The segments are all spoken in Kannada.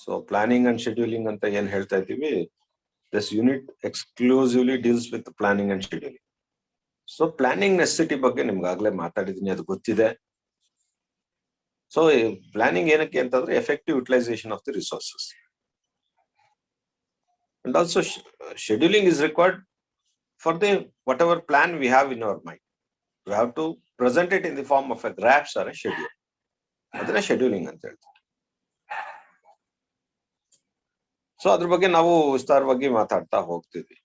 ಸೊ ಪ್ಲಾನಿಂಗ್ ಅಂಡ್ ಶೆಡ್ಯೂಲಿಂಗ್ ಅಂತ ಏನ್ ಹೇಳ್ತಾ ಇದ್ದೀವಿ, this unit exclusively deals with planning and scheduling. So planning necessity ಬಗ್ಗೆ ನಿಮ್ಗಾಗ್ಲೇ ಮಾತಾಡಿದೀನಿ, ಅದು ಗೊತ್ತಿದೆ. ಸೊ ಪ್ಲಾನಿಂಗ್ ಏನಕ್ಕೆ ಅಂತಂದ್ರೆ effective utilisation of the resources. And also scheduling is required for the whatever plan we have in our mind. We have to present it in the form of a graphs or a schedule. ಅದನ್ನ ಶೆಡ್ಯೂಲಿಂಗ್ ಅಂತ ಹೇಳ್ತಾರೆ. ಸೊ ಅದ್ರ ಬಗ್ಗೆ ನಾವು ವಿಸ್ತಾರವಾಗಿ ಮಾತಾಡ್ತಾ ಹೋಗ್ತಿದ್ವಿ.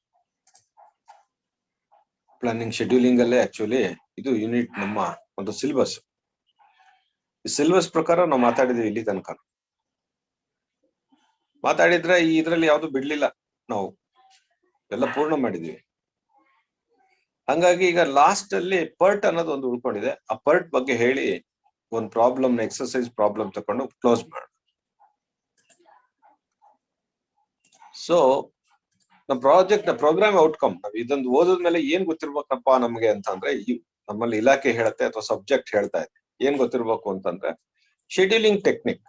ಪ್ಲಾನಿಂಗ್ ಶೆಡ್ಯೂಲಿಂಗ್ ಅಲ್ಲೇ ಆಕ್ಚುಲಿ ಇದು ಯೂನಿಟ್ ನಮ್ಮ ಒಂದು ಸಿಲೆಬಸ್. ಈ ಸಿಲೆಬಸ್ ಪ್ರಕಾರ ನಾವು ಮಾತಾಡಿದ್ವಿ ಇಲ್ಲಿ ತನಕ. ಮಾತಾಡಿದ್ರೆ ಇದ್ರಲ್ಲಿ ಯಾವ್ದು ಬಿಡ್ಲಿಲ್ಲ, ನಾವು ಎಲ್ಲ ಪೂರ್ಣ ಮಾಡಿದ್ವಿ. ಹಂಗಾಗಿ ಈಗ ಲಾಸ್ಟ್ ಅಲ್ಲಿ ಪರ್ಟ್ ಅನ್ನೋದು ಒಂದು ಉಳ್ಕೊಂಡಿದೆ. ಆ ಪರ್ಟ್ ಬಗ್ಗೆ ಹೇಳಿ ಒಂದು ಪ್ರಾಬ್ಲಮ್, ಎಕ್ಸರ್ಸೈಸ್ ಪ್ರಾಬ್ಲಮ್ ತಕೊಂಡು ಕ್ಲೋಸ್ ಮಾಡೋಣ. ಸೊ ನಮ್ಮ ಪ್ರಾಜೆಕ್ಟ್ ಪ್ರೋಗ್ರಾಮ್ ಔಟ್ಕಮ್, ನಾವು ಇದೊಂದು ಓದಿದ್ಮೇಲೆ ಏನ್ ಗೊತ್ತಿರ್ಬೇಕಪ್ಪ ನಮ್ಗೆ ಅಂತಂದ್ರೆ, ನಮ್ಮಲ್ಲಿ ಇಲಾಖೆ ಹೇಳುತ್ತೆ ಅಥವಾ ಸಬ್ಜೆಕ್ಟ್ ಹೇಳ್ತಾ ಇದೆ, ಏನ್ ಗೊತ್ತಿರ್ಬೇಕು ಅಂತಂದ್ರೆ scheduling technique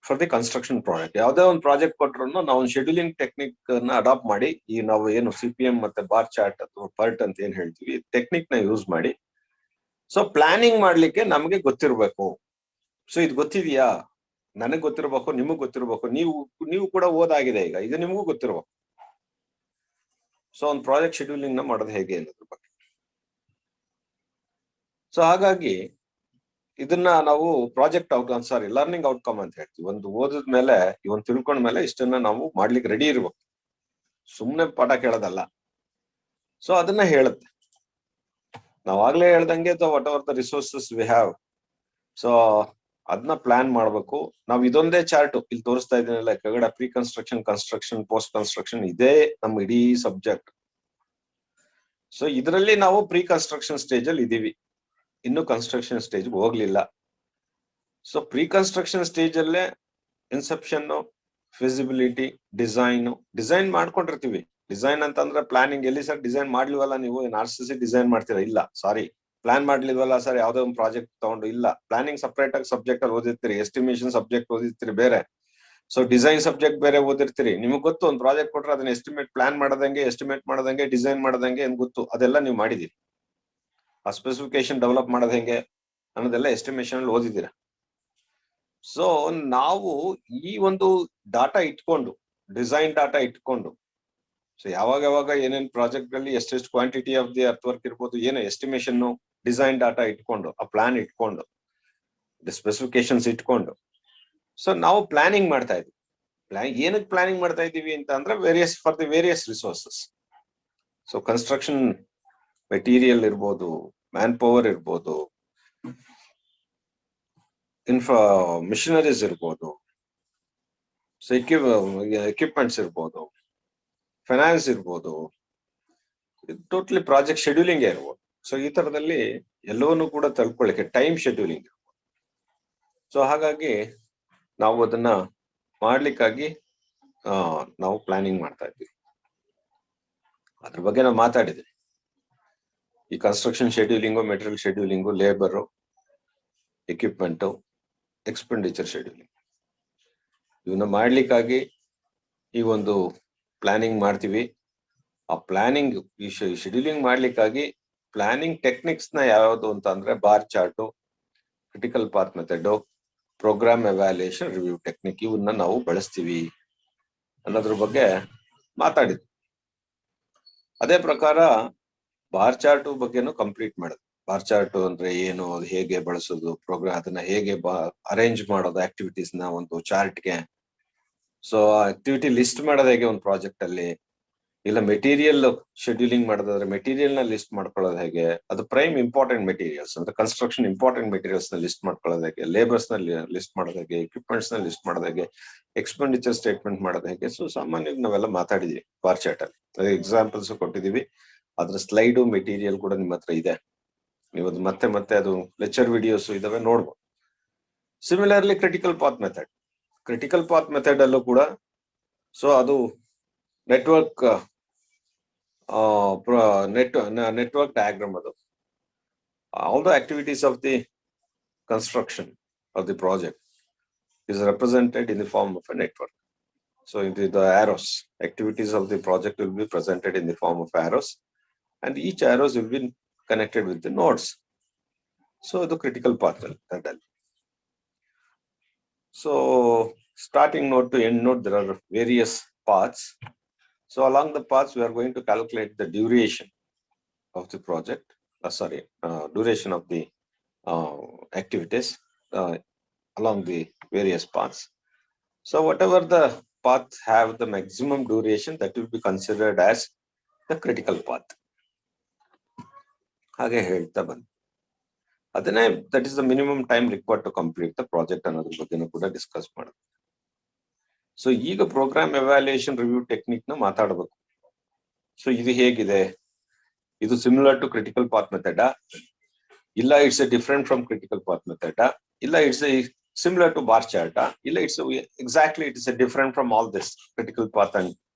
for the construction project. ಯಾವ್ದೇ ಒಂದು ಪ್ರಾಜೆಕ್ಟ್ ಕೊಟ್ಟರು ನಾವು ಒಂದು ಶೆಡ್ಯೂಲಿಂಗ್ ಟೆಕ್ನಿಕ್ ನ ಅಡಾಪ್ಟ್ ಮಾಡಿ, ಈ ನಾವು ಏನು CPM ಮತ್ತೆ ಬಾರ್ ಚಾರ್ಟ್ ಅಥವಾ ಪರ್ಟ್ ಅಂತ ಏನ್ ಹೇಳ್ತೀವಿ, ಟೆಕ್ನಿಕ್ ನ ಯೂಸ್ ಮಾಡಿ ಸೊ ಪ್ಲಾನಿಂಗ್ ಮಾಡ್ಲಿಕ್ಕೆ ನಮ್ಗೆ ಗೊತ್ತಿರ್ಬೇಕು. ಸೊ ಇದು ಗೊತ್ತಿದ್ಯಾ? ನನಗ್ ಗೊತ್ತಿರ್ಬೇಕು, ನಿಮಗ್ ಗೊತ್ತಿರ್ಬೇಕು, ನೀವು ಕೂಡ ಓದಾಗಿದೆ ಈಗ, ಇದು ನಿಮಗೂ ಗೊತ್ತಿರ್ಬೇಕು. ಸೊ ಒಂದು ಪ್ರಾಜೆಕ್ಟ್ ಶೆಡ್ಯೂಲಿಂಗ್ ನ ಮಾಡೋದು ಹೇಗೆ ಅನ್ನೋದ್ರ ಬಗ್ಗೆ. ಸೊ ಹಾಗಾಗಿ ಇದನ್ನ ನಾವು ಪ್ರಾಜೆಕ್ಟ್ ಔಟ್ಕಮ್, ಸಾರಿ ಲರ್ನಿಂಗ್ ಔಟ್ಕಮ್ ಅಂತ ಹೇಳ್ತೀವಿ. ಒಂದು ಓದಿದ ಮೇಲೆ, ಇವನ್ ತಿಳ್ಕೊಂಡ ಮೇಲೆ ಇಷ್ಟನ್ನ ನಾವು ಮಾಡ್ಲಿಕ್ಕೆ ರೆಡಿ ಇರ್ಬೇಕು, ಸುಮ್ನೆ ಪಾಠ ಕೇಳೋದಲ್ಲ. ಸೊ ಅದನ್ನ ಹೇಳುತ್ತೆ. ನಾವಾಗ್ಲೇ ಹೇಳ್ದಂಗೆ whatever the resources we have, so ಅದನ್ನ ಪ್ಲಾನ್ ಮಾಡ್ಬೇಕು. ನಾವ್ ಇದೊಂದೇ ಚಾರ್ಟ್ ಇಲ್ಲಿ ತೋರಿಸ್ತಾ ಇದೀನಲ್ಲ ಕೆಳಗಡೆ, pre construction, construction, post construction, ಇದೇ ನಮ್ಮ ಇಡೀ ಸಬ್ಜೆಕ್ಟ್. ಸೊ ಇದರಲ್ಲಿ ನಾವು ಪ್ರೀ ಕನ್ಸ್ಟ್ರಕ್ಷನ್ ಸ್ಟೇಜ್ ಅಲ್ಲಿ ಇದೀವಿ, ಇನ್ನು ಕನ್ಸ್ಟ್ರಕ್ಷನ್ ಸ್ಟೇಜ್ ಹೋಗ್ಲಿಲ್ಲ. ಸೊ ಪ್ರೀ ಕನ್ಸ್ಟ್ರಕ್ಷನ್ ಸ್ಟೇಜ್ ಅಲ್ಲೇ ಇನ್ಸೆಪ್ಷನ್, ಫಿಸಿಬಿಲಿಟಿ, ಡಿಸೈನ್ ಮಾಡ್ಕೊಂಡಿರ್ತೀವಿ. ಡಿಸೈನ್ ಅಂತಂದ್ರೆ ಪ್ಲಾನಿಂಗ್. ಎಲ್ಲಿ ಸರ್ ಡಿಸೈನ್ ಮಾಡ್ಲಿವಲ್ಲ ನೀವು, RCC ಡಿಸೈನ್ ಮಾಡ್ತೀರಾ? ಇಲ್ಲ, ಸಾರಿ, ಪ್ಲಾನ್ ಮಾಡ್ಲಿಲ್ವಲ್ಲ ಸರ್ ಯಾವ್ದೋ ಒಂದು ಪ್ರಾಜೆಕ್ಟ್ ತಗೊಂಡು? ಇಲ್ಲ, ಪ್ಲಾನಿಂಗ್ ಸಪರೇಟ್ ಆಗಿ ಸಬ್ಜೆಕ್ಟ್ ಅಲ್ಲಿ ಓದಿರ್ತೀರಿ, ಎಸ್ಟಿಮೇಷನ್ ಸಬ್ಜೆಕ್ಟ್ ಓದಿರ್ತೀರಿ ಬೇರೆ, ಸೊ ಡಿಸೈನ್ ಸಬ್ಜೆಕ್ಟ್ ಬೇರೆ ಓದಿರ್ತೀರಿ. ನಿಮ್ಗೆ ಗೊತ್ತು, ಒಂದು ಪ್ರಾಜೆಕ್ಟ್ ಕೊಟ್ರೆ ಅದನ್ನ ಪ್ಲಾನ್ ಮಾಡದಂಗೆ, ಎಸ್ಟಿಮೇಟ್ ಮಾಡದಂಗೆ, ಡಿಸೈನ್ ಮಾಡದಂಗೆ ಏನ್ ಗೊತ್ತು, ಅದೆಲ್ಲ ನೀವು ಮಾಡಿದೀರಿ. ಆ ಸ್ಪೆಸಿಫಿಕೇಶನ್ ಡೆವಲಪ್ ಮಾಡೋದು ಹೆಂಗೆ ಅನ್ನೋದೆಲ್ಲ ಎಸ್ಟಿಮೇಷನ್ ಅಲ್ಲಿ ಓದಿದ್ದೀರಾ. ಸೊ ನಾವು ಈ ಒಂದು ಡಾಟಾ ಇಟ್ಕೊಂಡು, ಡಿಸೈನ್ ಡಾಟಾ ಇಟ್ಕೊಂಡು, ಸೊ ಯಾವಾಗ ಏನೇನ್ ಪ್ರಾಜೆಕ್ಟ್ ಗಳಲ್ಲಿ ಎಷ್ಟೆಷ್ಟು quantity of the earth work ಇರ್ಬೋದು, ಏನೋ ಎಸ್ಟಿಮೇಷನ್, ಡಿಸೈನ್ ಡಾಟಾ ಇಟ್ಕೊಂಡು, ಆ ಪ್ಲಾನ್ ಇಟ್ಕೊಂಡು, ಸ್ಪೆಸಿಫಿಕೇಶನ್ಸ್ ಇಟ್ಕೊಂಡು, ಸೊ ನಾವು ಪ್ಲಾನಿಂಗ್ ಮಾಡ್ತಾ ಇದ್ವಿ. ಏನಕ್ಕೆ ಪ್ಲಾನಿಂಗ್ ಮಾಡ್ತಾ ಇದೀವಿ ಅಂತ ಅಂದ್ರೆ for the various resources. So construction material ಇರ್ಬೋದು, ಮ್ಯಾನ್ ಪವರ್ ಇರ್ಬೋದು, ಮಿಷನರೀಸ್ ಇರ್ಬೋದು, ಸೊ ಎಕ್ವಿಪ್ಮೆಂಟ್ಸ್ ಇರ್ಬೋದು, ಫೈನಾನ್ಸ್ ಇರ್ಬೋದು, ಟೋಟಲಿ ಪ್ರಾಜೆಕ್ಟ್ ಶೆಡ್ಯೂಲಿಂಗ್ ಇರ್ಬೋದು. ಸೊ ಈ ತರದಲ್ಲಿ ಎಲ್ಲವನ್ನೂ ಕೂಡ ತಳ್ಕೊಳ್ಳಿಕ್ಕೆ ಟೈಮ್ ಶೆಡ್ಯೂಲಿಂಗ್ ಇರ್ಬೋದು. ಸೊ ಹಾಗಾಗಿ ನಾವು ಅದನ್ನ ಮಾಡ್ಲಿಕ್ಕಾಗಿ ನಾವು ಪ್ಲಾನಿಂಗ್ ಮಾಡ್ತಾ ಇದ್ವಿ. ಅದ್ರ ಬಗ್ಗೆ ನಾವು ಮಾತಾಡಿದ್ವಿ. ಈ construction scheduling, material scheduling, labour, equipment, expenditure scheduling, ಇವನ್ನ ಮಾಡ್ಲಿಕ್ಕಾಗಿ ಈ ಒಂದು ಪ್ಲಾನಿಂಗ್ ಮಾಡ್ತೀವಿ. ಆ ಪ್ಲಾನಿಂಗ್, ಈ ಶೆಡ್ಯೂಲಿಂಗ್ ಮಾಡ್ಲಿಕ್ಕಾಗಿ ಪ್ಲಾನಿಂಗ್ ಟೆಕ್ನಿಕ್ಸ್ ನ ಯಾವ್ದು ಅಂತ ಅಂದ್ರೆ bar chart, critical path method, program evaluation, review technique, ಇವನ್ನ ನಾವು ಬಳಸ್ತೀವಿ ಅನ್ನೋದ್ರ ಬಗ್ಗೆ ಮಾತಾಡಿದ್ವಿ. ಅದೇ ಪ್ರಕಾರ ಬಾರ್ ಚಾರ್ಟ್ ಬಗ್ಗೆನೂ ಕಂಪ್ಲೀಟ್ ಮಾಡಿದ್ವಿ. ಬಾರ್ ಚಾರ್ಟ್ ಅಂದ್ರೆ ಏನು, ಅದು ಹೇಗೆ ಬಳಸೋದು, ಪ್ರೋಗ್ರಾಮ್ ಅದನ್ನ ಹೇಗೆ ಅರೇಂಜ್ ಮಾಡೋದು ಆಕ್ಟಿವಿಟೀಸ್ ನ ಒಂದು ಚಾರ್ಟ್ಗೆ, ಸೊ ಆಕ್ಟಿವಿಟಿ ಲಿಸ್ಟ್ ಮಾಡೋದು ಹೇಗೆ ಒಂದು ಪ್ರಾಜೆಕ್ಟ್ ಅಲ್ಲಿ, ಇಲ್ಲ ಮೆಟೀರಿಯಲ್ ಶೆಡ್ಯೂಲಿಂಗ್ ಮಾಡೋದಾದ್ರೆ ಮೆಟೀರಿಯಲ್ ನ ಲಿಸ್ಟ್ ಮಾಡ್ಕೊಳ್ಳೋದು ಹೇಗೆ, ಅದು ಪ್ರೈಮ್ ಇಂಪಾರ್ಟೆಂಟ್ ಮೆಟೀರಿಯಲ್ಸ್ ಅಂದ್ರೆ ಕನ್ಸ್ಟ್ರಕ್ಷನ್ ಇಂಪಾರ್ಟೆಂಟ್ ಮೆಟೀರಿಯಲ್ಸ್ ನ ಲಿಸ್ಟ್ ಮಾಡ್ಕೊಳ್ಳೋದು ಹೇಗೆ, ಲೇಬರ್ಸ್ ನ ಲಿಸ್ಟ್ ಮಾಡೋದು ಹೇಗೆ, ಎಕ್ವಿಪ್ಮೆಂಟ್ಸ್ ನ ಲಿಸ್ಟ್ ಮಾಡೋದು ಹೇಗೆ, ಎಕ್ಸ್ಪೆಂಡಿಚರ್ ಸ್ಟೇಟ್ಮೆಂಟ್ ಮಾಡೋದು ಹೇಗೆ. ಸೊ ಸಾಮಾನ್ಯವಾಗಿ ನಾವೆಲ್ಲ ಮಾತಾಡಿದ್ವಿ ಬಾರ್ ಚಾರ್ಟ್ ಅಲ್ಲಿ, ಎಕ್ಸಾಂಪಲ್ಸ್ ಕೊಟ್ಟಿದೀವಿ. ಅದ್ರ ಸ್ಲೈಡು ಮೆಟೀರಿಯಲ್ ಕೂಡ ನಿಮ್ಮ ಹತ್ರ ಇದೆ, ನೀವು ಅದು ಮತ್ತೆ ಅದು ಲೆಕ್ಚರ್ ವಿಡಿಯೋಸ್ ಇದಾವೆ, ನೋಡ್ಬೋದು. ಸಿಮಿಲರ್ಲಿ ಕ್ರಿಟಿಕಲ್ ಪಾತ್ ಮೆಥಡ್ ಅಲ್ಲೂ ಕೂಡ, ಸೊ ಅದು network diagram, all the activities of the construction of the project is represented in the form of a network. So the arrows, activities of the project will be presented in the form of arrows, and each arrows will be connected with the nodes. So the critical path. So starting node to end node, there are various paths. So along the paths, we are going to calculate the duration of the project. Duration of the activities along the various paths. So whatever the paths have the maximum duration, that will be considered as the critical path. ಹಾಗೆ ಹೇಳ್ತಾ ಬಂದು ಅದನ್ನೇ that is the minimum time required to complete the project ಅನ್ನೋದ್ರ ಬಗ್ಗೆನೂ ಕೂಡ ಡಿಸ್ಕಸ್ ಮಾಡೋದು. ಸೊ ಈಗ ಪ್ರೋಗ್ರಾಮ್ ಎವ್ಯಾಲ್ಯೂಯೇಷನ್ ರಿವ್ಯೂ ಟೆಕ್ನಿಕ್ ನ ಮಾತಾಡಬೇಕು. ಸೊ ಇದು ಹೇಗಿದೆ, ಇದು similar to critical path method ಇಲ್ಲ it's a different from critical path method ಇಲ್ಲ it's a similar to bar chart ಇಲ್ಲ it's exactly it is a different from all this critical path and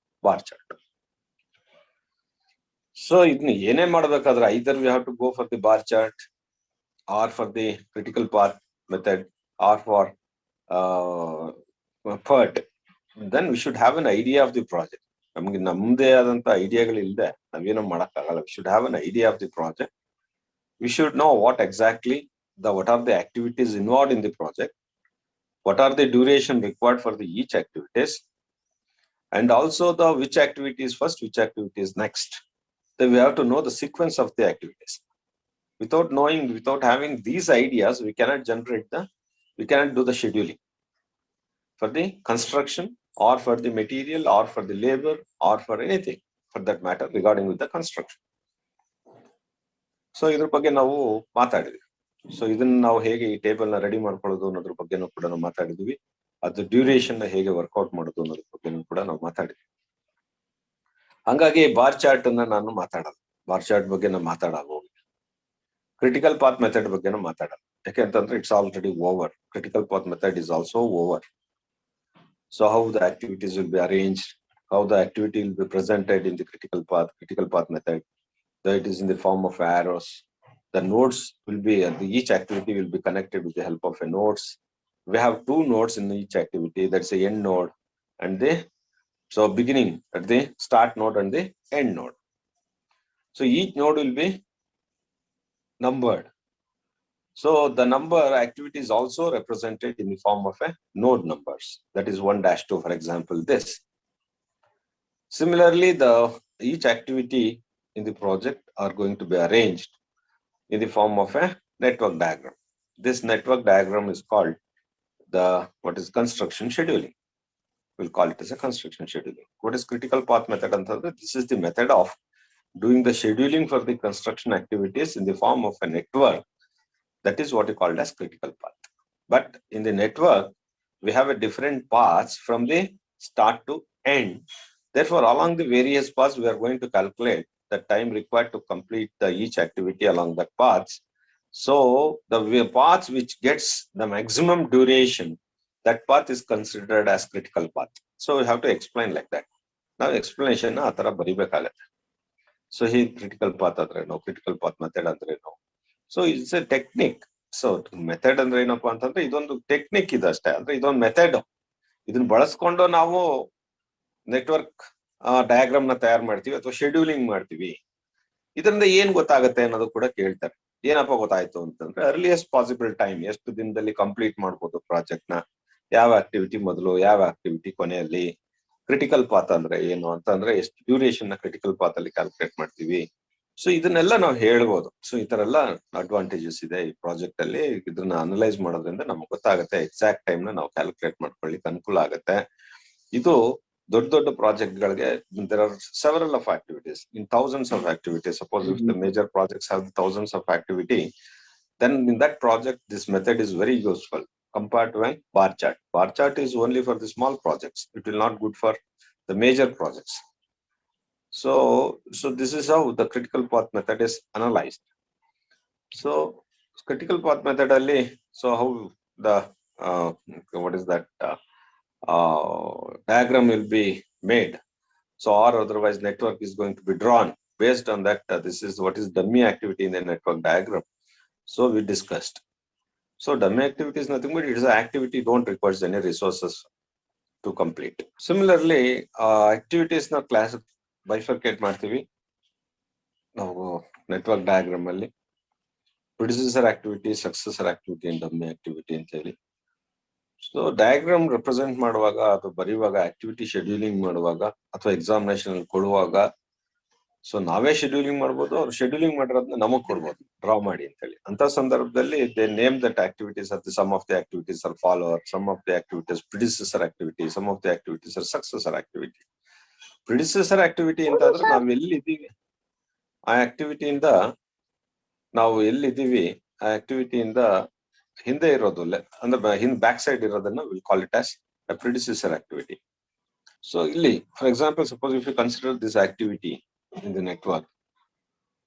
bar chart. So ಇದನ್ನ ಏನೇ ಮಾಡಬೇಕಾದ್ರೆ either we have to go for the bar chart or for the critical path method or for PERT, then we should have an idea of the project. ನಮಗೆ ನಮ್ಮದೇ ಆದಂತ ಐಡಿಯಾಗಳಿಲ್ಲದೆ ನಾವೇನೋ ಮಾಡಕ್ಕಾಗಲ್ಲ. We should have an idea of the project. We should know what exactly what are the activities involved in the project, what are the duration required for the each activities, and also the which activity is first, which activity is next. Then we have to know the sequence of the activities. Without having these ideas, we cannot do the scheduling for the construction or for the material or for the labor or for anything for that matter regarding with the construction. So ಇದ್ರ ಬಗ್ಗೆ ನಾವು ಮಾತಾಡಿದ್ವಿ. ಸೊ ಇದನ್ನ ನಾವು ಹೇಗೆ ಈ ಟೇಬಲ್ ನ ರೆಡಿ ಮಾಡ್ಕೊಳ್ಳೋದು ಅನ್ನೋದ್ರ ಬಗ್ಗೆನೂ ಕೂಡ ನಾವು ಮಾತಾಡಿದ್ವಿ. ಅದು ಡ್ಯೂರೇಷನ್ ನ ಹೇಗೆ ವರ್ಕೌಟ್ ಮಾಡೋದು ಅನ್ನೋದ್ರ ಬಗ್ಗೆನೂ ಕೂಡ ನಾವು ಮಾತಾಡಿದ್ವಿ. ಹಂಗಾಗಿ ಬಾರ್ ಚಾರ್ಟ್ ಅನ್ನ ನಾನು ಮಾತಾಡಲ್ಲ, ಬಾರ್ ಚಾರ್ಟ್ ಬಗ್ಗೆ ನಾನು ಮಾತಾಡಲ್ಲ. ಕ್ರಿಟಿಕಲ್ ಪಾತ್ ಮೆಥಡ್ ಬಗ್ಗೆನೂ ಮಾತಾಡಲ್ಲ, ಯಾಕೆಂತಂದ್ರೆ it's already over. Critical path method is also over. So how the activities will be arranged, how the activity will be presented in the critical path method, that is in the form of arrows. The nodes will be, each activity will be connected with the help of a nodes. We have two nodes in each activity, that's a end node and beginning at the start node and the end node. So each node will be numbered. So the number activity is also represented in the form of a node numbers. That is 1-2, for example, this. Similarly, each activity in the project are going to be arranged in the form of a network diagram. This network diagram is called what is construction scheduling. We'll call it as a construction scheduling. What is critical path method? This is the method of doing the scheduling for the construction activities in the form of a network. That is what is called as critical path. But in the network, we have a different paths from the start to end. Therefore, along the various paths, we are going to calculate the time required to complete each activity along that paths. So the path which gets the maximum duration, that path is considered as critical path. So we have to explain like that. Now explanation atara baribekagutte. So here critical path andre no, critical path method andre no. So it's a technique. So method ಅಂದ್ರೆ ಏನಪ್ಪಾ ಅಂತಂದ್ರೆ ಇದೊಂದು ಟೆಕ್ನಿಕ್ ಇದೆ ಅಷ್ಟೇ. ಅಂದ್ರೆ ಇದೊಂದು ಮೆಥಡ್, ಇದನ್ನ ಬಳಸ್ಕೊಂಡು ನಾವು ನೆಟ್ವರ್ಕ್ ಡಯಾಗ್ರಾಮ್ ನ ತಯಾರು ಮಾಡ್ತೀವಿ ಅಥವಾ ಶೆಡ್ಯೂಲಿಂಗ್ ಮಾಡ್ತೀವಿ. ಇದರಿಂದ ಏನ್ ಗೊತ್ತಾಗುತ್ತೆ ಅನ್ನೋದು ಕೂಡ ಕೇಳ್ತಾರೆ. ಏನಪ್ಪ ಗೊತ್ತಾಯ್ತು ಅಂತಂದ್ರೆ ಅರ್ಲಿಯಸ್ಟ್ ಪಾಸಿಬಲ್ ಟೈಮ್, ಎಷ್ಟು ದಿನದಲ್ಲಿ ಕಂಪ್ಲೀಟ್ ಮಾಡ್ಬೋದು ಪ್ರಾಜೆಕ್ಟ್ ನ, ಯಾವ ಆಕ್ಟಿವಿಟಿ ಮೊದಲು ಯಾವ ಆಕ್ಟಿವಿಟಿ ಕೊನೆಯಲ್ಲಿ, ಕ್ರಿಟಿಕಲ್ ಪಾತ್ ಅಂದ್ರೆ ಏನು ಅಂತಂದ್ರೆ ಎಷ್ಟು ಡ್ಯೂರೇಷನ್ ನ ಕ್ರಿಟಿಕಲ್ ಪಾತ್ ಅಲ್ಲಿ ಕ್ಯಾಲ್ಕುಲೇಟ್ ಮಾಡ್ತೀವಿ. ಸೊ ಇದನ್ನೆಲ್ಲ ನಾವು ಹೇಳ್ಬೋದು. ಸೊ ಈ ತರ ಎಲ್ಲ ಅಡ್ವಾಂಟೇಜಸ್ ಇದೆ ಈ ಪ್ರಾಜೆಕ್ಟ್ ಅಲ್ಲಿ. ಇದನ್ನ ಅನಲೈಸ್ ಮಾಡೋದ್ರಿಂದ ನಮ್ಗೆ ಗೊತ್ತಾಗುತ್ತೆ, ಎಕ್ಸಾಕ್ಟ್ ಟೈಮ್ ನ ನಾವು ಕ್ಯಾಲ್ಕುಲೇಟ್ ಮಾಡ್ಕೊಳ್ಳಿಕ್ಕೆ ಅನುಕೂಲ ಆಗುತ್ತೆ. ಇದು ದೊಡ್ಡ ದೊಡ್ಡ ಪ್ರಾಜೆಕ್ಟ್ ಗಳಿಗೆ there are several of activities, in thousands of activities. Suppose if the major projects have thousands of activity, then in that project this method is very useful compared to a bar chart. Bar chart is only for the small projects. It will not good for the major projects. So this is how the critical path method is analyzed. So critical path method alli, so how the what is that diagram will be made. So or otherwise network is going to be drawn based on that. This is what is dummy activity in the network diagram. So we discussed. So dummy activity is nothing but it is an activity don't requires any resources to complete. Similarly, activities na class bifurcate ಮಾಡ್ತೀವಿ ನಾವು ನೆಟ್ವರ್ಕ್ ಡಯಾಗ್ರಾಮ್ ಅಲ್ಲಿ. Predecessor activity, successor activity and dummy activity ಅಂತ ಹೇಳಿ. ಸೊ ಡಯಾಗ್ರಾಮ್ ರೆಪ್ರೆಸೆಂಟ್ ಮಾಡುವಾಗ ಅಥವಾ ಬರೆಯುವಾಗ, ಆಕ್ಟಿವಿಟಿ ಶೆಡ್ಯೂಲಿಂಗ್ ಮಾಡುವಾಗ ಅಥವಾ ಎಕ್ಸಾಮಿನೇಷನ್ ಕೊಡುವಾಗ, ಸೊ ನಾವೇ ಶೆಡ್ಯೂಲಿಂಗ್ ಮಾಡ್ಬೋದು, ಅವ್ರು ಶೆಡ್ಯೂಲಿಂಗ್ ಮಾಡಿರೋದನ್ನ ನಮಗ್ ಕೊಡ್ಬೋದು ಡ್ರಾ ಮಾಡಿ ಅಂತ ಹೇಳಿ. ಅಂತ ಸಂದರ್ಭದಲ್ಲಿ they name that activities are the some of the activities are follower, some of the activities predecessor activity, some of the activities are successor activity. Predecessor activity ಅಂತ ಆದ್ರೆ ನಾವ್ ಎಲ್ಲಿದ್ದೀವಿ, ಆ ಆಕ್ಟಿವಿಟಿಯಿಂದ ನಾವು ಎಲ್ಲಿದ್ದೀವಿ, ಆ ಆಕ್ಟಿವಿಟಿಯಿಂದ ಹಿಂದೆ ಇರೋದು ಅಂದ್ರೆ ಹಿಂದ್ ಬ್ಯಾಕ್ ಸೈಡ್ ಇರೋದನ್ನ will call it as a predecessor activity. So ಇಲ್ಲಿ for example, suppose if you consider this activity in the network,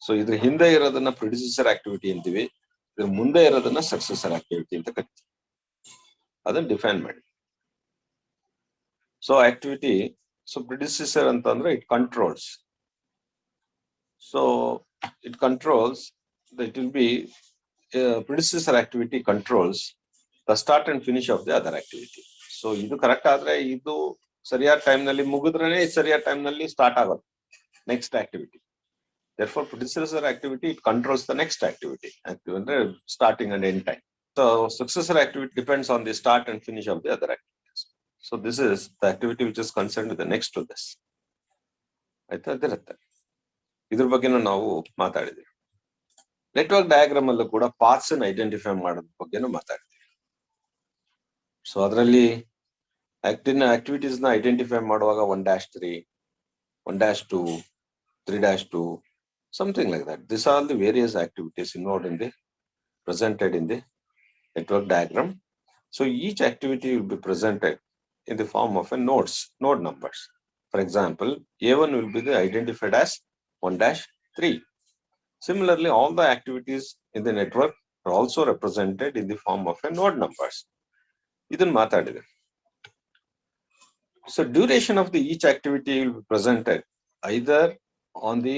so ಇದ್ರ ಹಿಂದೆ ಇರೋದನ್ನ ಪ್ರಿಡಿಸೆಸರ್ ಆಕ್ಟಿವಿಟಿ ಅಂತೀವಿ, ಇದ್ರ ಮುಂದೆ ಇರೋದನ್ನ ಸಕ್ಸೆಸರ್ ಆಕ್ಟಿವಿಟಿ ಅಂತ ಕರಿತೀವಿ. ಅದನ್ನ ಡಿಫೈನ್ ಮಾಡಿ. ಸೊ ಆಕ್ಟಿವಿಟಿ, ಸೊ ಪ್ರಿಡಿಸೆಸರ್ ಅಂತ ಅಂದ್ರೆ it controls, so it controls, it will be predecessor activity controls the start and finish of the other activity. So ಇದು ಕರೆಕ್ಟ್ ಆದ್ರೆ ಇದು ಸರಿಯಾದ ಟೈಮ್ ನಲ್ಲಿ ಮುಗಿದ್ರೇನೆ ಸರಿಯಾದ ಟೈಮ್ ನಲ್ಲಿ ಸ್ಟಾರ್ಟ್ ಆಗೋದು next activity. therefore predecessor activity it controls the next activity ಅಂದ್ರೆ starting and end time. So successor activity depends on the start and finish of the other activities. So this is the activity which is concerned with the next to this. ಆಯ್ತಾ? ಅದಿರುತ್ತೆ. ಇದ್ರ ಬಗ್ಗೆನೂ ನಾವು ಮಾತಾಡಿದ್ವಿ. ನೆಟ್ವರ್ಕ್ ಡಯಾಗ್ರಾಮ್ ಅಲ್ಲೂ ಕೂಡ ಪಾತ್ಸ್ ಅನ್ನು ಐಡೆಂಟಿಫೈ ಮಾಡೋದ್ರ ಬಗ್ಗೆನೂ ಮಾತಾಡ್ತೀವಿ. ಸೊ ಅದರಲ್ಲಿ ಆಕ್ಟಿವಿಟೀಸ್ ನ ಐಡೆಂಟಿಫೈ ಮಾಡುವಾಗ 1-3, 1-2, 3-2, something like that. These are all the various activities involved in the presented in the network diagram. So each activity will be presented in the form of a node numbers. For example, A1 will be identified as 1-3. Similarly, all the activities in the network are also represented in the form of a node numbers. Idan matadide. So duration of the each activity will be presented either on the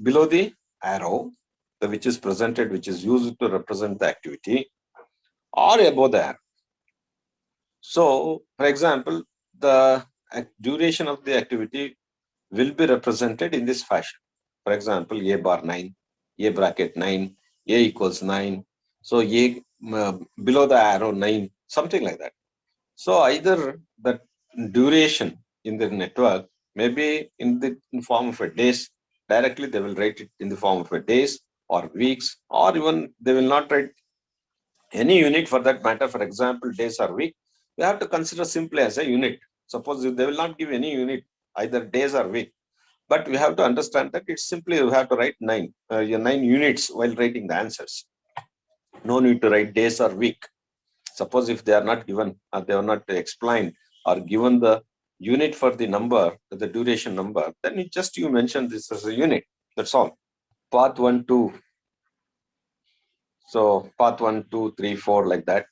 below the arrow, which is presented, which is used to represent the activity, or above the arrow. So, for example, the duration of the activity will be represented in this fashion. For example, A bar 9, A bracket 9, A equals 9. So A below the arrow 9, something like that. So either the duration in the network may be in the form of a days. Directly they will write it in the form of a days or weeks, or even they will not write any unit for that matter. For example, days or week, we have to consider simply as a unit. Suppose they will not give any unit, either days or week. But we have to understand that it's simply you have to write 9 units while writing the answers. No need to write days or week. Suppose if they are not given or they are not explained or given the unit for the number, the duration number, then you mention this as a unit. That's all. Path 1, 2. So path 1, 2, 3, 4 like that.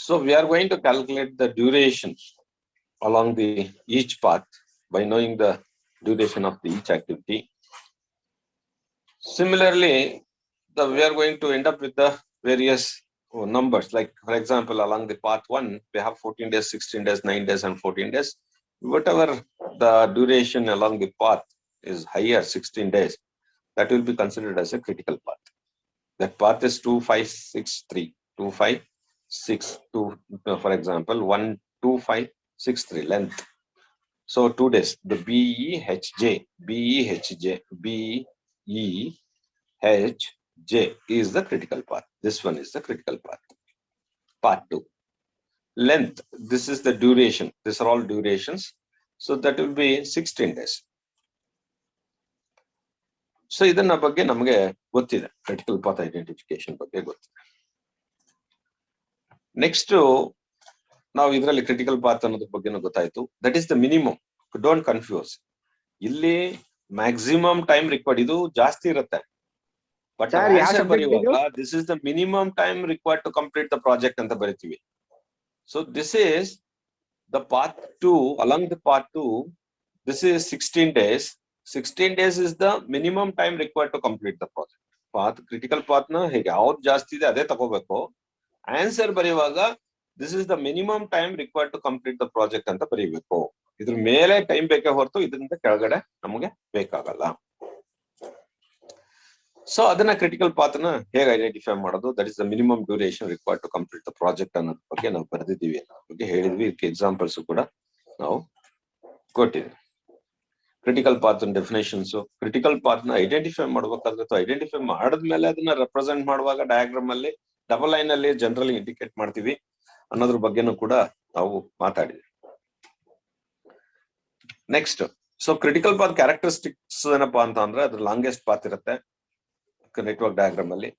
So we are going to calculate the duration along the each path by knowing the duration of the each activity. Similarly, we are going to end up with the various numbers. Like for example, along the path 1, we have 14 days, 16 days, 9 days, and 14 days. Whatever the duration along the path is higher, 16 days, that will be considered as a critical path. That path is 2, 5, 6, 3, 2, 5, 6, 2, for example, 1, 2, 5, 6, 3 length. So 2 days, the BEHJ is the critical path. This one is the critical path. Part 2. Length, this is the duration. These are all durations. So that will be 16 days. So ಇದನ್ನ ಬಗ್ಗೆ ನಮಗೆ ಗೊತ್ತಿದೆ, critical path identification ಬಗ್ಗೆ ಗೊತ್ತಿದೆ. Next, ನಾವು ಇದರಲ್ಲಿ critical path ಅನ್ನೋದ್ರ ಬಗ್ಗೆನೂ ಗೊತ್ತಾಯ್ತು. That is the minimum. Don't confuse. ಇಲ್ಲಿ maximum time required, ಇದು ಜಾಸ್ತಿ ಇರುತ್ತೆ. But ಆನ್ಸರ್ ಬರೆಯುವಾಗ this is the minimum time required to complete the project ಅಂತ ಬರಿತೀವಿ. So this is the path 2. Along the path 2, this is 16 days. 16 days is the minimum time required to complete the project. Path, critical path ನ ಹೇಗೆ ಯಾವ್ದು ಜಾಸ್ತಿ ಇದೆ ಅದೇ ತಗೋಬೇಕು. ಆನ್ಸರ್ ಬರೆಯುವಾಗ this is the minimum time required to complete the project ಅಂತ ಬರೀಬೇಕು. ಇದ್ರ ಮೇಲೆ ಟೈಮ್ ಬೇಕೇ ಹೊರತು ಇದರಿಂದ ಕೆಳಗಡೆ ನಮಗೆ ಬೇಕಾಗಲ್ಲ. ಸೊ ಅದನ್ನ ಕ್ರಿಟಿಕಲ್ ಪಾತ್ ನ ಹೇಗೆ ಐಡೆಂಟಿಫೈ ಮಾಡೋದು, that is the minimum duration required to complete the project ಅನ್ನೋದ್ರ ಬಗ್ಗೆ ನಾವು ಬರೆದಿದ್ದೀವಿ, ಅನ್ನೋದ್ರ ಬಗ್ಗೆ ಹೇಳಿದ್ವಿ. ಇದಕ್ಕೆ ಎಕ್ಸಾಂಪಲ್ಸ್ ಕೂಡ ನಾವು ಕೊಟ್ಟಿದ್ವಿ. Critical path definitions, critical path ನ ಐಡೆಂಟಿಫೈ ಮಾಡ್ಬೇಕಾದ್ರೆ ಅಥವಾ ಐಡೆಂಟಿಫೈ ಮಾಡಿದ್ಮೇಲೆ ಅದನ್ನ ರೆಪ್ರೆಸೆಂಟ್ ಮಾಡುವಾಗ ಡಯಾಗ್ರಾಮ್ ಅಲ್ಲಿ ಡಬಲ್ ಲೈನ್ ಅಲ್ಲಿ ಜನರಲಿ ಇಂಡಿಕೇಟ್ ಮಾಡ್ತೀವಿ ಅನ್ನೋದ್ರ ಬಗ್ಗೆನೂ ಕೂಡ ನಾವು ಮಾತಾಡಿದ್ವಿ. Next, so critical path characteristics ಏನಪ್ಪಾ ಅಂತ ಅಂದ್ರೆ ಅದ್ರ ಲಾಂಗೆಸ್ಟ್ ಪಾತ್ ಇರುತ್ತೆ ನೆಟ್ವರ್ಕ್ ಡಯಾಗ್ರಾಮ್ ಅಲ್ಲಿ.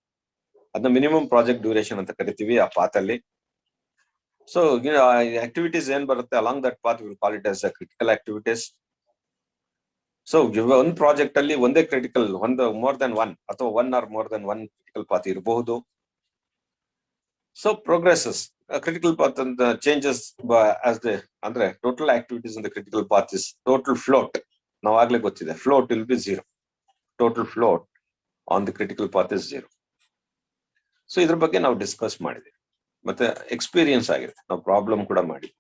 ಅದನ್ನ ಮಿನಿಮಮ್ ಪ್ರಾಜೆಕ್ಟ್ ಡ್ಯೂರೇಷನ್ ಅಂತ ಕರಿತೀವಿ ಆ ಪಾತ್ ಅಲ್ಲಿ. ಸೊ ಆಕ್ಟಿವಿಟೀಸ್ ಏನ್ ಬರುತ್ತೆ along that path will call it as critical activities. So ಒಂದ್ ಪ್ರಾಜೆಕ್ಟ್ ಅಲ್ಲಿ ಒಂದೇ ಕ್ರಿಟಿಕಲ್, ಒಂದು ಮೋರ್ ದನ್ ಒನ್ ಅಥವಾ one or more than one critical path ಇರಬಹುದು. ಸೊ ಪ್ರೋಗ್ರೆಸಸ್ ಕ್ರಿಟಿಕಲ್ ಪಾತ್ ಅಂತ ಚೇಂಜಸ್ ಆಸ್ ದ ಅಂದ್ರೆ total activities in the critical path is total float. ನಾವು ಆಗ್ಲೇ ಗೊತ್ತಿದೆ, float will be 0. Total float on the critical path is 0. So ಇದ್ರ ಬಗ್ಗೆ ನಾವು ಡಿಸ್ಕಸ್ ಮಾಡಿದ್ವಿ, ಮತ್ತೆ ಎಕ್ಸ್ಪೀರಿಯನ್ಸ್ ಆಗಿದೆ, ನಾವು ಪ್ರಾಬ್ಲಮ್ ಕೂಡ ಮಾಡಿದ್ವಿ.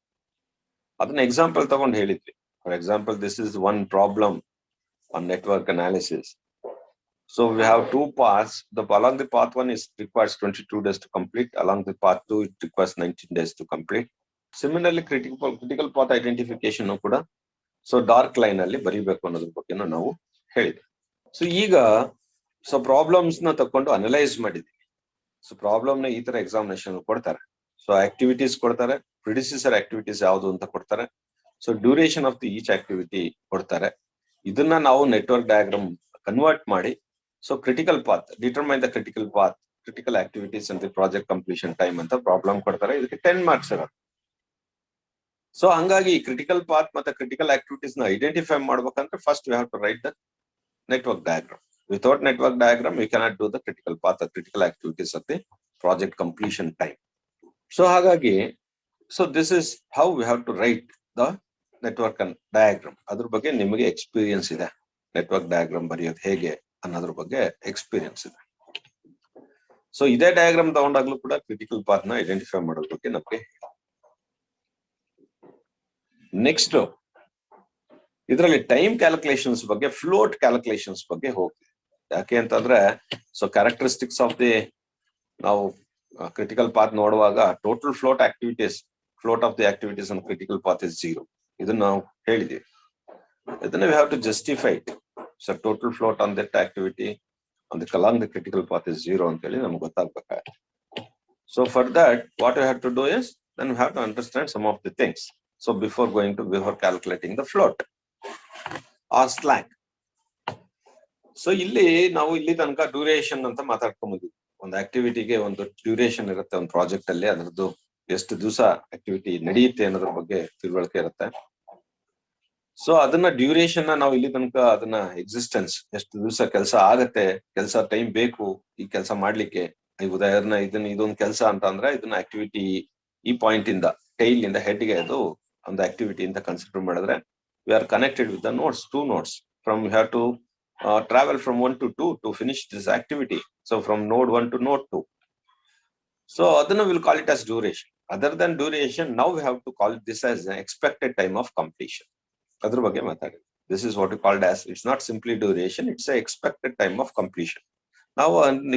ಅದನ್ನ ಎಕ್ಸಾಂಪಲ್ ತಗೊಂಡು ಹೇಳಿದ್ವಿ. For example, this is one problem on network analysis. So we have two paths. Along the path 1 is requires 22 days to complete. Along the path 2 it requires 19 days to complete. Similarly, critical path identification ಕೂಡ so dark line ಅಲ್ಲಿ ಬರಿಬೇಕು ಅನ್ನೋದ್ರ ಬಗ್ಗೆ ನಾವು ಹೇಳಿದ್ವಿ. ಸೊ ಈಗ ಸೊ ಪ್ರಾಬ್ಲಮ್ಸ್ ನ ತಕೊಂಡು ಅನಲೈಸ್ ಮಾಡಿದ್ವಿ. ಸೊ ಪ್ರಾಬ್ಲಮ್ ನ ಈ ತರ ಎಕ್ಸಾಮಿನೇಷನ್ ಕೊಡ್ತಾರೆ. ಸೊ ಆಕ್ಟಿವಿಟೀಸ್ ಕೊಡ್ತಾರೆ, ಪ್ರಿಡಿಸೆಸರ್ ಆಕ್ಟಿವಿಟೀಸ್ ಯಾವುದು ಅಂತ ಕೊಡ್ತಾರೆ. So duration of the each activity ಕೊಡ್ತಾರೆ. ಇದನ್ನ ನಾವು ನೆಟ್ವರ್ಕ್ ಡಯಾಗ್ರಾಮ್ ಕನ್ವರ್ಟ್ ಮಾಡಿ, so critical path determine the critical path, critical activities ಅಂತ ಪ್ರಾಜೆಕ್ಟ್ ಕಂಪ್ಲೀಷನ್ ಟೈಮ್ ಅಂತ ಪ್ರಾಬ್ಲಮ್ ಕೊಡ್ತಾರೆ. ಇದಕ್ಕೆ 10 ಮಾರ್ಕ್ಸ್ ಇರುತ್ತೆ. ಸೊ ಹಂಗಾಗಿ ಕ್ರಿಟಿಕಲ್ ಪಾತ್ ಮತ್ತೆ ಕ್ರಿಟಿಕಲ್ ಆಕ್ಟಿವಿಟೀಸ್ ನ ಐಡೆಂಟಿಫೈ ಮಾಡ್ಬೇಕಂದ್ರೆ first we have to write the network diagram. Without network diagram we cannot do the critical path, critical activities of the project completion time. So ಹಾಗಾಗಿ so this is how we have to write the network diagram. ಅದ್ರ ಬಗ್ಗೆ ನಿಮಗೆ ಎಕ್ಸ್ಪೀರಿಯನ್ಸ್ ಇದೆ, ನೆಟ್ವರ್ಕ್ ಡಯಾಗ್ರಾಮ್ ಬರೆಯೋದು ಹೇಗೆ ಅನ್ನೋದ್ರ ಬಗ್ಗೆ ಎಕ್ಸ್ಪೀರಿಯನ್ಸ್ ಇದೆ. ಸೊ ಇದೇ ಡಯಾಗ್ರಾಮ್ ತಗೊಂಡಾಗ್ಲೂ ಕೂಡ ಕ್ರಿಟಿಕಲ್ ಪಾತ್ ನ ಐಡೆಂಟಿಫೈ ಮಾಡೋದ್ರ ಬಗ್ಗೆ ನಮಗೆ. ನೆಕ್ಸ್ಟ್ ಇದರಲ್ಲಿ ಟೈಮ್ ಕ್ಯಾಲ್ಕುಲೇಷನ್ಸ್ ಬಗ್ಗೆ, ಫ್ಲೋಟ್ ಕ್ಯಾಲ್ಕುಲೇಷನ್ಸ್ ಬಗ್ಗೆ ಹೋಗ್ತೀವಿ. ಯಾಕೆ ಅಂತಂದ್ರೆ ಸೊ ಕ್ಯಾರೆಕ್ಟರಿಸ್ಟಿಕ್ಸ್ ಆಫ್ ದಿ ನಾವು ಕ್ರಿಟಿಕಲ್ ಪಾತ್ ನೋಡುವಾಗ total float of the activities on critical path is 0. ಇದನ್ನ ನಾವು ಹೇಳಿದೀವಿ. ಇದನ್ನ we have to justify it. So total float on that activity on the along the critical path is 0 ಅಂತ ಹೇಳಿ ನಮ್ಗೆ ಗೊತ್ತಾಗ್ಬೇಕಾಗುತ್ತೆ. So for that what we have to do is then we have to understand some of the things. So before calculating the float or slack. So ಇಲ್ಲಿ ನಾವು ಇಲ್ಲಿ ತನಕ ಡ್ಯೂರೇಷನ್ ಅಂತ ಮಾತಾಡ್ಕೊಂಡ್ಬಂದ್ವಿ. ಒಂದು ಆಕ್ಟಿವಿಟಿಗೆ ಒಂದು ಡ್ಯೂರೇಷನ್ ಇರುತ್ತೆ ಒಂದು ಪ್ರಾಜೆಕ್ಟ್ ಅಲ್ಲಿ, ಅದರದ್ದು ಎಷ್ಟು ದಿವಸ ಆಕ್ಟಿವಿಟಿ ನಡೆಯುತ್ತೆ ಅನ್ನೋದ್ರ ಬಗ್ಗೆ ತಿಳುವಳಿಕೆ ಇರುತ್ತೆ. ಸೊ ಅದನ್ನ ಡ್ಯೂರೇಷನ್ ನಾವು ಇಲ್ಲಿ ತನಕ ಅದನ್ನ ಎಕ್ಸಿಸ್ಟೆನ್ಸ್ ಎಷ್ಟು ದಿವಸ ಕೆಲಸ ಆಗತ್ತೆ, ಕೆಲಸ ಟೈಮ್ ಬೇಕು ಈ ಕೆಲಸ ಮಾಡ್ಲಿಕ್ಕೆ. ಉದಾಹರಣೆ ಇದೊಂದು ಕೆಲಸ ಅಂತ ಅಂದ್ರೆ ಇದನ್ನ ಆಕ್ಟಿವಿಟಿ ಈ ಪಾಯಿಂಟ್ ಇಂದ ಟೈಲ್ ಇಂದ ಹೆಡ್ ಗೆ ಅದು ಒಂದು ಆಕ್ಟಿವಿಟಿ ಅಂತ ಕನ್ಸಿಡರ್ ಮಾಡಿದ್ರೆ we are connected with the nodes, 2 nodes. From we have to travel from 1 to 2 to finish this activity. So from node 1 to node 2. So adana will call it as duration. Other than duration, now we have to call this as an expected time of completion. Adar bagge maatadi. This is what we called as, it's not simply duration, it's a expected time of completion. Now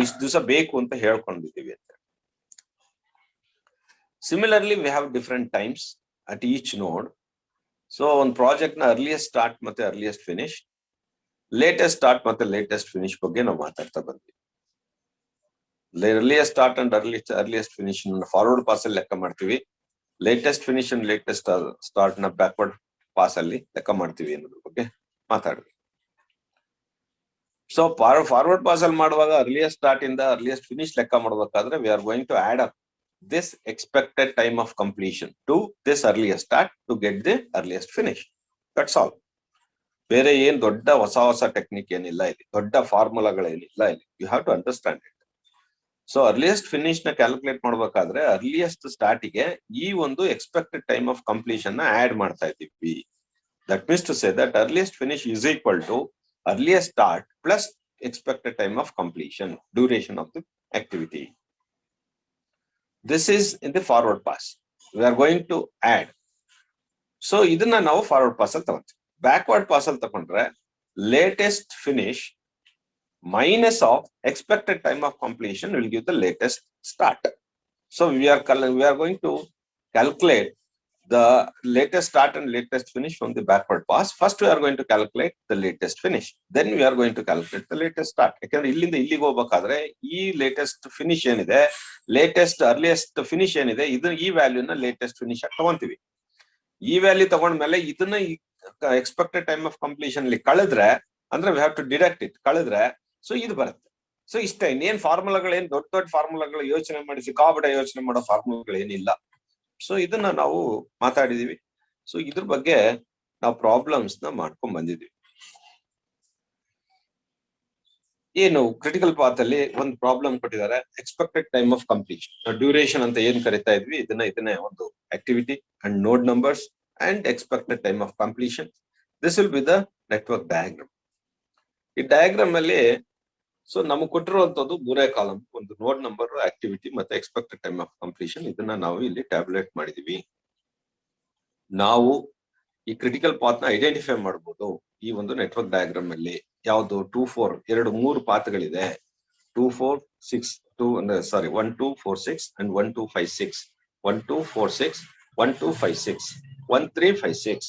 istu divasa beku anta helkondidivi anta. Similarly, we have different times at each node. So on project na earliest start ಮತ್ತೆ earliest finish, ಲೇಟೆಸ್ಟ್ ಸ್ಟಾರ್ಟ್ ಮತ್ತೆ ಲೇಟೆಸ್ಟ್ ಫಿನಿಶ್ ಬಗ್ಗೆ ನಾವು ಮಾತಾಡ್ತಾ ಬಂದ್ವಿ. earliest start and earliest finish forward pass ಅಲ್ಲಿ ಲೆಕ್ಕ ಮಾಡ್ತೀವಿ. Latest finish and latest start ನ ಬ್ಯಾಕ್ವರ್ಡ್ ಪಾಸ್ ಅಲ್ಲಿ ಲೆಕ್ಕ ಮಾಡ್ತೀವಿ ಅನ್ನೋದ್ರ ಬಗ್ಗೆ ಮಾತಾಡ್ವಿ. ಸೊ ಫಾರ್ವರ್ಡ್ ಪಾಸ್ ಅಲ್ಲಿ ಮಾಡುವಾಗ earliest ಸ್ಟಾರ್ಟ್ ಇಂದ earliest ಫಿನಿಶ್ ಲೆಕ್ಕ ಮಾಡಬೇಕಾದ್ರೆ we are going to add up this expected time of completion to this earliest start to get the earliest finish. That's all. ಬೇರೆ ಏನ್ ದೊಡ್ಡ ಹೊಸ ಟೆಕ್ನಿಕ್ ಏನಿಲ್ಲ ಇಲ್ಲಿ, ದೊಡ್ಡ ಫಾರ್ಮುಲಾಗಳೇನಿಲ್ಲ ಇಲ್ಲಿ. You have to understand it. So earliest finish ನ ಕ್ಯಾಲ್ಕುಲೇಟ್ ಮಾಡ್ಬೇಕಾದ್ರೆ ಅರ್ಲಿಯೆಸ್ಟ್ ಸ್ಟಾರ್ಟಿಗೆ ಈ ಒಂದು ಎಕ್ಸ್ಪೆಕ್ಟೆಡ್ ಟೈಮ್ ಆಫ್ ಕಂಪ್ಲೀಷನ್ ನ ಆಡ್ ಮಾಡ್ತಾ ಇದ್ದೀವಿ. That means to say that earliest finish is equal to earliest start plus expected time of completion, duration of the activity. This is in the forward pass. we are going to add. So ಇದನ್ನ ನಾವು ಫಾರ್ವರ್ಡ್ ಪಾಸ್ ಅಲ್ಲಿ ತಗೊಂತೀವಿ. ಬ್ಯಾಕ್ವರ್ಡ್ ಪಾಸ್ ಅಲ್ಲಿ ತಗೊಂಡ್ರೆ latest finish minus of expected time of completion will give the latest start. So we are going to calculate the latest start and latest finish from the backward pass. First we are going to calculate the latest finish, then we are going to calculate the latest start. ಯಾಕಂದ್ರೆ ಇಲ್ಲಿಂದ ಇಲ್ಲಿಗೆ ಹೋಗ್ಬೇಕಾದ್ರೆ ಈ ಲೇಟೆಸ್ಟ್ ಫಿನಿಶ್ ಏನಿದೆ, ಲೇಟೆಸ್ಟ್ ಅರ್ಲಿಯೆಸ್ಟ್ ಫಿನಿಶ್ ಏನಿದೆ, ಇದು ಈ ವ್ಯಾಲ್ಯೂನ ಲೇಟೆಸ್ಟ್ ಫಿನಿಶ್ ಆಗಿ ತಗೊಂತೀವಿ. ಈ ವ್ಯಾಲ್ಯೂ ತಗೊಂಡ್ಮೇಲೆ ಇದನ್ನ ಎಕ್ಸ್ಪೆಕ್ಟೆಡ್ ಟೈಮ್ ಆಫ್ ಕಂಪ್ಲೀಷನ್ ಅಲ್ಲಿ ಕಳೆದ್ರೆ, ಅಂದ್ರೆ we have to deduct it, ಕಳೆದ್ರೆ ಸೊ ಇದು ಬರುತ್ತೆ. ಸೊ ಇಷ್ಟ, ಇನ್ನೇನ್ ಫಾರ್ಮುಲಾಗಳು, ಏನ್ ದೊಡ್ಡ ದೊಡ್ಡ ಫಾರ್ಮುಲಾಗಳು ಯೋಚನೆ ಮಾಡಿ ಸಿಕ್ಕಾಪಟ್ಟೆ ಯೋಚನೆ ಮಾಡೋ ಫಾರ್ಮುಲಾಗಳು ಏನಿಲ್ಲ. ಸೊ ಇದನ್ನ ನಾವು ಮಾತಾಡಿದೀವಿ. ಸೊ ಇದ್ರ ಬಗ್ಗೆ ನಾವು ಪ್ರಾಬ್ಲಮ್ಸ್ ನ ಮಾಡ್ಕೊಂಡ್ ಬಂದಿದೀವಿ. ಏನು ಕ್ರಿಟಿಕಲ್ ಪಾತ್ ಅಲ್ಲಿ ಒಂದು ಪ್ರಾಬ್ಲಮ್ ಕೊಟ್ಟಿದ್ದಾರೆ, expected time of completion, duration ಅಂತ ಏನ್ ಕರಿತಾ ಇದ್ವಿ, ಇದನ್ನೇ ಒಂದು ಆಕ್ಟಿವಿಟಿ ಅಂಡ್ ನೋಡ್ numbers and expected time of completion. This will be the network diagram. ಈ ಡಯಾಗ್ರಾಮ್ ಅಲ್ಲಿ ಸೊ ನಮಗೆ ಕೊಟ್ಟಿರುವಂತದ್ದು ಮೂರೇ ಕಾಲಮ್, ಒಂದು ನೋಡ್ ನಂಬರ್, ಆಕ್ಟಿವಿಟಿ ಮತ್ತೆ ಎಕ್ಸ್ಪೆಕ್ಟೆಡ್ ಟೈಮ್ ಆಫ್ ಕಂಪ್ಲೀಷನ್. ಇದನ್ನ ನಾವು ಇಲ್ಲಿ ಟ್ಯಾಬ್ಯುಲೇಟ್ ಮಾಡಿದೀವಿ. ನಾವು ಈ ಕ್ರಿಟಿಕಲ್ ಪಾತ್ ನ ಐಡೆಂಟಿಫೈ ಮಾಡಬಹುದು ಈ ಒಂದು ನೆಟ್ವರ್ಕ್ ಡಯಾಗ್ರಾಮ್ ಅಲ್ಲಿ. ಯಾವ್ದು 2, 4 ಮೂರು ಪಾತ್ಗಳಿದೆ. 2, 4, 6 1, 2, 4, 6 and 1, 2, 5, 6 1, 2, 4, 6 1, 2, 5, 6 1, 3, 5, 6.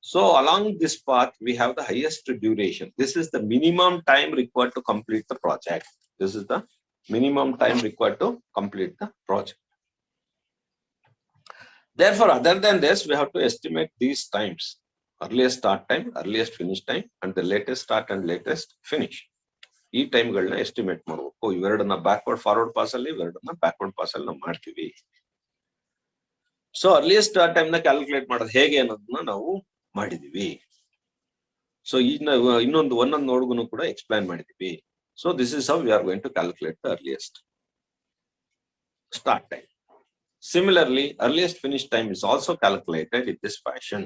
So along this path we have the highest duration. This is the minimum time required to complete the project. This is the minimum time required to complete the project. Therefore, other than this, we have to estimate these times: earliest start time, earliest finish time, and the latest start and latest finish. ಈ ಟೈಮ್ ಗಳನ್ನ ಎಸ್ಟಿಮೇಟ್ ಮಾಡಬೇಕು. ಇವೆರಡನ್ನ ಬ್ಯಾಕ್ವರ್ಡ್ ಫಾರ್ವರ್ಡ್ ಪಾಸ್ ಅಲ್ಲಿ, ಇವೆರಡನ್ನ ಬ್ಯಾಕ್ವರ್ಡ್ ಪಾಸ್ ಅಲ್ಲಿ ನಾವು ಮಾಡ್ತೀವಿ. ಸೊ ಅರ್ಲಿಯಸ್ಟ್ ಸ್ಟಾರ್ಟ್ ಟೈಮ್ ನ ಕ್ಯಾಲ್ಕುಲೇಟ್ ಮಾಡೋದು ಹೇಗೆ ಅನ್ನೋದನ್ನ ನಾವು ಮಾಡಿದೀವಿ. ಸೊ ಇನ್ನೊಂದು ಒಂದೊಂದು ನೋಡ್ಗು ಕೂಡ ಎಕ್ಸ್ಪ್ಲೈನ್ ಮಾಡಿದೀವಿ. So this is how we are going to calculate the earliest start time. Similarly, earliest finish time is also calculated in this fashion.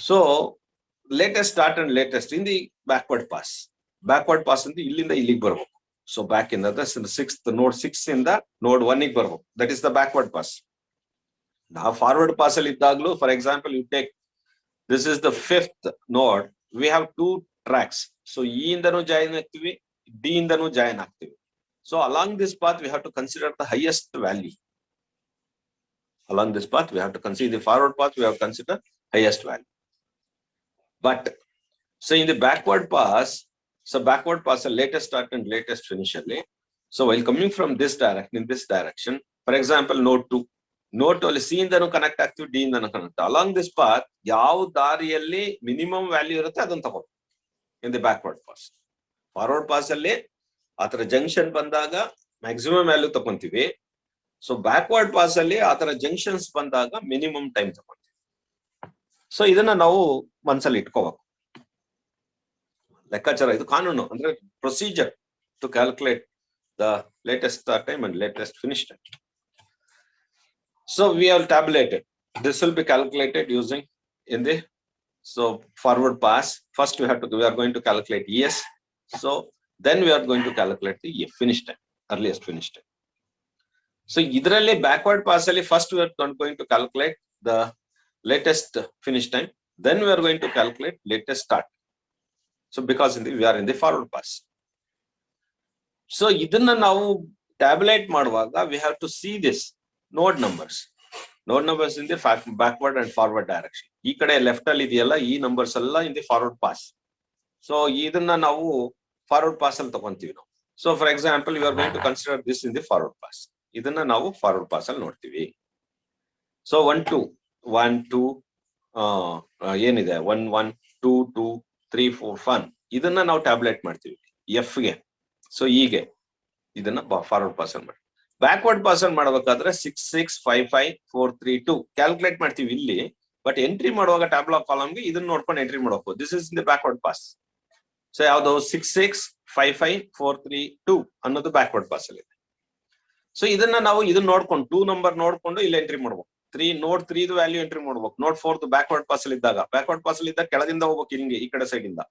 So, latest start and latest in the backward pass. Backward pass in the illinda illige barಬೇಕು. So back in the sixth node 6 ಇಂದ node 1 ಗೆ ಬರ್ಬೇಕು. That is the backward pass. Now forward pass ಅಲ್ಲಿ ಇದ್ದಾಗಲೂ, for example, you take this is the 5th node. We have 2 tracks. So E ಇಂದನೂ join ಆಗ್ತೀವಿ, D ಇಂದನೂ ಜಾಯಿನ್ ಆಗ್ತೀವಿ. So along this path, we have to consider the highest value. Along this path, we have to consider the forward path, we have to consider highest value. But, so in the backward pass, latest start and latest finish. So while coming from this direction, in this direction, for example, node 2 ಅಲ್ಲಿ C ಇಂದನೂ ಕನೆಕ್ಟ್ ಆಗ್ತೀವಿ, D ಇಂದನೂ ಕನೆಕ್ಟ್. Along this path, ಯಾವ ದಾರಿಯಲ್ಲಿ ಮಿನಿಮಮ್ ವ್ಯಾಲ್ಯೂ ಇರುತ್ತೆ ಅದನ್ನ ತಗೋ in the backward pass. Forward pass ಅಲ್ಲಿ ಆತರ ಜಂಕ್ಷನ್ ಬಂದಾಗ ಮ್ಯಾಕ್ಸಿಮಮ್ ವ್ಯಾಲ್ಯೂ ತಗೊಂತೀವಿ. ಸೊ ಬ್ಯಾಕ್ವರ್ಡ್ ಪಾಸ್ ಅಲ್ಲಿ ಆತರ ಜಂಕ್ಷನ್ಸ್ ಬಂದಾಗ ಮಿನಿಮಮ್ ಟೈಮ್ ತಗೊಂತೀವಿ. ಸೊ ಇದನ್ನ ನಾವು ಮನಸ್ಸಲ್ಲಿ ಇಟ್ಕೋಬೇಕು. ಲೆಕ್ಕಾಚಾರ, ಇದು ಕಾನೂನು, ಅಂದ್ರೆ procedure to calculate the latest start time and latest finish time. So we have tabulated. This will be calculated using in the forward pass. First we are going to calculate ES. So then we are going to calculate the finish time, earliest finish time. So idralle backward pass alli first we are going to calculate the latest finish time, then we are going to calculate latest start. So because we are in the forward pass. So idanna ನಾವು tabulate ಮಾಡುವಾಗ we have to see this node numbers in the backward and forward direction. ಈ ಕಡೆ ಲೆಫ್ಟ್ ಅಲ್ಲಿ ಇದೆಯಲ್ಲ, ಈ ನಂಬರ್ಸ್ ಎಲ್ಲ in the forward pass. So ಇದನ್ನ ನಾವು ಫಾರ್ವರ್ಡ್ ಪಾಸ್ ಅಲ್ಲಿ ತಗೊಂತೀವಿ ನಾವು. So for example, you are going to consider this in the forward pass. ಇದನ್ನ ನಾವು ಫಾರ್ವರ್ಡ್ ಪಾಸ್ ಅಲ್ಲಿ ನೋಡ್ತೀವಿ. ಸೊ 1 2 ಏನಿದೆ 1 1 2 2 3 4 1 ಇದನ್ನ ನಾವು ಟ್ಯಾಬ್ಲೆಟ್ ಮಾಡ್ತೀವಿ ಎಫ್ ಗೆ. ಸೊ ಹೀಗೆ ಇದನ್ನ ಫಾರ್ವರ್ಡ್ ಪಾಸ್ ಅಲ್ಲಿ ಮಾಡಿ. ಬ್ಯಾಕ್ವರ್ಡ್ ಪಾಸ್ ಅಲ್ಲಿ ಮಾಡಬೇಕಾದ್ರೆ 6 6 5 5 4 3 2 ಕ್ಯಾಲ್ಕುಲೇಟ್ ಮಾಡ್ತೀವಿ ಇಲ್ಲಿ. ಬಟ್ ಎಂಟ್ರಿ ಮಾಡುವಾಗ ಟ್ಯಾಬ್ಲಾ ಕಾಲಮ್ಗೆ ಇದನ್ನ ನೋಡ್ಕೊಂಡು ಎಂಟ್ರಿ ಮಾಡಬೇಕು. This is in the backward pass. So ಯಾವ್ದು 6 6 5 5 4 3 2 ಅನ್ನೋದು ಬ್ಯಾಕ್ವರ್ಡ್ ಪಾಸ್ ಅಲ್ಲಿ ಇದೆ. ಸೊ ಇದನ್ನ ನಾವು ಇದನ್ನ ನೋಡ್ಕೊಂಡು 2 ನಂಬರ್ ನೋಡ್ಕೊಂಡು ಇಲ್ಲಿ ಎಂಟ್ರಿ ಮಾಡ್ಬೇಕು. 3 ನೋಡ್ 3 ವ್ಯಾಲ್ಯೂ ಎಂಟ್ರಿ ಮಾಡ್ಬೇಕು. ನೋಡ್ 4 ಬ್ಯಾಕ್ವರ್ಡ್ ಪಾಸ್ ಅಲ್ಲಿ ಇದ್ದಾಗ, ಬ್ಯಾಕ್ವರ್ಡ್ ಪಾಸ್ ಅಲ್ಲಿ ಇದ್ದಾಗ ಕೆಳಗಿಂದ ಹೋಗ್ಬೇಕು, ಹಿಂಗೆ ಈ ಕಡೆ ಸೈಡ್ ಇಂದ.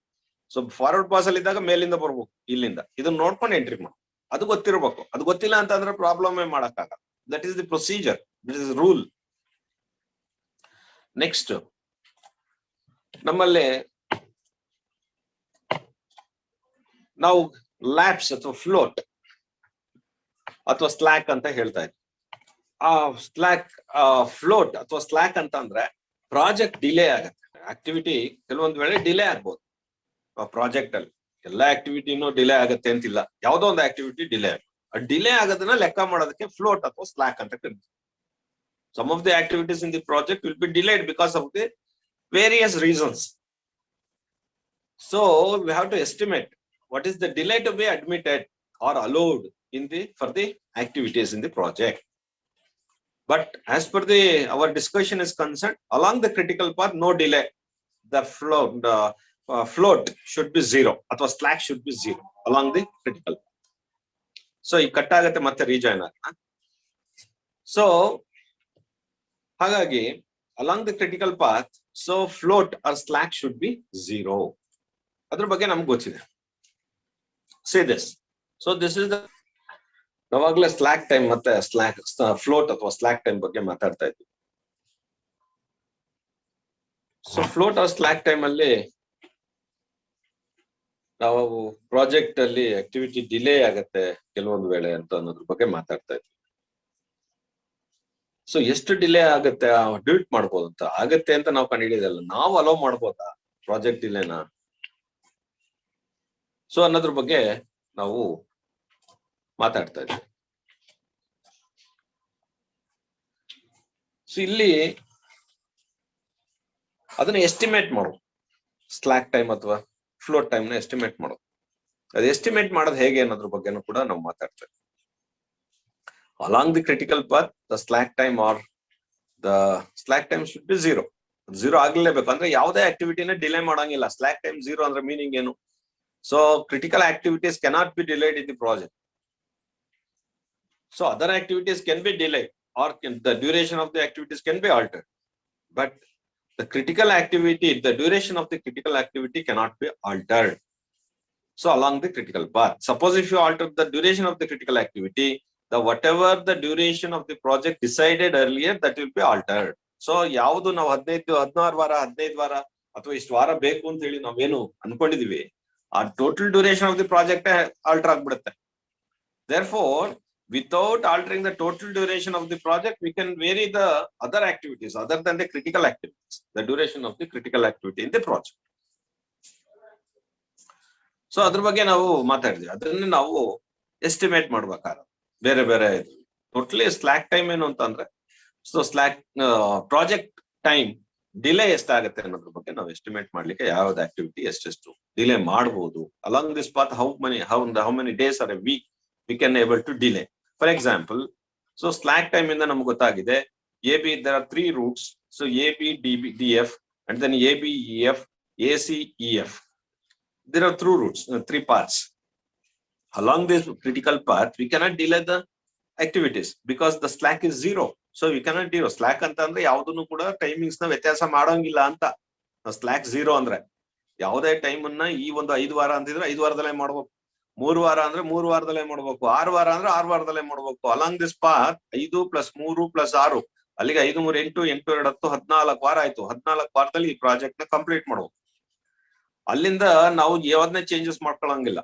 ಸೊ ಫಾರ್ವರ್ಡ್ ಪಾಸ್ ಅಲ್ಲಿ ಇದ್ದಾಗ ಮೇಲಿಂದ ಬರ್ಬೇಕು, ಇಲ್ಲಿಂದ. ಇದನ್ನ ನೋಡ್ಕೊಂಡು ಎಂಟ್ರಿ ಮಾಡ್ಬೇಕು. ಅದು ಗೊತ್ತಿರ್ಬೇಕು. ಅದು ಗೊತ್ತಿಲ್ಲ ಅಂತಂದ್ರೆ ಪ್ರಾಬ್ಲಮ್ ಮಾಡಕ್ಕಾಗಲ್ಲ. That is the procedure. That is the rule. Next, ನಮ್ಮಲ್ಲಿ ನಾವು ಲ್ಯಾಪ್ಸ್ ಅಥವಾ ಫ್ಲೋಟ್ ಅಥವಾ ಸ್ಲಾಕ್ ಅಂತ ಹೇಳ್ತಾ ಇದ್ವಿ. ಆ ಸ್ಲಾಕ್ ಫ್ಲೋಟ್ ಅಥವಾ ಸ್ಲಾಕ್ ಅಂತ ಅಂದ್ರೆ ಪ್ರಾಜೆಕ್ಟ್ ಡಿಲೇ ಆಗತ್ತೆ. ಆಕ್ಟಿವಿಟಿ ಕೆಲವೊಂದು ವೇಳೆ ಡಿಲೇ ಆಗ್ಬೋದು. ಪ್ರಾಜೆಕ್ಟ್ ಅಲ್ಲಿ ಎಲ್ಲಾ ಆಕ್ಟಿವಿಟಿನೂ ಡಿಲೇ ಆಗತ್ತೆ ಅಂತಿಲ್ಲ. ಯಾವ್ದೋ ಒಂದು ಆಕ್ಟಿವಿಟಿ ಡಿಲೇ ಆಗುತ್ತೆ. ಡಿಲೇ ಆಗೋದನ್ನ ಲೆಕ್ಕ ಮಾಡೋದಕ್ಕೆ ಫ್ಲೋಟ್ ಅಥವಾ ಸ್ಲಾಕ್ ಅಂತ ಕರೀತೀವಿ. Some of the activities in the project will be delayed because of the various reasons. So we have to estimate what is the delay to be admitted or allowed in the for the activities in the project. But as per our discussion is concerned, along the critical path, no delay. The float should be zero, or slack should be zero along the critical path. So ಈ ಕಟ್ ಆಗತ್ತೆ ಮತ್ತೆ rejoin ಆಗೋಣ. So ಹಾಗಾಗಿ along the critical path, so float or slack should be zero. ಅದ್ರ ಬಗ್ಗೆ ನಮ್ಗೆ ಗೊತ್ತಿದೆ. Say this. So this is the ನಾವಾಗ್ಲೇ ಸ್ಲಾಕ್ ಟೈಮ್ ಮತ್ತೆ ಸ್ಲಾಕ್ ಫ್ಲೋಟ್ ಅಥವಾ ಸ್ಲಾಕ್ ಟೈಮ್ ಬಗ್ಗೆ ಮಾತಾಡ್ತಾ ಇದ್ವಿ. So float or slack time ಅಲ್ಲಿ ನಾವು ಪ್ರಾಜೆಕ್ಟ್ ಅಲ್ಲಿ ಆಕ್ಟಿವಿಟಿ ಡಿಲೇ ಆಗತ್ತೆ ಕೆಲವೊಂದು ವೇಳೆ ಅಂತ ಅನ್ನೋದ್ರ ಬಗ್ಗೆ ಮಾತಾಡ್ತಾ ಇದ್ವಿ. ಸೊ ಎಷ್ಟು ಡಿಲೇ ಆಗತ್ತೆ ಡ್ಯೂಟ್ ಮಾಡ್ಬೋದು ಅಂತ ಆಗತ್ತೆ ಅಂತ ನಾವು ಕಂಡುಹಿಡಿಯೋದಲ್ಲ, ನಾವು ಅಲೋ ಮಾಡ್ಬೋದಾ ಪ್ರಾಜೆಕ್ಟ್ ಡಿಲೇನ, ಸೊ ಅನ್ನೋದ್ರ ಬಗ್ಗೆ ನಾವು ಮಾತಾಡ್ತಾ ಇದ್ವಿ. ಸೊ ಇಲ್ಲಿ ಅದನ್ನ ಎಸ್ಟಿಮೇಟ್ ಮಾಡೋದು, ಸ್ಲಾಕ್ ಟೈಮ್ ಅಥವಾ ಫ್ಲೋಟ್ ಟೈಮ್ ನ ಎಸ್ಟಿಮೇಟ್ ಮಾಡೋದು. ಅದು ಎಸ್ಟಿಮೇಟ್ ಮಾಡೋದು ಹೇಗೆ ಅನ್ನೋದ್ರ ಬಗ್ಗೆನೂ ಕೂಡ ನಾವು ಮಾತಾಡ್ತೇವೆ. Along the critical path the slack time or the slack time should be zero. Zero ಆಗ್ಲೇಬೇಕು, ಅಂದ್ರೆ ಯಾವುದೇ ಆಕ್ಟಿವಿಟಿನ ಡಿಲೇ ಮಾಡಂಗಿಲ್ಲ. ಸ್ಲಾಕ್ ಟೈಮ್ ಝೀರೋ ಅಂದ್ರೆ ಮೀನಿಂಗ್ ಏನು? So critical activities cannot be delayed in the project. So other activities can be delayed or the duration of the activities can be altered. But the critical activity, the duration of the critical activity cannot be altered. So along the critical path, suppose if you alter the duration of the critical activity, the whatever the duration of the project decided earlier, that will be altered. So ಯಾವುದು ನಾವು 16 ವಾರ 15 ವಾರ ಅಥವಾ ಇಷ್ಟು ವಾರ ಬೇಕು ಅಂತ ಹೇಳಿ ನಾವೇನು ಅನ್ಕೊಂಡಿದೀವಿ, ಆ total duration of the project alter ಆಗ್ಬಿಡುತ್ತೆ. Therefore, without altering the total duration of the project, we can vary the other activities other than the critical activities, the duration of the critical activity in the project. So ಅದ್ರ ಬಗ್ಗೆ ನಾವು ಮಾತಾಡಿದ್ವಿ. ಅದನ್ನ ನಾವು ಎಸ್ಟಿಮೇಟ್ ಮಾಡ್ಬೇಕಾದ್ರೆ ಬೇರೆ ಬೇರೆ ಟೋಟಲಿ ಸ್ಲಾಕ್ ಟೈಮ್ ಏನು ಅಂತಂದ್ರೆ, so slack project time delay ಎಷ್ಟಾಗತ್ತೆ ಅನ್ನೋದ್ರ ಬಗ್ಗೆ ನಾವು ಎಸ್ಟಿಮೇಟ್ ಮಾಡ್ಲಿಕ್ಕೆ ಯಾವ್ದು ಆಕ್ಟಿವಿಟಿ ಎಷ್ಟೆಷ್ಟು ಡಿಲೇ ಮಾಡಬಹುದು. Along this path how many days or a week we can able to delay. For example, so slack time ಇಂದ ನಮ್ಗೆ ಗೊತ್ತಾಗಿದೆ AB, there are 3 routes. So AB, DB, DF and then AB, EF, AC, EF. There are 3 routes, 3 paths. Along this critical path, we cannot delay the activities because the slack is zero. So we cannot delay. Slack ಅಂತ ಅಂದ್ರೆ ಯಾವುದನ್ನು ಕೂಡ ಟೈಮಿಂಗ್ಸ್ ನ ವ್ಯತ್ಯಾಸ ಮಾಡೋಂಗಿಲ್ಲ ಅಂತ. ಸ್ಲಾಕ್ ಝೀರೋ ಅಂದ್ರೆ ಯಾವುದೇ ಟೈಮ್ ಅನ್ನ ಈ ಒಂದು 5 ವಾರ ಅಂತಿದ್ರೆ 5 ವಾರದಲ್ಲೇ ಮಾಡ್ಬೇಕು, 3 ವಾರ ಅಂದ್ರೆ 3 ವಾರದಲ್ಲೇ ಮಾಡ್ಬೇಕು, 6 ವಾರ ಅಂದ್ರೆ 6 ವಾರದಲ್ಲೇ ಮಾಡ್ಬೇಕು. ಅಲಾಂಗ್ ದಿಸ್ ಪಾತ್ 5 + 3 + 6 ಅಲ್ಲಿಗೆ 5 3 8 8 2 10 14 ವಾರ ಆಯ್ತು. 14 ವಾರದಲ್ಲಿ ಈ ಪ್ರಾಜೆಕ್ಟ್ ನ ಕಂಪ್ಲೀಟ್ ಮಾಡ್ಬೇಕು. ಅಲ್ಲಿಂದ ನಾವು ಯಾವ್ದನ್ನೇ ಚೇಂಜಸ್ ಮಾಡ್ಕೊಳಂಗಿಲ್ಲ.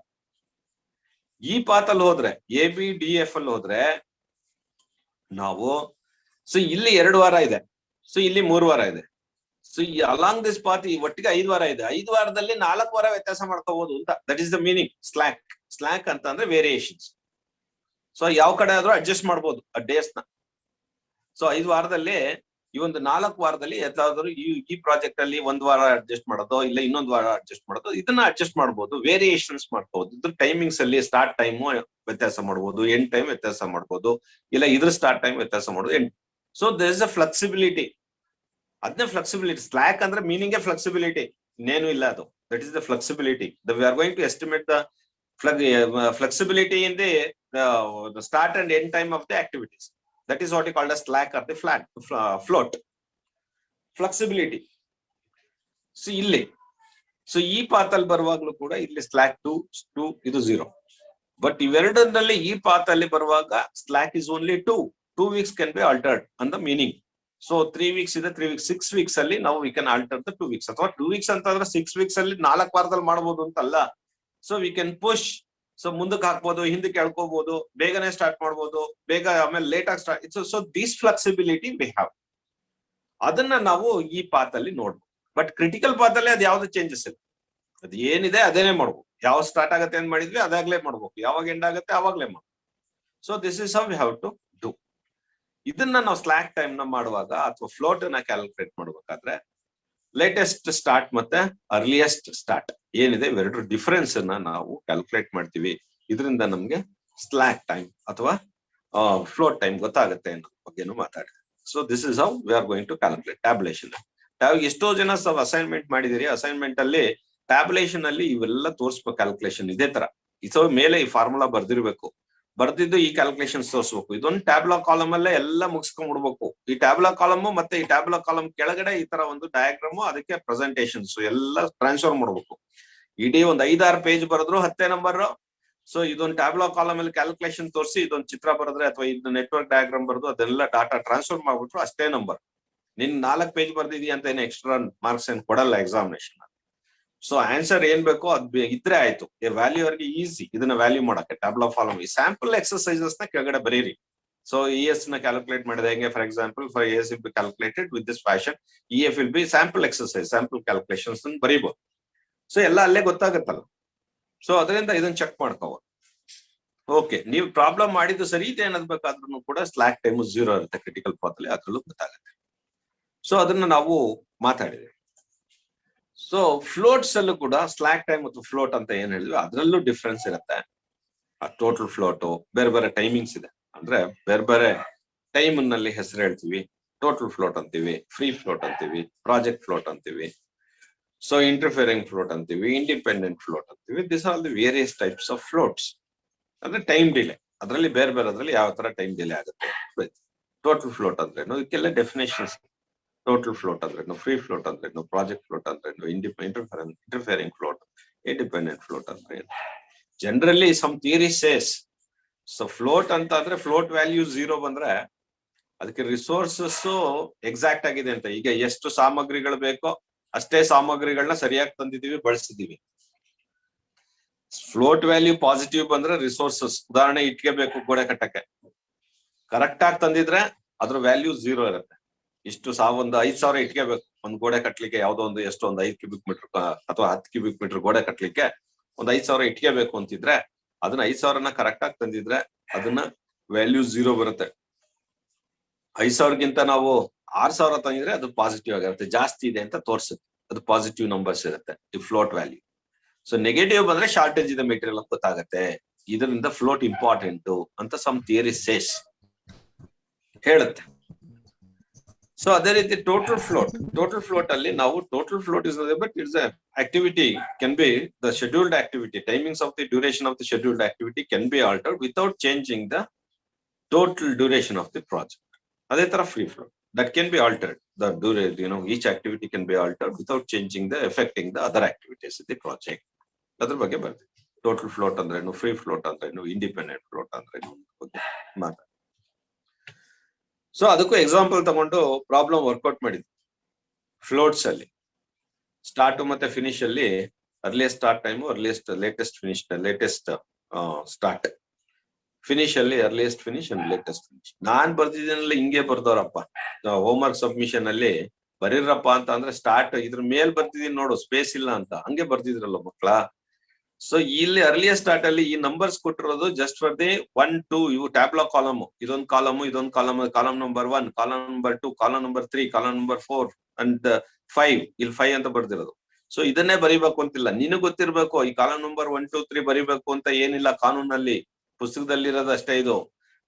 ಈ ಪಾತ್ ಅಲ್ಲಿ ಹೋದ್ರೆ ABDF ಅಲ್ಲಿ ಹೋದ್ರೆ ನಾವು ಸೊ ಇಲ್ಲಿ 2 ವಾರ ಇದೆ, ಸೊ ಇಲ್ಲಿ 3 ವಾರ ಇದೆ. ಸೊ ಈ ಅಲಾಂಗ್ ದಿಸ್ ಪಾತ್ ಈ ಒಟ್ಟಿಗೆ 5 ವಾರ ಇದೆ. 5 ವಾರದಲ್ಲಿ 4 ವಾರ ವ್ಯತ್ಯಾಸ ಮಾಡ್ಕೋಬಹುದು ಅಂತ. That is the meaning slack. Slack ಅಂತ ಅಂದ್ರೆ ವೇರಿಯೇಷನ್ಸ್. ಸೊ ಯಾವ ಕಡೆ ಆದ್ರೂ ಅಡ್ಜಸ್ಟ್ ಮಾಡ್ಬೋದು ಆ ಡೇಸ್ ನ. ಸೊ 5 ವಾರದಲ್ಲಿ ಈ ಒಂದು 4 ವಾರದಲ್ಲಿ ಯಾವ್ದಾದ್ರು ಈ ಪ್ರಾಜೆಕ್ಟ್ ಅಲ್ಲಿ 1 ವಾರ ಅಡ್ಜಸ್ಟ್ ಮಾಡೋದು, ಇಲ್ಲ ಇನ್ನೊಂದು ವಾರ ಅಡ್ಜಸ್ಟ್ ಮಾಡೋದು, ಇದನ್ನ ಅಡ್ಜಸ್ಟ್ ಮಾಡ್ಬೋದು, ವೇರಿಯೇಷನ್ಸ್ ಮಾಡ್ಕೋಬಹುದು. ಇದ್ರ ಟೈಮಿಂಗ್ಸ್ ಅಲ್ಲಿ ಸ್ಟಾರ್ಟ್ ಟೈಮ್ ವ್ಯತ್ಯಾಸ ಮಾಡ್ಬೋದು, ಎಂಡ್ ಟೈಮ್ ವ್ಯತ್ಯಾಸ ಮಾಡ್ಬೋದು, ಇಲ್ಲ ಇದ್ರ ಸ್ಟಾರ್ಟ್ ಟೈಮ್ ವ್ಯತ್ಯಾಸ ಮಾಡೋದು. So there is a flexibility. ಅದನ್ನೇ ಫ್ಲೆಕ್ಸಿಬಿಲಿಟಿ. ಸ್ಲಾಕ್ ಅಂದ್ರೆ ಮೀನಿಂಗ್ ಫ್ಲೆಕ್ಸಿಬಿಲಿಟಿ, ಇನ್ನೇನು ಇಲ್ಲ ಅದು. That is the flexibility. We are going to estimate the flexibility in the start and end time of the activities. That is what you call as slack or the float. Flexibility. So illi, so ee path alli baruvaaglu kuda illi slack 2 idu 0. But iveradalli ee path alli baruvaga slack is only 2. 2 weeks can be altered on the meaning. So 3 weeks ಇದೆ 3 weeks 6 weeks ಅಲ್ಲಿ ನಾವು we can alter the 2 weeks ಅಥವಾ 2 weeks ಅಂತಂದ್ರೆ 6 weeks ಅಲ್ಲಿ 4 ವಾರದಲ್ಲಿ ಮಾಡಬಹುದು ಅಂತಲ್ಲ. So we can push. So ಮುಂದಕ್ಕೆ ಹಾಕ್ಬೋದು, ಹಿಂದಕ್ಕೆ ಎಳ್ಕೋಬಹುದು, ಬೇಗನೆ ಸ್ಟಾರ್ಟ್ ಮಾಡ್ಬೋದು, ಬೇಗ ಆಮೇಲೆ ಲೇಟ್ ಆಗಿ start. So this flexibility we have. ಅದನ್ನ ನಾವು ಈ ಪಾತ್ ಅಲ್ಲಿ ನೋಡ್ಬೋದು. ಬಟ್ ಕ್ರಿಟಿಕಲ್ ಪಾತ್ ಅಲ್ಲಿ ಅದು ಯಾವ್ದು ಚೇಂಜಸ್ ಇಲ್ಲ, ಅದು ಏನಿದೆ ಅದೇನೆ ಮಾಡ್ಬೋದು. ಯಾವ ಸ್ಟಾರ್ಟ್ ಆಗತ್ತೆ ಅಂತ ಮಾಡಿದ್ವಿ ಅದಾಗ್ಲೇ ಮಾಡ್ಬೇಕು, ಯಾವಾಗ ಎಂಡ್ ಆಗುತ್ತೆ ಅವಾಗ್ಲೇ ಮಾಡ್ಬೇಕು. So this is how we have to do. ಇದನ್ನ ನಾವು ಸ್ಲಾಕ್ ಟೈಮ್ ನ ಮಾಡುವಾಗ ಅಥವಾ ಫ್ಲೋಟ್ ನ ಕ್ಯಾಲ್ಕುಲೇಟ್ ಮಾಡ್ಬೇಕಾದ್ರೆ ಲೇಟೆಸ್ಟ್ ಸ್ಟಾರ್ಟ್ ಮತ್ತೆ ಅರ್ಲಿಯೆಸ್ಟ್ ಸ್ಟಾರ್ಟ್ ಏನಿದೆ ಇವೆರಡು ಡಿಫರೆನ್ಸ್ ಅನ್ನ ನಾವು ಕ್ಯಾಲ್ಕುಲೇಟ್ ಮಾಡ್ತೀವಿ. ಇದರಿಂದ ನಮ್ಗೆ ಸ್ಲಾಕ್ ಟೈಮ್ ಅಥವಾ ಫ್ಲೋಟ್ ಟೈಮ್ ಗೊತ್ತಾಗುತ್ತೆ ಅನ್ನೋ ಬಗ್ಗೆನೂ ಮಾತಾಡಿದೆ. So this is how we are going to calculate tabulation. ಎಷ್ಟೋ ಜನ ಅಸೈನ್ಮೆಂಟ್ ಮಾಡಿದಿರಿ, ಅಸೈನ್ಮೆಂಟ್ ಅಲ್ಲಿ ಟ್ಯಾಬ್ಯುಲೇಷನ್ ಅಲ್ಲಿ ಇವೆಲ್ಲ ತೋರಿಸ್ಬೇಕು ಕ್ಯಾಲ್ಕುಲೇಷನ್ ಇದೇ ತರ. ಸೊ ಮೇಲೆ ಈ ಫಾರ್ಮುಲಾ ಬರ್ದಿರ್ಬೇಕು, ಬರ್ದಿದ್ದು ಈ ಕ್ಯಾಲ್ಕುಲೇಷನ್ ತೋರಿಸ್ಬೇಕು. ಇದೊಂದು ಟ್ಯಾಬ್ಲಾ ಕಾಲಮ್ ಅಲ್ಲೇ ಎಲ್ಲ ಮುಗಿಸ್ಕೊಂಡ್ಬಿಡ್ಬೇಕು. ಈ ಟ್ಯಾಬ್ಲಾ ಕಾಲಮ್ ಮತ್ತೆ ಈ ಟ್ಯಾಬ್ಲಾ ಕಾಲಮ್ ಕೆಳಗಡೆ ಈ ತರ ಒಂದು ಡಯಾಗ್ರಾಮ್, ಅದಕ್ಕೆ ಪ್ರೆಸೆಂಟೇಷನ್ಸ್ ಎಲ್ಲ ಟ್ರಾನ್ಸ್ಫರ್ ಮಾಡ್ಬೇಕು. ಇಡೀ ಒಂದು 5-6 ಪೇಜ್ ಬರೆದ್ರು 10 ನಂಬರ್. ಸೊ ಇದೊಂದು ಟ್ಯಾಬ್ಲಾ ಕಾಲಮ್ ಅಲ್ಲಿ ಕ್ಯಾಲ್ಕುಲೇಷನ್ ತೋರಿಸಿ ಇದೊಂದು ಚಿತ್ರ ಬರೆದ್ರೆ ಅಥವಾ ಇದು ನೆಟ್ವರ್ಕ್ ಡಯಾಗ್ರಾಮ್ ಬರೆದು ಅದೆಲ್ಲ ಡಾಟಾ ಟ್ರಾನ್ಸ್ಫರ್ ಮಾಡ್ಬಿಟ್ರು ಅಷ್ಟೇ ನಂಬರ್. ನಿನ್ 4 ಪೇಜ್ ಬರ್ದಿದ್ಯಾ ಅಂತ ಏನು ಎಕ್ಸ್ಟ್ರಾ ಮಾರ್ಕ್ಸ್ ಏನ್ ಕೊಡಲ್ಲ ಎಕ್ಸಾಮಿನೇಷನ್. ಸೊ ಆನ್ಸರ್ ಏನ್ ಬೇಕೋ ಅದ್ ಇದ್ರೆ ಆಯ್ತು. ವ್ಯಾಲ್ಯೂ ಅವ್ರಿಗೆ ಈಸಿ ಇದನ್ನ ವ್ಯಾಲ್ಯೂ ಮಾಡಕ್ಕೆ. ಟ್ಯಾಬ್ಲಾ ಫಾಲಮ್ ಈ ಸ್ಯಾಂಪಲ್ ಎಕ್ಸರ್ಸೈಸಸ್ ನ ಕೆಳಗಡೆ ಬರೀರಿ. ಸೊ ES ನ ಕ್ಯಾಲ್ಕುಲೇಟ್ ಮಾಡಿದೆ ಹೆಂಗೆ, for example for ES will be calculated with this fashion, EF will be sample exercise, sample calculations ಬರೀಬಹುದು. ಸೊ ಎಲ್ಲ ಅಲ್ಲೇ ಗೊತ್ತಾಗತ್ತಲ್ಲ. ಸೊ ಅದರಿಂದ ಇದನ್ನ ಚೆಕ್ ಮಾಡ್ಕೋಬಹುದು. ಓಕೆ, ನೀವು ಪ್ರಾಬ್ಲಮ್ ಮಾಡಿದ್ದು ಸರಿ ಇದೆ ಅನ್ನೋದ್ಬೇಕಾದ್ರೂ ಕೂಡ ಸ್ಲಾಕ್ ಟೈಮ್ 0 ಇರುತ್ತೆ ಕ್ರಿಟಿಕಲ್ ಪಾತ್ ಅಲ್ಲಿ, ಅದ್ರಲ್ಲೂ ಗೊತ್ತಾಗುತ್ತೆ. ಸೊ ಅದನ್ನ ನಾವು ಮಾತಾಡಿದ್ವಿ. ಸೊ ಫ್ಲೋಟ್ಸ್ ಅಲ್ಲೂ ಕೂಡ ಸ್ಲಾಕ್ ಟೈಮ್ ಮತ್ತು ಫ್ಲೋಟ್ ಅಂತ ಏನ್ ಹೇಳಿದ್ವಿ ಅದ್ರಲ್ಲೂ ಡಿಫ್ರೆನ್ಸ್ ಇರುತ್ತೆ. ಟೋಟಲ್ ಫ್ಲೋಟ್ ಬೇರೆ ಬೇರೆ ಟೈಮಿಂಗ್ಸ್ ಇದೆ, ಅಂದ್ರೆ ಬೇರೆ ಬೇರೆ ಟೈಮ್ ನಲ್ಲಿ ಹೆಸರು ಹೇಳ್ತೀವಿ. ಟೋಟಲ್ ಫ್ಲೋಟ್ ಅಂತೀವಿ, ಫ್ರೀ ಫ್ಲೋಟ್ ಅಂತೀವಿ, ಪ್ರಾಜೆಕ್ಟ್ ಫ್ಲೋಟ್ ಅಂತೀವಿ, ಸೊ ಇಂಟರ್ಫಿಯರಿಂಗ್ ಫ್ಲೋಟ್ ಅಂತೀವಿ, ಇಂಡಿಪೆಂಡೆಂಟ್ ಫ್ಲೋಟ್ ಅಂತೀವಿ. This are the various types of floats. ಅಂದ್ರೆ ಟೈಮ್ ಡಿಲೇ ಅದರಲ್ಲಿ ಬೇರೆ ಬೇರೆದ್ರಲ್ಲಿ ಯಾವ ತರ ಟೈಮ್ ಡಿಲೇ ಆಗುತ್ತೆ. ಟೋಟಲ್ ಫ್ಲೋಟ್ ಅಂದ್ರೇನು, ಇದಕ್ಕೆಲ್ಲ ಡೆಫಿನೇಷನ್ಸ್. ಟೋಟಲ್ ಫ್ಲೋಟ್ ಅಂದ್ರೇನು, ಫ್ರೀ ಫ್ಲೋಟ್ ಅಂದ್ರೇನು, ಪ್ರಾಜೆಕ್ಟ್ ಫ್ಲೋಟ್ ಅಂದ್ರೇನು, ಇಂಟರ್ಫಿಯರಿಂಗ್ ಫ್ಲೋಟ್, ಇಂಡಿಪೆಂಡೆಂಟ್ ಫ್ಲೋಟ್ ಅಂದ್ರೇನು. Generally some theory says, so float ಅಂತ ಅಂದ್ರೆ ಫ್ಲೋಟ್ ವ್ಯಾಲ್ಯೂ 0 ಬಂದ್ರೆ ಅದಕ್ಕೆ ರಿಸೋರ್ಸಸ್ ಎಕ್ಸಾಕ್ಟ್ ಆಗಿದೆ ಅಂತ. ಈಗ ಎಷ್ಟು ಸಾಮಗ್ರಿಗಳು ಬೇಕೋ ಅಷ್ಟೇ ಸಾಮಗ್ರಿಗಳನ್ನ ಸರಿಯಾಗಿ ತಂದಿದೀವಿ, ಬಳಸಿದೀವಿ. ಫ್ಲೋಟ್ ವ್ಯಾಲ್ಯೂ ಪಾಸಿಟಿವ್ ಬಂದ್ರೆ ರಿಸೋರ್ಸಸ್, ಉದಾಹರಣೆ ಇಟ್ಗೆ ಬೇಕು ಗೋಡೆ ಕಟ್ಟಕ್ಕೆ, ಕರೆಕ್ಟ್ ಆಗಿ ತಂದಿದ್ರೆ ಅದ್ರ ವ್ಯಾಲ್ಯೂ 0 ಇರುತ್ತೆ. ಇಷ್ಟು ಒಂದು 5,000 ಇಟ್ಗೆ ಬೇಕು ಒಂದು ಗೋಡೆ ಕಟ್ಲಿಕ್ಕೆ, ಯಾವ್ದೋ ಒಂದು ಎಷ್ಟು ಒಂದು 5 ಕ್ಯೂಬಿಕ್ ಮೀಟರ್ ಅಥವಾ 10 ಕ್ಯೂಬಿಕ್ ಮೀಟರ್ ಗೋಡೆ ಕಟ್ಲಿಕ್ಕೆ ಒಂದು 5,000 ಇಟ್ಗೆ ಬೇಕು ಅಂತಿದ್ರೆ ಅದನ್ನ 5,000ನ ಕರೆಕ್ಟ್ ಆಗಿ ತಂದಿದ್ರೆ ಅದನ್ನ ವ್ಯಾಲ್ಯೂ 0 ಬರುತ್ತೆ. 5,000ಗಿಂತ ನಾವು 6,000 ತಂದಿದ್ರೆ ಅದು ಪಾಸಿಟಿವ್ ಆಗಿರುತ್ತೆ, ಜಾಸ್ತಿ ಇದೆ ಅಂತ ತೋರಿಸುತ್ತೆ, ಅದು ಪಾಸಿಟಿವ್ ನಂಬರ್ಸ್ ಇರುತ್ತೆ ಈ ಫ್ಲೋಟ್ ವ್ಯಾಲ್ಯೂ. ಸೊ ನೆಗೆಟಿವ್ ಬಂದ್ರೆ ಶಾರ್ಟೇಜ್ ಇದೆ ಮೆಟೀರಿಯಲ್ ಅಂತ ಗೊತ್ತಾಗತ್ತೆ, ಇದರಿಂದ ಫ್ಲೋಟ್ ಇಂಪಾರ್ಟೆಂಟ್ ಅಂತ ಸಮ್ ಥಿಯರಿ ಸೇಸ್ ಹೇಳುತ್ತೆ. ಸೊ ಅದೇ ರೀತಿ ಟೋಟಲ್ ಫ್ಲೋಟ್ ಅಲ್ಲಿ ನಾವು total float is but it's activity can B the scheduled activity, timings of the duration of the scheduled activity can be altered without changing the total duration of the project. ಅದೇ ತರ free float that can be altered, the each activity can be altered without changing the effecting the other activities in the project. ಅದ್ರ ಬಗ್ಗೆ ಬರ್ತೀವಿ. ಟೋಟಲ್ ಫ್ಲೋಟ್ ಅಂದ್ರೇನು, ಫ್ರೀ ಫ್ಲೋಟ್ ಅಂದ್ರೇನು, ಇಂಡಿಪೆಂಡೆಂಟ್ ಫ್ಲೋಟ್ ಅಂದ್ರೇನು ಬಗ್ಗೆ ಮಾತಾಡ. ಸೊ ಅದಕ್ಕೂ ಎಕ್ಸಾಂಪಲ್ ತಗೊಂಡು ಪ್ರಾಬ್ಲಮ್ ವರ್ಕೌಟ್ ಮಾಡಿದ್ವಿ. ಫ್ಲೋಟ್ಸ್ ಅಲ್ಲಿ ಸ್ಟಾರ್ಟ್ ಮತ್ತೆ ಫಿನಿಶ್ ಅಲ್ಲಿ earliest start time, latest finish, latest start, finish ಅಲ್ಲಿ earliest finish and latest finish. ನಾನ್ ಬರ್ದಿದ್ದೀನಲ್ಲ ಹಿಂಗೆ ಬರ್ದವ್ರಪ್ಪ ಹೋಮ್ ವರ್ಕ್ ಸಬ್ಮಿಷನ್ ಅಲ್ಲಿ ಬರೀರಪ್ಪ ಅಂತ ಅಂದ್ರೆ ಸ್ಟಾರ್ಟ್ ಇದ್ರ ಮೇಲ್ ಬರ್ತಿದೀನಿ ನೋಡು ಸ್ಪೇಸ್ ಇಲ್ಲ ಅಂತ, ಹಂಗೆ ಬರ್ತಿದ್ರಲ್ಲ ಮಕ್ಳ. ಸೊ ಇಲ್ಲಿ ಅರ್ಲಿಯಸ್ಟ್ ಸ್ಟಾರ್ಟ್ ಅಲ್ಲಿ ಈ ನಂಬರ್ಸ್ ಕೊಟ್ಟಿರೋದು ಜಸ್ಟ್ ಫಾರ್ ದಿ 1, 2 ಇವು ಟ್ಯಾಬ್ಲಾ ಕಾಲಮ್, ಇದೊಂದು ಕಾಲಮ್, ಇದೊಂದು column number 1, column number 2, column number 3, column number 4 and 5, ಇಲ್ಲಿ 5 ಅಂತ ಬರ್ದಿರೋದು. ಸೊ ಇದನ್ನೇ ಬರೀಬೇಕು ಅಂತಿಲ್ಲ, ನಿನಗ್ ಗೊತ್ತಿರ್ಬೇಕು ಈ ಕಾಲಮ್ ನಂಬರ್ 1, 2, 3 ಬರೀಬೇಕು ಅಂತ ಏನಿಲ್ಲ ಕಾನೂನಲ್ಲಿ, ಪುಸ್ತಕದಲ್ಲಿರೋದು ಅಷ್ಟೇ ಇದು.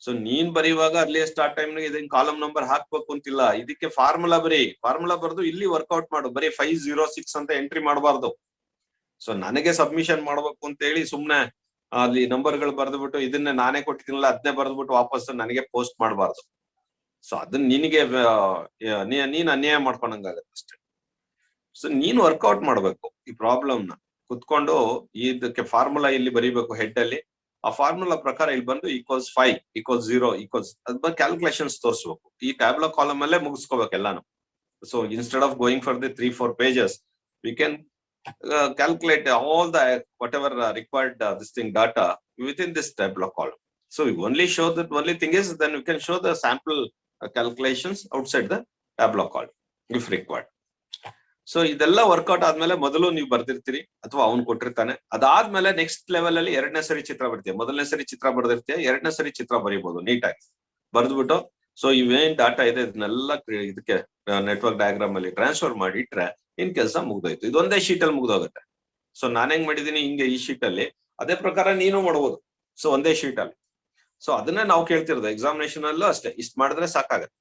ಸೊ ನೀನ್ ಬರೀವಾಗ ಅರ್ಲಿಯಸ್ಟ್ ಸ್ಟಾರ್ಟ್ ಟೈಮ್ ಇದನ್ನ ಕಾಲಮ್ ನಂಬರ್ ಹಾಕ್ಬೇಕು ಅಂತಿಲ್ಲ, ಇದಕ್ಕೆ ಫಾರ್ಮುಲಾ ಬರ್ದು ಇಲ್ಲಿ ವರ್ಕೌಟ್ ಮಾಡು, ಬರೀ 506 ಅಂತ ಎಂಟ್ರಿ ಮಾಡಬಾರ್ದು. ಸೊ ನನಗೆ ಸಬ್ಮಿಷನ್ ಮಾಡ್ಬೇಕು ಅಂತ ಹೇಳಿ ಸುಮ್ನೆ ಅಲ್ಲಿ ನಂಬರ್ಗಳು ಬರ್ದ್ಬಿಟ್ಟು ಇದನ್ನೇ ನಾನೇ ಕೊಟ್ಟಿದ್ದೀನಲ್ಲ ಅದನ್ನೇ ಬರ್ದ್ಬಿಟ್ಟು ವಾಪಸ್ ನನಗೆ ಪೋಸ್ಟ್ ಮಾಡಬಾರ್ದು. ಸೊ ಅದನ್ನ ನಿನಗೆ ನೀನ್ ಅನ್ಯಾಯ ಮಾಡ್ಕೊಂಡಂಗಾಗತ್ತೆ ಅಷ್ಟೇ. ಸೊ ನೀನ್ ವರ್ಕೌಟ್ ಮಾಡ್ಬೇಕು ಈ ಪ್ರಾಬ್ಲಮ್ ನ ಕುತ್ಕೊಂಡು, ಇದಕ್ಕೆ ಫಾರ್ಮುಲಾ ಇಲ್ಲಿ ಬರೀಬೇಕು ಹೆಡ್ ಅಲ್ಲಿ, ಆ ಫಾರ್ಮುಲಾ ಪ್ರಕಾರ ಇಲ್ಲಿ ಬಂದು ಈಕ್ವಲ್ಸ್ 5 ಈಕ್ವಲ್ಸ್ 0 ಈಕ್ವಲ್ಸ್ ಅದ್ ಬಗ್ಗೆ ಕ್ಯಾಲ್ಕುಲೇಷನ್ಸ್ ತೋರಿಸ್ಬೇಕು. ಈ ಟ್ಯಾಬ್ಲೋ ಕಾಲಮ್ ಅಲ್ಲೇ ಮುಗಿಸ್ಕೋಬೇಕು ಎಲ್ಲಾನು. So instead of going for the 3-4 pages, we can calculate all the whatever required this thing data within this tableau column. So we only show that only thing is then we can show the sample calculations outside the tableau column if required. So ಇದೆಲ್ಲ ವರ್ಕೌಟ್ ಆದ್ಮೇಲೆ ಮೊದಲು ನೀವು ಬರ್ದಿರ್ತೀರಿ ಅಥವಾ ಅವ್ನು ಕೊಟ್ಟಿರ್ತಾನೆ. ಅದಾದ್ಮೇಲೆ ನೆಕ್ಸ್ಟ್ ಲೆವೆಲ್ ಅಲ್ಲಿ ಎರಡನೇ ಸರಿ ಚಿತ್ರ ಬರ್ತೀಯ. ಮೊದಲನೇ ಸರಿ ಚಿತ್ರ ಬರ್ದಿರ್ತೀಯ, ಎರಡನೇ ಸರಿ ಚಿತ್ರ ಬರೀಬಹುದು ನೀಟಾಗಿ ಬರ್ದ್ಬಿಟ್ಟು. ಸೊ ಇವೇನ್ ಡಾಟಾ ಇದೆ ಇದನ್ನೆಲ್ಲ ಇದಕ್ಕೆ ನೆಟ್ವರ್ಕ್ ಡಯಾಗ್ರಾಮ್ ಅಲ್ಲಿ ಟ್ರಾನ್ಸ್ಫರ್ ಮಾಡಿ ಇಟ್ರೆ ಇನ್ ಕೆಲಸ ಮುಗ್ದೋಯ್ತು. ಇದೊಂದೇ ಶೀಟ್ ಅಲ್ಲಿ ಮುಗ್ದೋಗುತ್ತೆ. ಸೊ ನಾನ್ ಹೆಂಗ್ ಮಾಡಿದೀನಿ ಹಿಂಗೆ ಈ ಶೀಟ್ ಅಲ್ಲಿ ಅದೇ ಪ್ರಕಾರ ನೀನು ಮಾಡ್ಬೋದು. ಸೊ ಒಂದೇ ಶೀಟ್ ಅಲ್ಲಿ. ಸೊ ಅದನ್ನೇ ನಾವು ಕೇಳ್ತಿರೋದು ಎಕ್ಸಾಮಿನೇಷನ್ ಅಲ್ಲೂ ಅಷ್ಟೇ, ಇಷ್ಟು ಮಾಡಿದ್ರೆ ಸಾಕಾಗತ್ತೆ.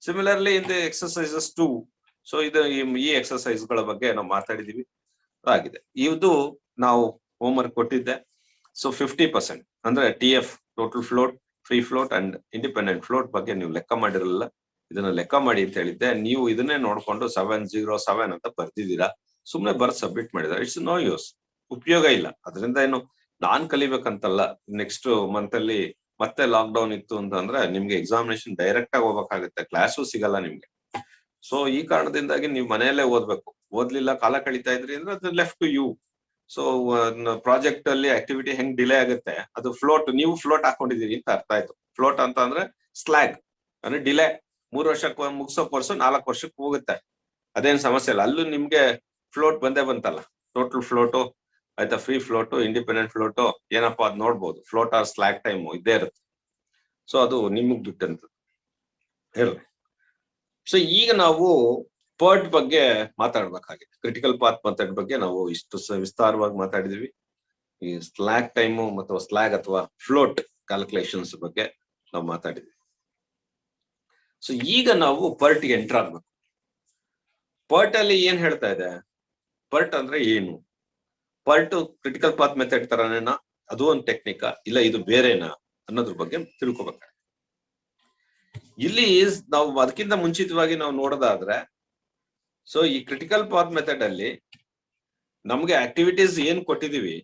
Similarly in the exercises 2, so ಇದು ಈ ಎಕ್ಸರ್ಸೈಸ್ ಗಳ ಬಗ್ಗೆ ನಾವು ಮಾತಾಡಿದೀವಿ ಆಗಿದೆ. ಇದು ನಾವು ಹೋಮ್ ವರ್ಕ್ ಕೊಟ್ಟಿದ್ದೆ. ಸೊ 50% ಅಂದ್ರೆ TF total float, free float and independent float ಬಗ್ಗೆ ನೀವು ಲೆಕ್ಕ ಮಾಡಿರಲಿಲ್ಲ. ಇದನ್ನ ಲೆಕ್ಕ ಮಾಡಿ ಅಂತ ಹೇಳಿದ್ದೆ. ನೀವು ಇದನ್ನೇ ನೋಡ್ಕೊಂಡು 707 ಅಂತ ಬರ್ದಿದ್ದೀರಾ. ಸುಮ್ನೆ ಬರ್ದ್ ಸಬ್ಮಿಟ್ ಮಾಡಿದ್ರೆ ಇಟ್ಸ್ ನೋ ಯೂಸ್, ಉಪಯೋಗ ಇಲ್ಲ. ಅದರಿಂದ ಏನು ನಾನ್ ಕಲಿಬೇಕಂತಲ್ಲ. ನೆಕ್ಸ್ಟ್ ಮಂತ್ ಅಲ್ಲಿ ಮತ್ತೆ ಲಾಕ್ ಡೌನ್ ಇತ್ತು ಅಂತಂದ್ರೆ ನಿಮ್ಗೆ ಎಕ್ಸಾಮಿನೇಷನ್ ಡೈರೆಕ್ಟ್ ಆಗಿ ಹೋಗ್ಬೇಕಾಗುತ್ತೆ, ಕ್ಲಾಸು ಸಿಗಲ್ಲ ನಿಮ್ಗೆ. ಸೊ ಈ ಕಾರಣದಿಂದಾಗಿ ನೀವು ಮನೆಯಲ್ಲೇ ಓದ್ಬೇಕು. ಓದ್ಲಿಲ್ಲ ಕಾಲ ಕಳೀತಾ ಇದ್ರಿ ಅಂದ್ರೆ ಅದು left to you. So project ಅಲ್ಲಿ ಆಕ್ಟಿವಿಟಿ ಹೆಂಗ್ ಡಿಲೇ ಆಗುತ್ತೆ, ಅದು ಫ್ಲೋಟ್, ನೀವು ಫ್ಲೋಟ್ ಹಾಕೊಂಡಿದೀರಿ ಅಂತ ಅರ್ಥ ಆಯ್ತು. ಫ್ಲೋಟ್ ಅಂತ ಅಂದ್ರೆ ಸ್ಲಾಗ್ ಅಂದ್ರೆ ಡಿಲೇ. 3 ವರ್ಷಕ್ಕೆ ಮುಗಿಸೋ ಕೋರ್ಸು 4 ವರ್ಷಕ್ಕೆ ಹೋಗುತ್ತೆ, ಅದೇನ್ ಸಮಸ್ಯೆ ಇಲ್ಲ. ಅಲ್ಲೂ ನಿಮ್ಗೆ ಫ್ಲೋಟ್ ಬಂದೇ ಬಂತಲ್ಲ, ಟೋಟಲ್ ಫ್ಲೋಟು ಆಯ್ತಾ, ಫ್ರೀ ಫ್ಲೋಟು, ಇಂಡಿಪೆಂಡೆಂಟ್ ಫ್ಲೋಟು, ಏನಪ್ಪಾ ಅದ್ ನೋಡ್ಬೋದು. ಫ್ಲೋಟ್ ಆರ್ ಸ್ಲಾಗ್ ಟೈಮ್ ಇದ್ದೇ ಇರುತ್ತೆ. ಸೊ ಅದು ನಿಮಗ್ ಬಿಟ್ಟಂತ ಹೇಳ್ರಿ. ಸೊ ಈಗ ನಾವು PERT ಬಗ್ಗೆ ಮಾತಾಡ್ಬೇಕಾಗಿದೆ. ಕ್ರಿಟಿಕಲ್ ಪಾತ್ ಮೆಥಡ್ ಬಗ್ಗೆ ನಾವು ಇಷ್ಟು ವಿಸ್ತಾರವಾಗಿ ಮಾತಾಡಿದೀವಿ. ಈ ಸ್ಲಾಗ್ ಟೈಮು ಮತ್ತು ಸ್ಲಾಗ್ ಅಥವಾ ಫ್ಲೋಟ್ ಕ್ಯಾಲ್ಕುಲೇಷನ್ಸ್ ಬಗ್ಗೆ ನಾವು ಮಾತಾಡಿದ್ವಿ. ಸೊ ಈಗ ನಾವು PERT ಗೆ ಎಂಟರ್ ಆಗ್ಬೇಕು. PERT ಅಲ್ಲಿ ಏನ್ ಹೇಳ್ತಾ ಇದೆ, PERT ಅಂದ್ರೆ ಏನು, PERT ಕ್ರಿಟಿಕಲ್ ಪಾತ್ ಮೆಥಡ್ ತರನೇನಾ, ಅದು ಒಂದು ಟೆಕ್ನಿಕಾ, ಇಲ್ಲ ಇದು ಬೇರೆನಾ ಅನ್ನೋದ್ರ ಬಗ್ಗೆ ತಿಳ್ಕೊಬೇಕಾಗುತ್ತೆ. ಇಲ್ಲಿ ನಾವು ಅದಕ್ಕಿಂತ ಮುಂಚಿತವಾಗಿ ನಾವು ನೋಡೋದಾದ್ರೆ, ಸೊ ಈ ಕ್ರಿಟಿಕಲ್ ಪಾತ್ ಮೆಥಡ್ ಅಲ್ಲಿ ನಮ್ಗೆ ಆಕ್ಟಿವಿಟೀಸ್ ಏನ್ ಕೊಟ್ಟಿದೀವಿ,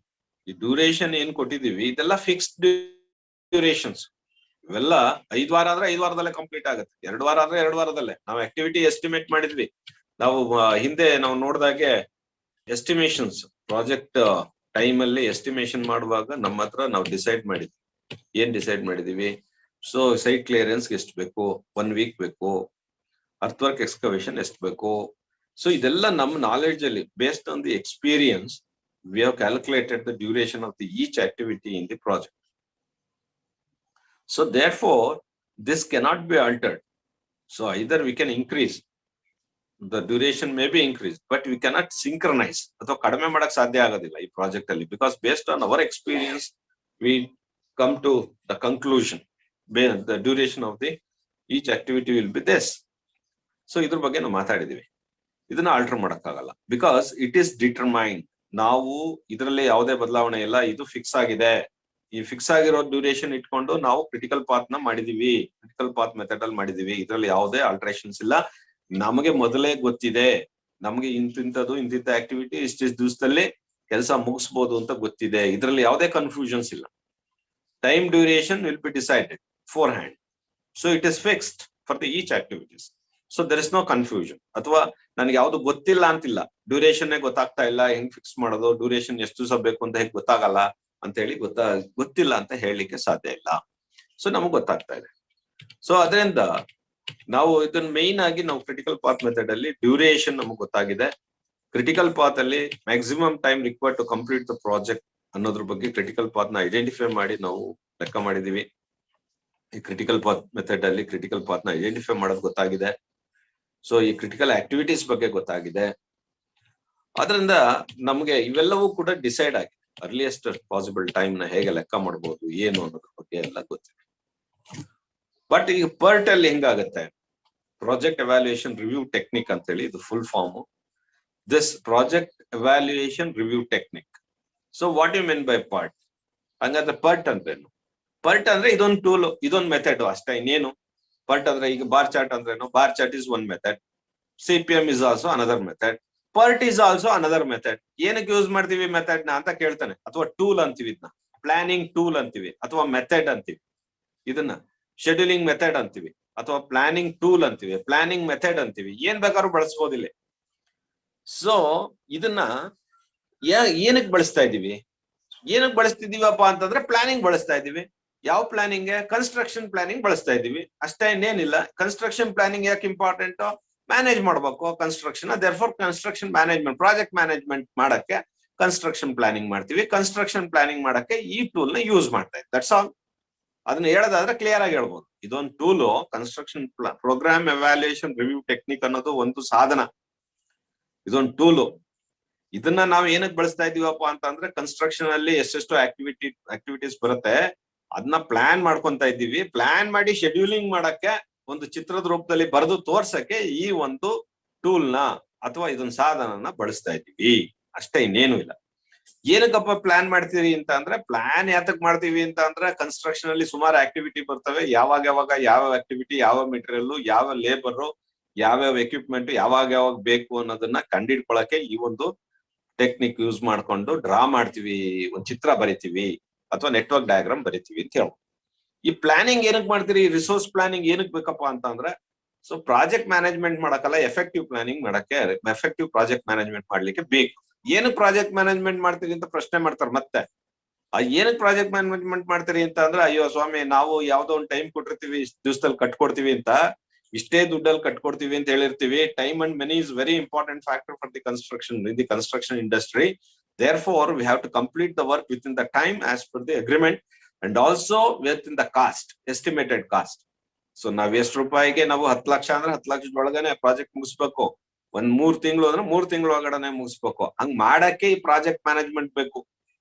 ಈ ಡ್ಯೂರೇಷನ್ ಏನ್ ಕೊಟ್ಟಿದೀವಿ, ಇದೆಲ್ಲ ಫಿಕ್ಸ್ಡ್ ಡ್ಯೂರೇಷನ್ಸ್. ಇವೆಲ್ಲ 5 ವಾರ ಆದ್ರೆ 5 ವಾರದಲ್ಲೇ ಕಂಪ್ಲೀಟ್ ಆಗುತ್ತೆ, 2 ವಾರ ಆದ್ರೆ 2 ವಾರದಲ್ಲೇ. ನಾವು ಆಕ್ಟಿವಿಟಿ ಎಸ್ಟಿಮೇಟ್ ಮಾಡಿದ್ವಿ. ನಾವು ಹಿಂದೆ ನಾವು ನೋಡಿದಾಗೆ ಎಸ್ಟಿಮೇಷನ್ಸ್ ಪ್ರಾಜೆಕ್ಟ್ ಟೈಮ್ ಅಲ್ಲಿ ಎಸ್ಟಿಮೇಷನ್ ಮಾಡುವಾಗ ನಮ್ಮ ಹತ್ರ ನಾವು ಡಿಸೈಡ್ ಮಾಡಿದ್ವಿ. ಏನ್ ಡಿಸೈಡ್ ಮಾಡಿದೀವಿ, ಸೊ ಸೈಟ್ ಕ್ಲಿಯರೆನ್ಸ್ ಎಷ್ಟು ಬೇಕು, 1 ವೀಕ್ ಬೇಕು, ಅರ್ಥ್ ಎಕ್ಸ್ಕವೇಷನ್ ಎಷ್ಟು ಬೇಕು. ಸೊ ಇದೆಲ್ಲ ನಮ್ಮ ನಾಲೆಡ್ಜ್ ಅಲ್ಲಿ based on the experience we have calculated the duration of the each activity in the project. So therefore this cannot be altered. So either we can increase the duration, may be increased, but we cannot synchronize ಅಥವಾ ಕಡಿಮೆ ಮಾಡಕ್ ಸಾಧ್ಯ ಆಗೋದಿಲ್ಲ ಈ ಪ್ರಾಜೆಕ್ಟ್ ಅಲ್ಲಿ. Because based on our experience we come to the conclusion the duration of the each activity will be this. So ಇದ್ರ ಬಗ್ಗೆ ನಾವು ಮಾತಾಡಿದೀವಿ. ಇದನ್ನ ಆಲ್ಟರ್ ಮಾಡಕ್ಕಾಗಲ್ಲ, ಬಿಕಾಸ್ ಇಟ್ ಈಸ್ ಡಿಟರ್ಮೈನ್ಡ್. ನಾವು ಇದರಲ್ಲಿ ಯಾವುದೇ ಬದಲಾವಣೆ ಇಲ್ಲ, ಇದು ಫಿಕ್ಸ್ ಆಗಿದೆ. ಈ ಫಿಕ್ಸ್ ಆಗಿರೋ ಡ್ಯೂರೇಷನ್ ಇಟ್ಕೊಂಡು ನಾವು ಕ್ರಿಟಿಕಲ್ ಪಾತ್ ನ ಮಾಡಿದೀವಿ, ಕ್ರಿಟಿಕಲ್ ಪಾತ್ ಮೆಥಡ್ ಅಲ್ಲಿ ಮಾಡಿದೀವಿ. ಇದರಲ್ಲಿ ಯಾವುದೇ ಆಲ್ಟರೇಷನ್ಸ್ ಇಲ್ಲ. ನಮಗೆ ಮೊದಲೇ ಗೊತ್ತಿದೆ, ನಮ್ಗೆ ಇಂತಿಂತದ್ದು ಇಂತಿಂತ ಆಕ್ಟಿವಿಟಿ ಇಷ್ಟಿಷ್ಟು ದಿವಸದಲ್ಲಿ ಕೆಲಸ ಮುಗಿಸ್ಬೋದು ಅಂತ ಗೊತ್ತಿದೆ. ಇದರಲ್ಲಿ ಯಾವುದೇ ಕನ್ಫ್ಯೂಷನ್ಸ್ ಇಲ್ಲ. Time duration will be decided forehand. So it is fixed for the each activities. So there is no confusion. ಅಥವಾ ನನಗೆ ಯಾವ್ದು ಗೊತ್ತಿಲ್ಲ ಅಂತಿಲ್ಲ, ಡ್ಯೂರೇಷನ್ ಗೊತ್ತಾಗ್ತಾ ಇಲ್ಲ, ಹೆಂಗ್ ಫಿಕ್ಸ್ ಮಾಡೋದು, ಡ್ಯೂರೇಷನ್ ಎಷ್ಟು ದಿವಸ ಬೇಕು ಅಂತ ಹೇಗೆ ಗೊತ್ತಾಗಲ್ಲ ಅಂತ ಹೇಳಿ ಗೊತ್ತಿಲ್ಲ ಅಂತ ಹೇಳಲಿಕ್ಕೆ ಸಾಧ್ಯ ಇಲ್ಲ. ಸೊ ನಮಗ್ ಗೊತ್ತಾಗ್ತಾ ಇದೆ. ಸೊ ಅದರಿಂದ ನಾವು ಇದನ್ನ ಮೇನ್ ಆಗಿ ನಾವು ಕ್ರಿಟಿಕಲ್ ಪಾತ್ ಮೆಥಡ್ ಅಲ್ಲಿ ಡ್ಯೂರೇಷನ್ ನಮಗ್ ಗೊತ್ತಾಗಿದೆ. ಕ್ರಿಟಿಕಲ್ ಪಾತ್ ಅಲ್ಲಿ maximum time required to complete the project ಅನ್ನೋದ್ರ ಬಗ್ಗೆ ಕ್ರಿಟಿಕಲ್ ಪಾತ್ ನ ಐಡೆಂಟಿಫೈ ಮಾಡಿ ನಾವು ಲೆಕ್ಕ ಮಾಡಿದೀವಿ. ಈ ಕ್ರಿಟಿಕಲ್ ಪಾತ್ ಮೆಥಡ್ ಅಲ್ಲಿ ಕ್ರಿಟಿಕಲ್ ಪಾತ್ ನ ಐಡೆಂಟಿಫೈ ಮಾಡೋದು ಗೊತ್ತಾಗಿದೆ. ಸೊ ಈ ಕ್ರಿಟಿಕಲ್ ಆಕ್ಟಿವಿಟೀಸ್ ಬಗ್ಗೆ ಗೊತ್ತಾಗಿದೆ. ಅದರಿಂದ ನಮ್ಗೆ ಇವೆಲ್ಲವೂ ಕೂಡ ಡಿಸೈಡ್ ಆಗಿದೆ. ಅರ್ಲಿಯೆಸ್ಟ್ ಪಾಸಿಬಲ್ ಟೈಮ್ ನ ಹೇಗೆ ಲೆಕ್ಕ ಮಾಡಬಹುದು ಏನು ಅನ್ನೋದ್ರ ಬಗ್ಗೆ ಎಲ್ಲ ಗೊತ್ತಿದೆ. ಬಟ್ ಈಗ PERT ಅಲ್ಲಿ ಹೆಂಗಾಗತ್ತೆ, ಪ್ರಾಜೆಕ್ಟ್ ಎವ್ಯಾಲ್ಯೂಯೇಷನ್ ರಿವ್ಯೂ ಟೆಕ್ನಿಕ್ ಅಂತ ಹೇಳಿ ಇದು full form. This project evaluation review technique. So what you mean by PERT? ಹಂಗಂದ್ರೆ PERT ಅಂದ್ರೇನು? PERT ಅಂದ್ರೆ ಇದೊಂದು ಟೂಲ್, ಇದೊಂದು ಮೆಥಡ್ ಅಷ್ಟೇ, ಇನ್ನೇನು. PERT ಅಂದ್ರೆ ಈಗ ಬಾರ್ ಚಾರ್ಟ್ ಅಂದ್ರೇನು, bar chart is one method, CPM is also another method, PERT is also another method. ಏನಕ್ಕೆ ಯೂಸ್ ಮಾಡ್ತೀವಿ ಮೆಥಡ್ ನ ಅಂತ ಕೇಳ್ತಾನೆ, ಅಥವಾ ಟೂಲ್ ಅಂತೀವಿ ಇದನ್ನ. ಪ್ಲಾನಿಂಗ್ ಟೂಲ್ ಅಂತೀವಿ ಅಥವಾ ಮೆಥಡ್ ಅಂತೀವಿ. ಇದನ್ನ ಶೆಡ್ಯೂಲಿಂಗ್ ಮೆಥಡ್ ಅಂತೀವಿ ಅಥವಾ ಪ್ಲಾನಿಂಗ್ ಟೂಲ್ ಅಂತೀವಿ, ಪ್ಲಾನಿಂಗ್ ಮೆಥಡ್ ಅಂತೀವಿ, ಏನ್ ಬೇಕಾದ್ರೂ ಬಳಸ್ಬೋದಿಲ್ಲ. ಸೊ ಇದನ್ನ ಏನಕ್ಕೆ ಬಳಸ್ತಾ ಇದೀವಿ, ಏನಕ್ಕೆ ಬಳಸ್ತಿದೀವಪ್ಪ ಅಂತಂದ್ರೆ ಪ್ಲಾನಿಂಗ್ ಬಳಸ್ತಾ ಇದೀವಿ. ಯಾವ ಪ್ಲಾನಿಂಗ್? ಕನ್ಸ್ಟ್ರಕ್ಷನ್ ಪ್ಲಾನಿಂಗ್ ಬಳಸ್ತಾ ಇದೀವಿ ಅಷ್ಟೇ, ಇನ್ನೇನಿಲ್ಲ. ಕನ್ಸ್ಟ್ರಕ್ಷನ್ ಪ್ಲಾನಿಂಗ್ ಯಾಕೆ ಇಂಪಾರ್ಟೆಂಟ್? ಮ್ಯಾನೇಜ್ ಮಾಡ್ಬೇಕು construction. Therefore construction management, project management ಮಾಡಕ್ಕೆ ಕನ್ಸ್ಟ್ರಕ್ಷನ್ ಪ್ಲಾನಿಂಗ್ ಮಾಡ್ತೀವಿ. ಕನ್ಸ್ಟ್ರಕ್ಷನ್ ಪ್ಲಾನಿಂಗ್ ಮಾಡಕ್ಕೆ ಈ ಟೂಲ್ ನ ಯೂಸ್ ಮಾಡ್ತಾ ಇದ್ದೀವಿ. That's all. ಅದನ್ನ ಹೇಳೋದಾದ್ರೆ ಕ್ಲಿಯರ್ ಆಗಿ ಹೇಳ್ಬೋದು. ಇದೊಂದು tool, construction program evaluation review technique ಅನ್ನೋದು ಒಂದು ಸಾಧನ, ಇದೊಂದು ಟೂಲು. ಇದನ್ನ ನಾವು ಏನಕ್ಕೆ ಬಳಸ್ತಾ ಇದೀವಪ್ಪ ಅಂತಂದ್ರೆ ಕನ್ಸ್ಟ್ರಕ್ಷನ್ ಅಲ್ಲಿ ಎಷ್ಟೆಷ್ಟು ಆಕ್ಟಿವಿಟೀಸ್ ಬರುತ್ತೆ ಅದನ್ನ ಪ್ಲಾನ್ ಮಾಡ್ಕೊಂತ ಇದ್ದೀವಿ. ಪ್ಲಾನ್ ಮಾಡಿ ಶೆಡ್ಯೂಲಿಂಗ್ ಮಾಡಕ್ಕೆ ಒಂದು ಚಿತ್ರದ ರೂಪದಲ್ಲಿ ಬರೆದು ತೋರ್ಸಕ್ಕೆ ಈ ಒಂದು ಟೂಲ್ ನ ಅಥವಾ ಇದೊಂದು ಸಾಧನನ ಬಳಸ್ತಾ ಇದ್ದೀವಿ ಅಷ್ಟೇ, ಇನ್ನೇನು ಇಲ್ಲ. ಏನಕ್ಕಪ್ಪ ಪ್ಲಾನ್ ಮಾಡ್ತೀವಿ ಅಂತ ಅಂದ್ರೆ, ಪ್ಲಾನ್ ಯಾತಕ್ ಮಾಡ್ತೀವಿ ಅಂತ ಅಂದ್ರೆ ಕನ್ಸ್ಟ್ರಕ್ಷನ್ ಅಲ್ಲಿ ಸುಮಾರು ಆಕ್ಟಿವಿಟಿ ಬರ್ತವೆ. ಯಾವಾಗ ಯಾವ ಆಕ್ಟಿವಿಟಿ, ಯಾವ ಮೆಟೀರಿಯಲ್, ಯಾವ ಲೇಬರ್, ಯಾವ್ಯಾವ ಎಕ್ವಿಪ್ಮೆಂಟ್ ಯಾವಾಗ ಬೇಕು ಅನ್ನೋದನ್ನ ಕಂಡಿಡ್ಕೊಳಕ್ಕೆ ಈ ಒಂದು ಟೆಕ್ನಿಕ್ ಯೂಸ್ ಮಾಡ್ಕೊಂಡು ಡ್ರಾ ಮಾಡ್ತೀವಿ, ಒಂದು ಚಿತ್ರ ಬರಿತೀವಿ ಅಥವಾ ನೆಟ್ವರ್ಕ್ ಡಯಾಗ್ರಾಮ್ ಬರಿತೀವಿ ಅಂತ ಹೇಳಿ. ಈ ಪ್ಲಾನಿಂಗ್ ಏನಕ್ಕೆ ಮಾಡ್ತೀರಿ? ರಿಸೋರ್ಸ್ ಪ್ಲಾನಿಂಗ್ ಏನಕ್ಕೆ ಬೇಕಪ್ಪ ಅಂತ ಅಂದ್ರೆ, ಸೊ ಪ್ರಾಜೆಕ್ಟ್ ಮ್ಯಾನೇಜ್ಮೆಂಟ್ ಮಾಡಕ್ಕಲ್ಲ, ಎಫೆಕ್ಟಿವ್ ಪ್ಲಾನಿಂಗ್ ಮಾಡಕ್ಕೆ, ಎಫೆಕ್ಟಿವ್ ಪ್ರಾಜೆಕ್ಟ್ ಮ್ಯಾನೇಜ್ಮೆಂಟ್ ಮಾಡ್ಲಿಕ್ಕೆ ಬೇಕು. ಏನಕ್ಕೆ ಪ್ರಾಜೆಕ್ಟ್ ಮ್ಯಾನೇಜ್ಮೆಂಟ್ ಮಾಡ್ತೀರಿ ಅಂತ ಪ್ರಶ್ನೆ ಮಾಡ್ತಾರೆ ಮತ್ತೆ. ಏನಕ್ಕೆ ಪ್ರಾಜೆಕ್ಟ್ ಮ್ಯಾನೇಜ್ಮೆಂಟ್ ಮಾಡ್ತೀರಿ ಅಂತ ಅಂದ್ರೆ, ಅಯ್ಯೋ ಸ್ವಾಮಿ ನಾವು ಯಾವ್ದೋ ಒಂದು ಟೈಮ್ ಕೊಟ್ಟಿರ್ತೀವಿ, ಇಷ್ಟು ದಿವಸದಲ್ಲಿ ಕಟ್ಕೊಡ್ತೀವಿ ಅಂತ, ಇಷ್ಟೇ ದುಡ್ಡಲ್ಲಿ ಕಟ್ಕೊಡ್ತೀವಿ ಅಂತ ಹೇಳಿರ್ತೀವಿ. Time and money is very important factor for the construction in the construction industry. Therefore, we have to complete the work within the time as per the agreement and also within the cost, estimated cost. So ನಾವ್ ಎಷ್ಟು ರೂಪಾಯಿಗೆ ನಾವು 10 ಲಕ್ಷ ಅಂದ್ರೆ 10 ಲಕ್ಷದ ಒಳಗನೆ ಪ್ರಾಜೆಕ್ಟ್ ಮುಗಿಸ್ಬೇಕು. ಒಂದ್ 3 ತಿಂಗಳು ಅಂದ್ರೆ 3 ತಿಂಗಳ ಒಳಗಡೆ ಮುಗಿಸ್ಬೇಕು. ಹಂಗ್ ಮಾಡಕ್ಕೆ ಈ ಪ್ರಾಜೆಕ್ಟ್ ಮ್ಯಾನೇಜ್ಮೆಂಟ್ ಬೇಕು.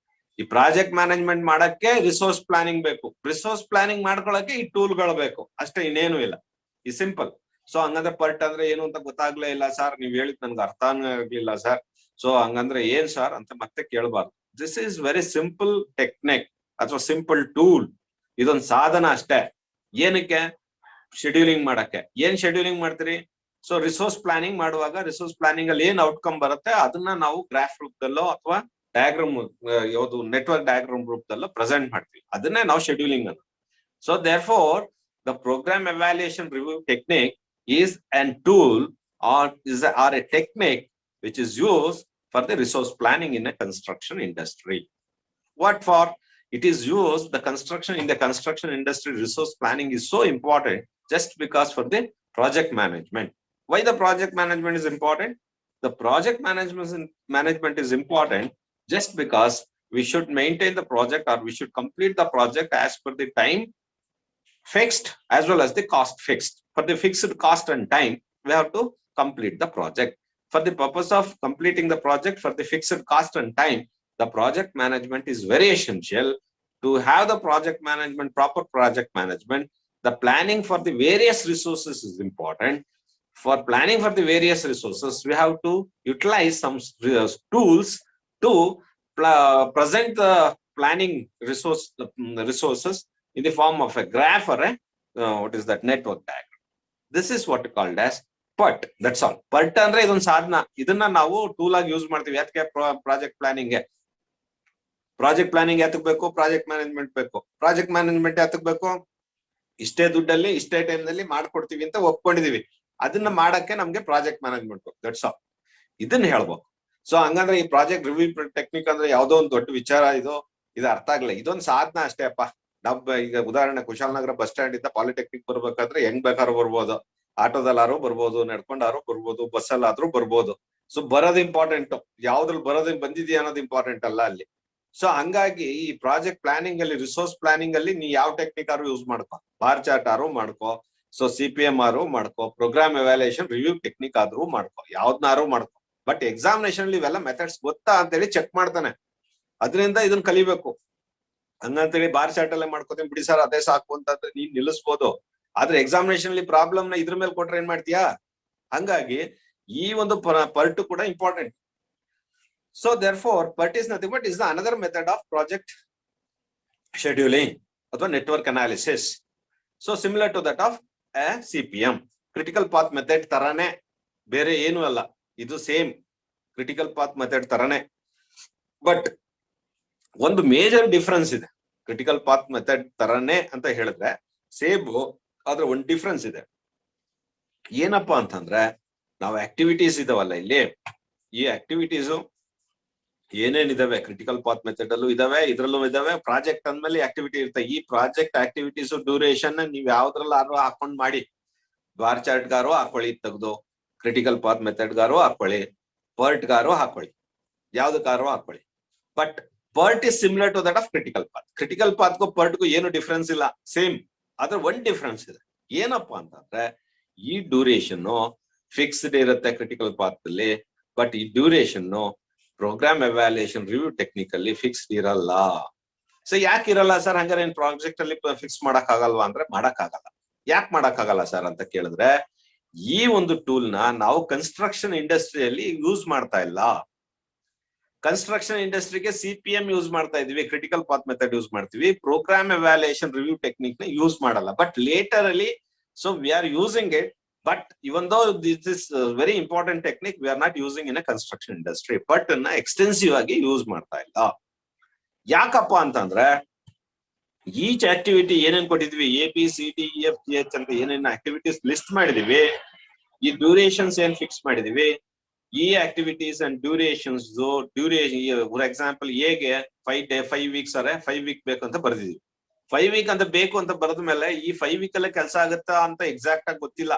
ಈ ಪ್ರಾಜೆಕ್ಟ್ ಮ್ಯಾನೇಜ್ಮೆಂಟ್ ಮಾಡಕ್ಕೆ ರಿಸೋರ್ಸ್ ಪ್ಲಾನಿಂಗ್ ಬೇಕು. ರಿಸೋರ್ಸ್ ಪ್ಲಾನಿಂಗ್ ಮಾಡ್ಕೊಳಕ್ಕೆ ಈ ಟೂಲ್ಗಳು ಬೇಕು ಅಷ್ಟೇ, ಇನ್ನೇನು ಇಲ್ಲ. ಈ ಸಿಂಪಲ್. ಸೊ ಹಂಗಂದ್ರೆ ಪರ್ಟ್ ಅಂದ್ರೆ ಏನು ಅಂತ ಗೊತ್ತಾಗ್ಲೇ ಇಲ್ಲ ಸರ್, ನೀವ್ ಹೇಳಿದ್ ನನ್ಗೆ ಅರ್ಥನೇ ಆಗ್ಲಿಲ್ಲ ಸರ್, ಸೊ ಹಂಗಂದ್ರೆ ಏನ್ ಸರ್ ಅಂತ ಮತ್ತೆ ಕೇಳಬಾರ್ದು. This is very simple technique ಅಥವಾ ಸಿಂಪಲ್ ಟೂಲ್. ಇದೊಂದು ಸಾಧನ ಅಷ್ಟೇ. ಏನಕ್ಕೆ? ಶೆಡ್ಯೂಲಿಂಗ್ ಮಾಡಕ್ಕೆ. ಏನ್ ಶೆಡ್ಯೂಲಿಂಗ್ ಮಾಡ್ತೀರಿ? ಸೊ ರಿಸೋರ್ಸ್ ಪ್ಲಾನಿಂಗ್ ಮಾಡುವಾಗ ರಿಸೋರ್ಸ್ ಪ್ಲಾನಿಂಗ್ ಅಲ್ಲಿ ಏನ್ ಔಟ್ಕಮ್ ಬರುತ್ತೆ ಅದನ್ನ ನಾವು ಗ್ರಾಫ್ ರೂಪದಲ್ಲೋ ಅಥವಾ ಡಯಾಗ್ರಾಮ್, ಯಾವುದು ನೆಟ್ವರ್ಕ್ ಡಯಾಗ್ರಾಮ್ ರೂಪದಲ್ಲೋ ಪ್ರೆಸೆಂಟ್ ಮಾಡ್ತೀವಿ. ಅದನ್ನೇ ನಾವು ಶೆಡ್ಯೂಲಿಂಗ್ ಅಂತ. So therefore the program evaluation review technique is an tool or a technique which is used for the resource planning in a construction industry. What for? It is used in the construction industry. Resource planning is so important just because for the project management. Why the project management is important? The project management is important just because we should maintain the project or we should complete the project as per the time fixed as well as the cost fixed. For the fixed cost and time, we have to complete the project. For the purpose of completing the project for the fixed cost and time, the project management is very essential. To have the project management, proper project management, the planning for the various resources is important. For planning for the various resources, we have to utilize some tools to present the planning resources in the form of a graph or a what is that, network diagram. This is what called as PERT. That's all. PERT ಅಂದ್ರೆ ಇದೊಂದು ಸಾಧನ. ಇದನ್ನ ನಾವು ಟೂಲ್ ಆಗಿ ಯೂಸ್ ಮಾಡ್ತೀವಿ. ಯಾಕೆ? ಪ್ರಾಜೆಕ್ಟ್ ಪ್ಲಾನಿಂಗ್ ಯಾತಕ್ ಬೇಕು? ಪ್ರಾಜೆಕ್ಟ್ ಮ್ಯಾನೇಜ್ಮೆಂಟ್ ಬೇಕು. ಪ್ರಾಜೆಕ್ಟ್ ಮ್ಯಾನೇಜ್ಮೆಂಟ್ ಯಾತಕ್ ಬೇಕು? ಇಷ್ಟೇ ದುಡ್ಡಲ್ಲಿ ಇಷ್ಟೇ ಟೈಮ್ ನಲ್ಲಿ ಮಾಡ್ಕೊಡ್ತೀವಿ ಅಂತ ಒಪ್ಕೊಂಡಿದೀವಿ. ಅದನ್ನ ಮಾಡಕ್ಕೆ ನಮ್ಗೆ ಪ್ರಾಜೆಕ್ಟ್ ಮ್ಯಾನೇಜ್ಮೆಂಟ್. That's all. ಇದನ್ನ ಹೇಳ್ಬೇಕು. ಸೊ ಹಂಗಂದ್ರೆ ಈ ಪ್ರಾಜೆಕ್ಟ್ ರಿವ್ಯೂ ಟೆಕ್ನಿಕ್ ಅಂದ್ರೆ ಯಾವ್ದೋ ಒಂದು ದೊಡ್ಡ ವಿಚಾರ, ಇದು ಅರ್ಥ ಆಗಲ್ಲ. ಇದೊಂದು ಸಾಧನ ಅಷ್ಟೇ ಅಪ್ಪ. ಈಗ ಉದಾಹರಣೆ ಕುಶಾಲನಗರ ಬಸ್ ಸ್ಟ್ಯಾಂಡ್ ಇಂದ ಪಾಲಿಟೆಕ್ನಿಕ್ ಬರ್ಬೇಕಾದ್ರೆ ಹೆಂಗ್ ಬೇಕಾದ್ರೂ ಬರ್ಬೋದು. ಆಟೋದಲ್ಲಾರು ಬರ್ಬೋದು, ನಡ್ಕೊಂಡಾರು ಬರ್ಬೋದು, ಬಸ್ ಅಲ್ಲಾದ್ರೂ ಬರ್ಬೋದು. ಸೊ ಬರೋದು ಇಂಪಾರ್ಟೆಂಟ್, ಯಾವ್ದ್ರಲ್ಲಿ ಬಂದಿದ್ಯಾ ಅನ್ನೋದು ಇಂಪಾರ್ಟೆಂಟ್ ಅಲ್ಲ ಅಲ್ಲಿ. ಸೊ ಹಂಗಾಗಿ ಈ ಪ್ರಾಜೆಕ್ಟ್ ಪ್ಲಾನಿಂಗ್ ಅಲ್ಲಿ, ರಿಸೋರ್ಸ್ ಪ್ಲಾನಿಂಗ್ ಅಲ್ಲಿ ನೀ ಯಾವ ಟೆಕ್ನಿಕ್ ಆರು ಯೂಸ್ ಮಾಡ್ಕೋ, ಬಾರ್ ಚಾರ್ಟ್ ಆರು ಮಾಡ್ಕೋ, ಸೊ CPM ಆರು ಮಾಡ್ಕೋ, ಪ್ರೋಗ್ರಾಮ್ ಎವ್ಯಾಲ್ಯೂಯೇಷನ್ ರಿವ್ಯೂ ಟೆಕ್ನಿಕ್ ಆದ್ರೂ ಮಾಡ್ಕೋ, ಯಾವ್ದನ್ನಾರು ಮಾಡ್ಕೋ. ಬಟ್ ಎಕ್ಸಾಮಿನೇಷನ್ ಅಲ್ಲಿ ಇವೆಲ್ಲ ಮೆಥಡ್ಸ್ ಗೊತ್ತಾ ಅಂತೇಳಿ ಚೆಕ್ ಮಾಡ್ತಾನೆ. ಅದರಿಂದ ಇದನ್ನ ಕಲಿಬೇಕು. ಹಂಗಂತೇಳಿ ಬಾರ್ ಚಾರ್ಟ್ ಅಲ್ಲೇ ಮಾಡ್ಕೋತೀನಿ ಬಿಡಿ ಸರ್ ಅದೇ ಸಾಕು ಅಂತಂದ್ರೆ ನೀನ್ ನಿಲ್ಲಿಸ್ಬೋದು. ಆದ್ರೆ ಎಕ್ಸಾಮಿನೇಷನ್ ಅಲ್ಲಿ ಪ್ರಾಬ್ಲಮ್ ನ ಇದ್ರ ಮೇಲೆ ಕೊಟ್ರೆ ಏನ್ ಮಾಡ್ತೀಯಾ? ಹಂಗಾಗಿ ಈ ಒಂದು ಪರ್ಟ್ ಕೂಡ important. So therefore PERT is nothing but is the another method of project scheduling ಅಥವಾ network analysis. So similar to that of CPM, critical path method ತರಾನೇ, ಬೇರೆ ಏನು ಅಲ್ಲ. ಇದು ಸೇಮ್ ಕ್ರಿಟಿಕಲ್ ಪಾತ್ ಮೆಥಡ್ ತರಾನೇ. ಬಟ್ ಒಂದು ಮೇಜರ್ ಡಿಫರೆನ್ಸ್ ಇದೆ. ಕ್ರಿಟಿಕಲ್ ಪಾತ್ ಮೆಥಡ್ ತರನೇ ಅಂತ ಹೇಳಿದ್ರೆ ಸೇಮ್, ಆದ್ರೆ ಒಂದ್ ಡಿಫ್ರೆನ್ಸ್ ಇದೆ. ಏನಪ್ಪಾ ಅಂತಂದ್ರೆ ನಾವು ಆಕ್ಟಿವಿಟೀಸ್ ಇದಾವಲ್ಲ ಇಲ್ಲಿ, ಈ ಆಕ್ಟಿವಿಟೀಸು ಏನೇನಿದಾವೆ ಕ್ರಿಟಿಕಲ್ ಪಾತ್ ಮೆಥಡ್ ಅಲ್ಲೂ ಇದಾವೆ, ಇದ್ರಲ್ಲೂ ಇದಾವೆ. ಪ್ರಾಜೆಕ್ಟ್ ಅಂದ್ಮೇಲೆ ಆಕ್ಟಿವಿಟಿ ಇರುತ್ತೆ. ಈ ಪ್ರಾಜೆಕ್ಟ್ ಆಕ್ಟಿವಿಟೀಸ್ ಡ್ಯೂರೇಷನ್ ನೀವ್ ಯಾವ್ದ್ರಲ್ಲಾರು ಹಾಕೊಂಡ್ ಮಾಡಿ, ಬಾರ್ ಚಾರ್ಟ್ ಗಾರು ಹಾಕೊಳ್ಳಿ ತೆಗ್ದು, ಕ್ರಿಟಿಕಲ್ ಪಾತ್ ಮೆಥಡ್ ಗಾರು ಹಾಕೊಳ್ಳಿ, ಪರ್ಟ್ ಗಾರು ಹಾಕೊಳ್ಳಿ, ಯಾವ್ದಕ್ಕಾರು ಹಾಕೊಳ್ಳಿ. But PERT is similar to that of critical path. Critical ಪಾತ್ಗೂ ಪರ್ಟ್ಗೂ ಏನು ಡಿಫ್ರೆನ್ಸ್ ಇಲ್ಲ, ಸೇಮ್. ಆದ್ರೆ ಒಂದ್ ಡಿಫ್ರೆನ್ಸ್ ಇದೆ. ಏನಪ್ಪಾ ಅಂತಂದ್ರೆ ಈ ಡ್ಯೂರೇಷನ್ ಫಿಕ್ಸ್ಡ್ ಇರುತ್ತೆ ಕ್ರಿಟಿಕಲ್ ಪಾತ್ ಅಲ್ಲಿ, ಬಟ್ ಈ duration program evaluation review technique ಅಲ್ಲಿ ಫಿಕ್ಸ್ಡ್ ಇರಲ್ಲ. ಸೊ ಯಾಕೆ ಇರಲ್ಲ ಸರ್? ಹಂಗಾರೆ ಏನ್ ಪ್ರಾಜೆಕ್ಟ್ ಅಲ್ಲಿ ಫಿಕ್ಸ್ ಮಾಡಕ್ ಆಗಲ್ವಾ ಅಂದ್ರೆ ಮಾಡಕ್ ಆಗಲ್ಲ. ಯಾಕೆ ಮಾಡಕ್ ಆಗಲ್ಲ ಸರ್ ಅಂತ ಕೇಳಿದ್ರೆ, ಈ ಒಂದು ಟೂಲ್ ನ ನಾವು ಕನ್ಸ್ಟ್ರಕ್ಷನ್ ಇಂಡಸ್ಟ್ರಿಯಲ್ಲಿ ಯೂಸ್ ಮಾಡ್ತಾ ಇಲ್ಲ. ಕನ್ಸ್ಟ್ರಕ್ಷನ್ ಇಂಡಸ್ಟ್ರಿಗೆ CPM ಯೂಸ್ ಮಾಡ್ತಾ ಇದೀವಿ, ಕ್ರಿಟಿಕಲ್ ಪಾತ್ ಮೆಥಡ್ ಯೂಸ್ ಮಾಡ್ತೀವಿ, ಪ್ರೋಗ್ರಾಮ್ ಎವ್ಯಾಲ್ಯೂಯೇಷನ್ ರಿವ್ಯೂ ಟೆಕ್ನಿಕ್ ನ ಯೂಸ್ ಮಾಡಲ್ಲ. ಬಟ್ ಲೇಟರ್ ಅಲ್ಲಿ so we are using it, but even though this is very important technique, we are not using in a construction industry. But ಅನ್ನ ಎಕ್ಸ್ಟೆನ್ಸಿವ್ ಆಗಿ ಯೂಸ್ ಮಾಡ್ತಾ ಇಲ್ಲ. ಯಾಕಪ್ಪ ಅಂತಂದ್ರೆ ಈಚ್ ಆಕ್ಟಿವಿಟಿ ಏನೇನ್ ಕೊಟ್ಟಿದ್ವಿ, ABCDEFGH ಅಂತ ಏನೇನ್ ಆಕ್ಟಿವಿಟೀಸ್ ಲಿಸ್ಟ್ ಮಾಡಿದೀವಿ, ಈ ಡ್ಯೂರೇಷನ್ಸ್ ಏನ್ ಫಿಕ್ಸ್ ಮಾಡಿದೀವಿ, ಈ activities and durations for example ಹೇಗೆ 5 ವೀಕ್ಸ್ ಅರೆ 5 ವೀಕ್ ಬೇಕು ಅಂತ ಬರ್ದಿದೀವಿ. 5 ವೀಕ್ ಅಂತ ಬೇಕು ಅಂತ ಬರೆದ ಮೇಲೆ ಈ 5 ವೀಕ್ ಅಲ್ಲೇ ಕೆಲಸ ಆಗುತ್ತಾ ಅಂತ ಎಕ್ಸಾಕ್ಟ್ ಆಗಿ ಗೊತ್ತಿಲ್ಲ.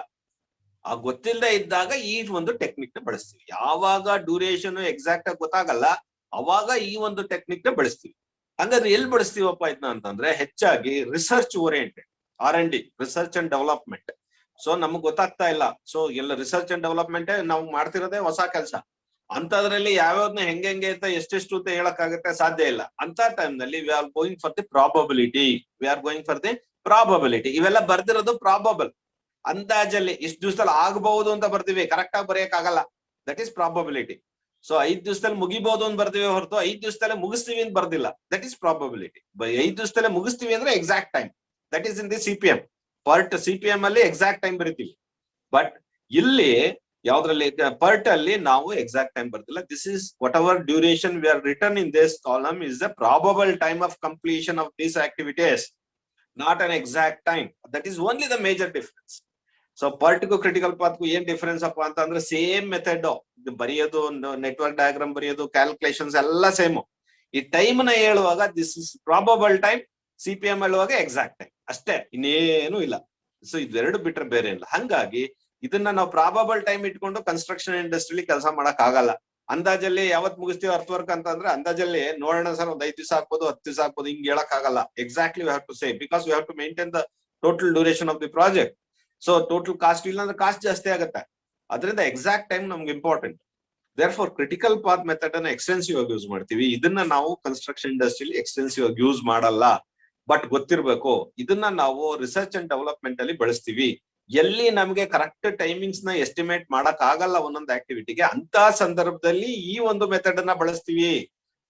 ಆ ಗೊತ್ತಿಲ್ಲದೆ ಇದ್ದಾಗ ಈ ಒಂದು ಟೆಕ್ನಿಕ್ ನ ಬಳಸ್ತೀವಿ. ಯಾವಾಗ ಡ್ಯೂರೇಷನ್ ಎಕ್ಸಾಕ್ಟ್ ಆಗಿ ಗೊತ್ತಾಗಲ್ಲ ಅವಾಗ ಈ ಒಂದು ಟೆಕ್ನಿಕ್ ನ ಬಳಸ್ತೀವಿ. ಹಂಗಾದ್ರೆ ಎಲ್ಲಿ ಬಳಸ್ತೀವಪ್ಪ ಇದನ್ನ ಅಂತಂದ್ರೆ ಹೆಚ್ಚಾಗಿ research oriented, R&D, research and development. So ನಮಗ್ ಗೊತ್ತಾಗ್ತಾ ಇಲ್ಲ, ಸೊ ಎಲ್ಲ ರಿಸರ್ಚ್ ಅಂಡ್ ಡೆವಲಪ್ಮೆಂಟ್ ನಾವು ಮಾಡ್ತಿರೋದೇ ಹೊಸ ಕೆಲಸ. ಅಂತದ್ರಲ್ಲಿ ಯಾವ್ಯಾವ್ದನ್ನ ಹೆಂಗೆ ಅಂತ ಎಷ್ಟೆಷ್ಟು ಅಂತ ಹೇಳಕ್ಕಾಗತ್ತೆ, ಸಾಧ್ಯ ಇಲ್ಲ. ಅಂತ ಟೈಮ್ ನಲ್ಲಿ V are going for the probability. ಇವೆಲ್ಲ ಬರ್ದಿರೋದು ಪ್ರಾಬಬಲ್, ಅಂದಾಜಲ್ಲಿ ಇಷ್ಟು ದಿವಸದಲ್ಲಿ ಆಗಬಹುದು ಅಂತ ಬರ್ತೀವಿ, ಕರೆಕ್ಟ್ ಆಗಿ ಬರೆಯಕ್ ಆಗಲ್ಲ. That is probability. ಸೊ 5 ದಿವಸದಲ್ಲಿ ಮುಗಿಬಹುದು ಅಂತ ಬರ್ತೀವಿ ಹೊರತು 5 ದಿವಸದಲ್ಲೇ ಮುಗಿಸ್ತೀವಿ ಅಂತ ಬರ್ದಿಲ್ಲ. That is probability. 5 ದಿವಸದಲ್ಲೇ ಮುಗಿಸ್ತೀವಿ ಅಂದ್ರೆ exact time, that is in the CPM part. CPM ಅಲ್ಲಿ ಎಕ್ಸಾಕ್ಟ್ ಟೈಮ್ ಬರೀತೀವಿ. ಬಟ್ ಇಲ್ಲಿ ಯಾವ್ದ್ರಲ್ಲಿ ಪರ್ಟ್ ಅಲ್ಲಿ ನಾವು ಎಕ್ಸಾಕ್ಟ್ ಟೈಮ್ ಬರ್ತಿಲ್ಲ. This is whatever duration we are return in this column is the probable time of completion of these activities, not an exact time. That is only the major difference. So ಪರ್ಟ್ಗೂ ಕ್ರಿಟಿಕಲ್ ಪಾತ್ಗೂ ಏನ್ ಡಿಫರೆನ್ಸ್ ಅಪ್ಪ ಅಂತಂದ್ರೆ ಸೇಮ್ ಮೆಥಡ್ ಬರೆಯೋದು, ನೆಟ್ವರ್ಕ್ ಡಯಾಗ್ರಾಮ್ ಬರೆಯೋದು, ಕ್ಯಾಲ್ಕುಲೇಷನ್ಸ್ ಎಲ್ಲ ಸೇಮ್. ಈ ಟೈಮ್ ನ ಹೇಳುವಾಗ this is probable time, CPM ಹೇಳುವಾಗ ಎಕ್ಸಾಕ್ಟ್ ಟೈಮ್ ಅಷ್ಟೇ, ಇನ್ನೇನು ಇಲ್ಲ. ಸೊ ಇದೆರಡು ಬಿಟ್ರೆ ಬೇರೆ ಇಲ್ಲ. ಹಂಗಾಗಿ ಇದನ್ನ ನಾವು ಪ್ರಾಬಬಲ್ ಟೈಮ್ ಇಟ್ಕೊಂಡು ಕನ್ಸ್ಟ್ರಕ್ಷನ್ ಇಂಡಸ್ಟ್ರಿಲಿ ಕೆಲಸ ಮಾಡಕ್ ಆಗಲ್ಲ. ಅಂದಾಜಲ್ಲಿ ಯಾವತ್ ಮುಗಿಸ್ತೀವಿ ಅರ್ತ್ ವರ್ಕ್ ಅಂತಂದ್ರೆ ಅಂದಾಜಲ್ಲಿ ನೋಡೋಣ ಸರ್, ಒಂದ್ 5 ದಿವಸ ಆಗ್ಬೋದು, 10 ದಿವಸ ಆಗ್ಬೋದು, ಹಿಂಗ್ ಹೇಳಕ್ ಆಗಲ್ಲ. Exactly we have to say, because we have to maintain the total duration of the project. So total cost ಇಲ್ಲ ಅಂದ್ರೆ ಕಾಸ್ಟ್ ಜಾಸ್ತಿ ಆಗುತ್ತೆ. ಅದರಿಂದ ಎಕ್ಸಾಕ್ಟ್ ಟೈಮ್ ನಮ್ಗೆ important. Therefore critical path method ಅನ್ನ ಎಕ್ಸ್ಟೆನ್ಸಿವ್ ಆಗಿ ಯೂಸ್ ಮಾಡ್ತೀವಿ. ಇದನ್ನ ನಾವು ಕನ್ಸ್ಟ್ರಕ್ಷನ್ ಇಂಡಸ್ಟ್ರಿಲಿ ಎಕ್ಸ್ಟೆನ್ಸಿವ್ ಆಗಿ ಯೂಸ್ ಮಾಡಲ್ಲ. ಬಟ್ ಗೊತ್ತಿರ್ಬೇಕು, ಇದನ್ನ ನಾವು ರಿಸರ್ಚ್ ಅಂಡ್ ಡೆವಲಪ್ಮೆಂಟ್ ಅಲ್ಲಿ ಬಳಸ್ತೀವಿ. ಎಲ್ಲಿ ನಮ್ಗೆ ಕರೆಕ್ಟ್ ಟೈಮಿಂಗ್ಸ್ ನ ಎಸ್ಟಿಮೇಟ್ ಮಾಡಕ್ ಆಗಲ್ಲ ಒಂದೊಂದು ಆಕ್ಟಿವಿಟಿಗೆ, ಅಂತ ಸಂದರ್ಭದಲ್ಲಿ ಈ ಒಂದು ಮೆಥಡ್ ಅನ್ನ ಬಳಸ್ತೀವಿ.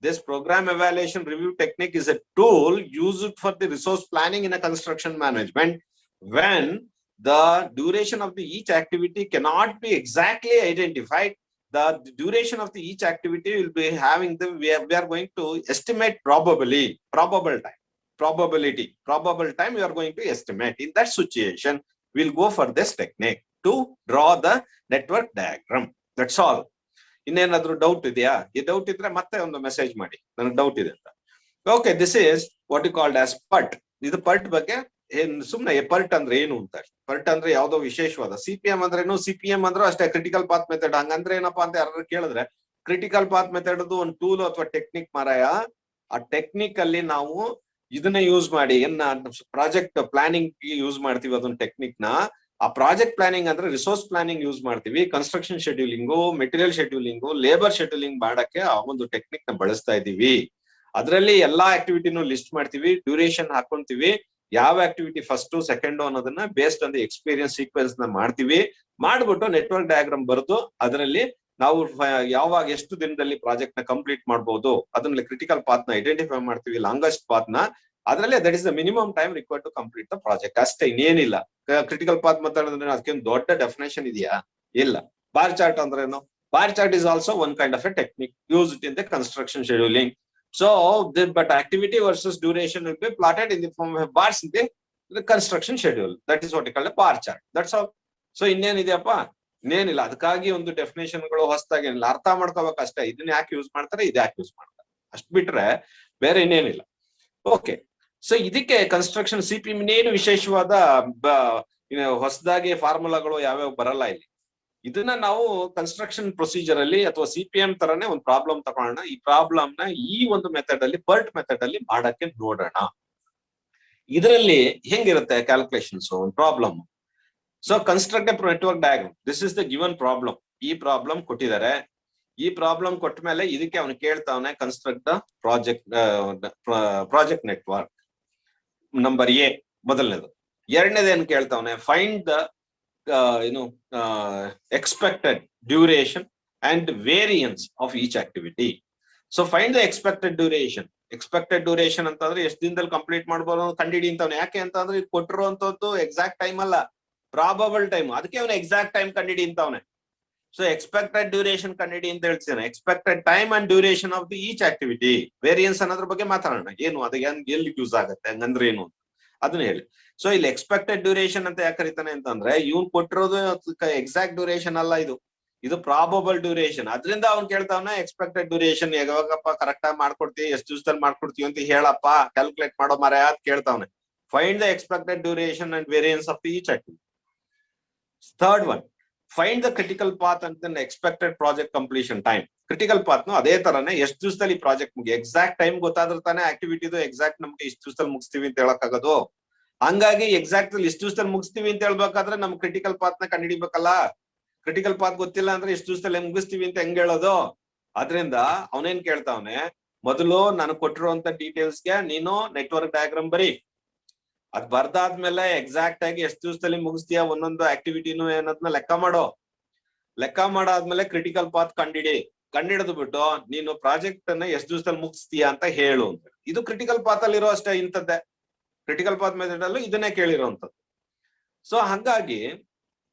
This program evaluation review technique is a tool used for the resource planning in a construction management when the duration of the each activity cannot be exactly identified. The duration of the each activity will be having the we are going to estimate probably probable time we are going to estimate. In that situation we'll go for this technique to draw the network diagram. That's all. ಇನ್ನೇನಾದ್ರೂ ಡೌಟ್ ಇದೆಯಾ? ಈ ಡೌಟ್ ಇದ್ರೆ ಮತ್ತೆ ಒಂದು ಮೆಸೇಜ್ ಮಾಡಿ, ನನಗೆ ಡೌಟ್ ಇದೆ ಅಂತ. Okay, this is what you called as PERT. ಇದು ಪರ್ಟ್ ಬಗ್ಗೆ ಏನ್ ಸುಮ್ನೆ ಪರ್ಟ್ ಅಂದ್ರೆ ಏನು ಅಂತ. ಪರ್ಟ್ ಅಂದ್ರೆ ಯಾವ್ದೋ ವಿಶೇಷವಾದ. CPM ಅಂದ್ರೇನು, CPM ಅಂದ್ರೂ ಅಷ್ಟೇ ಕ್ರಿಟಿಕಲ್ ಪಾತ್ ಮೆಥಡ್. ಹಂಗಂದ್ರೆ ಏನಪ್ಪಾ ಅಂತ ಯಾರು ಕೇಳಿದ್ರೆ, ಕ್ರಿಟಿಕಲ್ ಪಾತ್ ಮೆಥಡ್ ಒಂದು ಟೂಲ್ ಅಥವಾ ಟೆಕ್ನಿಕ್ ಮಾರಾಯ. ಆ ಟೆಕ್ನಿಕ್ ಅಲ್ಲಿ ನಾವು ಇದನ್ನ ಯೂಸ್ ಮಾಡಿ ಪ್ರಾಜೆಕ್ಟ್ ಪ್ಲಾನಿಂಗ್ ಯೂಸ್ ಮಾಡ್ತೀವಿ. ಅದೊಂದು ಟೆಕ್ನಿಕ್ ನ ಆ ಪ್ರಾಜೆಕ್ಟ್ ಪ್ಲಾನಿಂಗ್ ಅಂದ್ರೆ ರಿಸೋರ್ಸ್ ಪ್ಲಾನಿಂಗ್ ಯೂಸ್ ಮಾಡ್ತೀವಿ. Construction scheduling, material ಶೆಡ್ಯೂಲಿಂಗು, labour scheduling ಮಾಡಕ್ಕೆ ಆ ಒಂದು ಟೆಕ್ನಿಕ್ ನ ಬಳಸ್ತಾ ಇದೀವಿ. ಅದರಲ್ಲಿ ಎಲ್ಲಾ ಆಕ್ಟಿವಿಟಿನೂ ಲಿಸ್ಟ್ ಮಾಡ್ತೀವಿ, ಡ್ಯೂರೇಷನ್ ಹಾಕೊಂತೀವಿ, ಯಾವ ಆಕ್ಟಿವಿಟಿ ಫಸ್ಟ್ ಸೆಕೆಂಡ್ ಅನ್ನೋದನ್ನ based on the experience sequence ನ ಮಾಡ್ತೀವಿ. ಮಾಡ್ಬಿಟ್ಟು ನೆಟ್ವರ್ಕ್ ಡಯಾಗ್ರಾಮ್ ಬರೆದು ಅದರಲ್ಲಿ ನಾವು ಯಾವಾಗ ಎಷ್ಟು ದಿನದಲ್ಲಿ ಪ್ರಾಜೆಕ್ಟ್ ನ ಕಂಪ್ಲೀಟ್ ಮಾಡಬಹುದು, ಅದನ್ನ ಕ್ರಿಟಿಕಲ್ ಪಾತ್ ನ ಐಡೆಂಟಿಫೈ ಮಾಡ್ತೀವಿ, ಲಾಂಗೆಸ್ಟ್ ಪಾತ್ ನ. ಅದರಲ್ಲಿ that is the minimum time required to complete the project ಅಷ್ಟೇ, ಇನ್ನೇನಿಲ್ಲ. ಕ್ರಿಟಿಕಲ್ ಪಾತ್ ಮಾತಾಡೋದ್ರೆ ಅದಕ್ಕೊಂದು ದೊಡ್ಡ ಡೆಫಿನೇಷನ್ ಇದೆಯಾ? ಇಲ್ಲ. ಬಾರ್ ಚಾರ್ಟ್ ಅಂದ್ರೇನು? Bar chart is also one kind of A technique used in the construction scheduling. So, but activity versus duration will be plotted in the form of bars in the construction schedule. That is what we call a bar chart. That's all. So, ಇನ್ನೇನಿದೆಯಪ್ಪ, ಇನ್ನೇನಿಲ್ಲ. ಅದಕ್ಕಾಗಿ ಒಂದು ಡೆಫಿನೇಷನ್ಗಳು ಹೊಸದಾಗೇನಿಲ್ಲ, ಅರ್ಥ ಮಾಡ್ಕೋಬೇಕಷ್ಟೇ. ಇದನ್ನ ಯಾಕೆ ಯೂಸ್ ಮಾಡ್ತಾರೆ, ಇದು ಯಾಕೆ ಯೂಸ್ ಮಾಡ್ತಾರೆ, ಅಷ್ಟು ಬಿಟ್ರೆ ಬೇರೆ ಇನ್ನೇನಿಲ್ಲ. ಓಕೆ, ಸೊ ಇದಕ್ಕೆ ಕನ್ಸ್ಟ್ರಕ್ಷನ್ CP ಇನ್ನೇನು ವಿಶೇಷವಾದ ಹೊಸದಾಗಿ ಫಾರ್ಮುಲಾಗಳು ಯಾವ್ಯಾವ ಬರಲ್ಲ ಇಲ್ಲಿ. ಇದನ್ನ ನಾವು ಕನ್ಸ್ಟ್ರಕ್ಷನ್ ಪ್ರೊಸೀಜರ್ ಅಲ್ಲಿ ಅಥವಾ CPM ತರನೇ ಒಂದು ಪ್ರಾಬ್ಲಮ್ ತಗೊಳ್ಳೋಣ. ಈ ಪ್ರಾಬ್ಲಮ್ ನ ಈ ಒಂದು ಮೆಥಡ್ ಅಲ್ಲಿ, PERT ಮೆಥಡ್ ಅಲ್ಲಿ ಮಾಡಕ್ಕೆ ನೋಡೋಣ. ಇದರಲ್ಲಿ ಹೆಂಗಿರುತ್ತೆ ಕ್ಯಾಲ್ಕುಲೇಷನ್ಸ್ ಒಂದು problem. So construct a network diagram. This is the given problem. ಈ ಪ್ರಾಬ್ಲಮ್ ಕೊಟ್ಟಿದ್ದಾರೆ. ಈ ಪ್ರಾಬ್ಲಮ್ ಕೊಟ್ಟ ಮೇಲೆ ಇದಕ್ಕೆ ಅವನು ಕೇಳ್ತಾವನೆ construct the project network. Number A ಮೊದಲನೇದು. ಎರಡನೇದು ಏನ್ ಕೇಳ್ತಾವನೆ, find the expected duration and variance of each activity. So find the expected duration. Expected duration ಅಂತಂದ್ರೆ ಎಷ್ಟು ದಿನದಲ್ಲಿ ಕಂಪ್ಲೀಟ್ ಮಾಡಬಹುದು ಕಂಡಿಡಿ ಅಂತವನೆ. ಯಾಕೆ ಅಂತಂದ್ರೆ ಇದು ಕೊಟ್ಟಿರುವಂತದ್ದು ಎಕ್ಸಾಕ್ಟ್ ಟೈಮ್ ಅಲ್ಲ, ಪ್ರಾಬಬಲ್ ಟೈಮ್. ಅದಕ್ಕೆ ಅವನು ಎಕ್ಸಾಕ್ಟ್ ಟೈಮ್ ಕಂಡಿಡಿ ಅಂತವನೆ. ಸೊ ಎಕ್ಸ್ಪೆಕ್ಟೆಡ್ ಡ್ಯೂರೇಷನ್ ಕಂಡಿಡಿ ಅಂತ ಹೇಳ್ತಾನೆ. Expected time and duration of the each activity. Variance ಅನ್ನೋದ್ರ ಬಗ್ಗೆ ಮಾತಾಡೋಣ. ಏನು ಅದು ಎಲ್ಲಿ ಯೂಸ್ ಆಗುತ್ತೆ, ಹಂಗಂದ್ರೆ ಏನು ಅದನ್ನ ಹೇಳಿ. ಸೊ ಇಲ್ಲಿ ಎಕ್ಸ್ಪೆಕ್ಟೆಡ್ ಡ್ಯೂರೇಷನ್ ಅಂತ ಯಾಕೆ ಕರೀತಾನೆ ಅಂತಂದ್ರೆ, ಇವ್ನು ಕೊಟ್ಟಿರೋದು ಎಕ್ಸಾಕ್ಟ್ ಡ್ಯೂರೇಷನ್ ಅಲ್ಲ, ಇದು ಪ್ರಾಬಬಲ್ ಡ್ಯೂರೇಷನ್. ಅದರಿಂದ ಅವ್ನು ಕೇಳ್ತಾವನ ಎಕ್ಸ್ಪೆಕ್ಟೆಡ್ ಡ್ಯೂರೇಷನ್ ಯಾವಾಗಪ್ಪ ಕರೆಕ್ಟ್ ಆಗಿ ಮಾಡ್ಕೊಡ್ತೀವಿ, ಎಷ್ಟು ದಿವಸದಲ್ಲಿ ಮಾಡ್ಕೊಡ್ತೀವಿ ಅಂತ ಹೇಳಪ್ಪ, ಕ್ಯಾಲ್ಕುಲೇಟ್ ಮಾಡೋ ಮಾರಾಯ ಅಂತ ಕೇಳ್ತಾವನೆ. Find the expected duration and variance of each activity. Third one, find the critical path ಅಂತ expected project completion time. Critical path ಅದೇ ತರನೇ ಎಷ್ಟು ದಿವಸದಲ್ಲಿ ಪ್ರಾಜೆಕ್ಟ್ ಮುಗಿ, ಎಕ್ಸಾಕ್ಟ್ ಟೈಮ್ ಗೊತ್ತಾದ್ರೆ ತಾನೇ ಆಕ್ಟಿವಿಟಿದು ಎಕ್ಸಾಕ್ಟ್ ನಮ್ಗೆ ಇಷ್ಟು ದಿವಸದಲ್ಲಿ ಮುಗಿಸ್ತೀವಿ ಅಂತ ಹೇಳಕ್ಕಾಗೋದು. ಹಂಗಾಗಿ ಎಕ್ಸಾಕ್ಟ್ ಇಷ್ಟು ದಿವಸದಲ್ಲಿ ಮುಗಿಸ್ತೀವಿ ಅಂತ ಹೇಳ್ಬೇಕಾದ್ರೆ ನಮ್ ಕ್ರಿಟಿಕಲ್ ಪಾತ್ ನ ಕಂಡುಹಿಡಿಬೇಕಲ್ಲ. ಕ್ರಿಟಿಕಲ್ ಪಾತ್ ಗೊತ್ತಿಲ್ಲ ಅಂದ್ರೆ ಇಷ್ಟು ದಿವಸದಲ್ಲಿ ಮುಗಿಸ್ತೀವಿ ಅಂತ ಹೆಂಗ್ ಹೇಳೋದು? ಅದರಿಂದ ಅವನೇನ್ ಕೇಳ್ತಾವನೆ, ಮೊದಲು ನಾನು ಕೊಟ್ಟಿರುವಂತ ಡೀಟೇಲ್ಸ್ಗೆ ನೀನು ನೆಟ್ವರ್ಕ್ ಡಯಾಗ್ರಾಮ್ ಬರೀ. ಅದ್ ಬರ್ದಾದ್ಮೇಲೆ ಎಕ್ಸಾಕ್ಟ್ ಆಗಿ ಎಷ್ಟು ದಿವಸದಲ್ಲಿ ಮುಗಿಸ್ತೀಯ ಒಂದೊಂದು ಆಕ್ಟಿವಿಟಿನೂ ಏನದನ್ನ ಲೆಕ್ಕ ಮಾಡೋ. ಲೆಕ್ಕ ಮಾಡಾದ್ಮೇಲೆ ಕ್ರಿಟಿಕಲ್ ಪಾತ್ ಕಂಡಿಡಿದು ಬಿಟ್ಟು ನೀನು ಪ್ರಾಜೆಕ್ಟ್ ಅನ್ನ ಎಷ್ಟು ದಿವಸದಲ್ಲಿ ಮುಗಿಸ್ತೀಯ ಅಂತ ಹೇಳು ಅಂತ. ಇದು ಕ್ರಿಟಿಕಲ್ ಪಾತ್ ಅಲ್ಲಿ ಇರೋ ಅಷ್ಟೇ ಇಂಥದ್ದೇ. ಕ್ರಿಟಿಕಲ್ ಪಾತ್ ಮೆಥಡ್ ಅಲ್ಲೂ ಇದನ್ನೇ ಕೇಳಿರೋಂಥದ್ದು. ಸೊ ಹಂಗಾಗಿ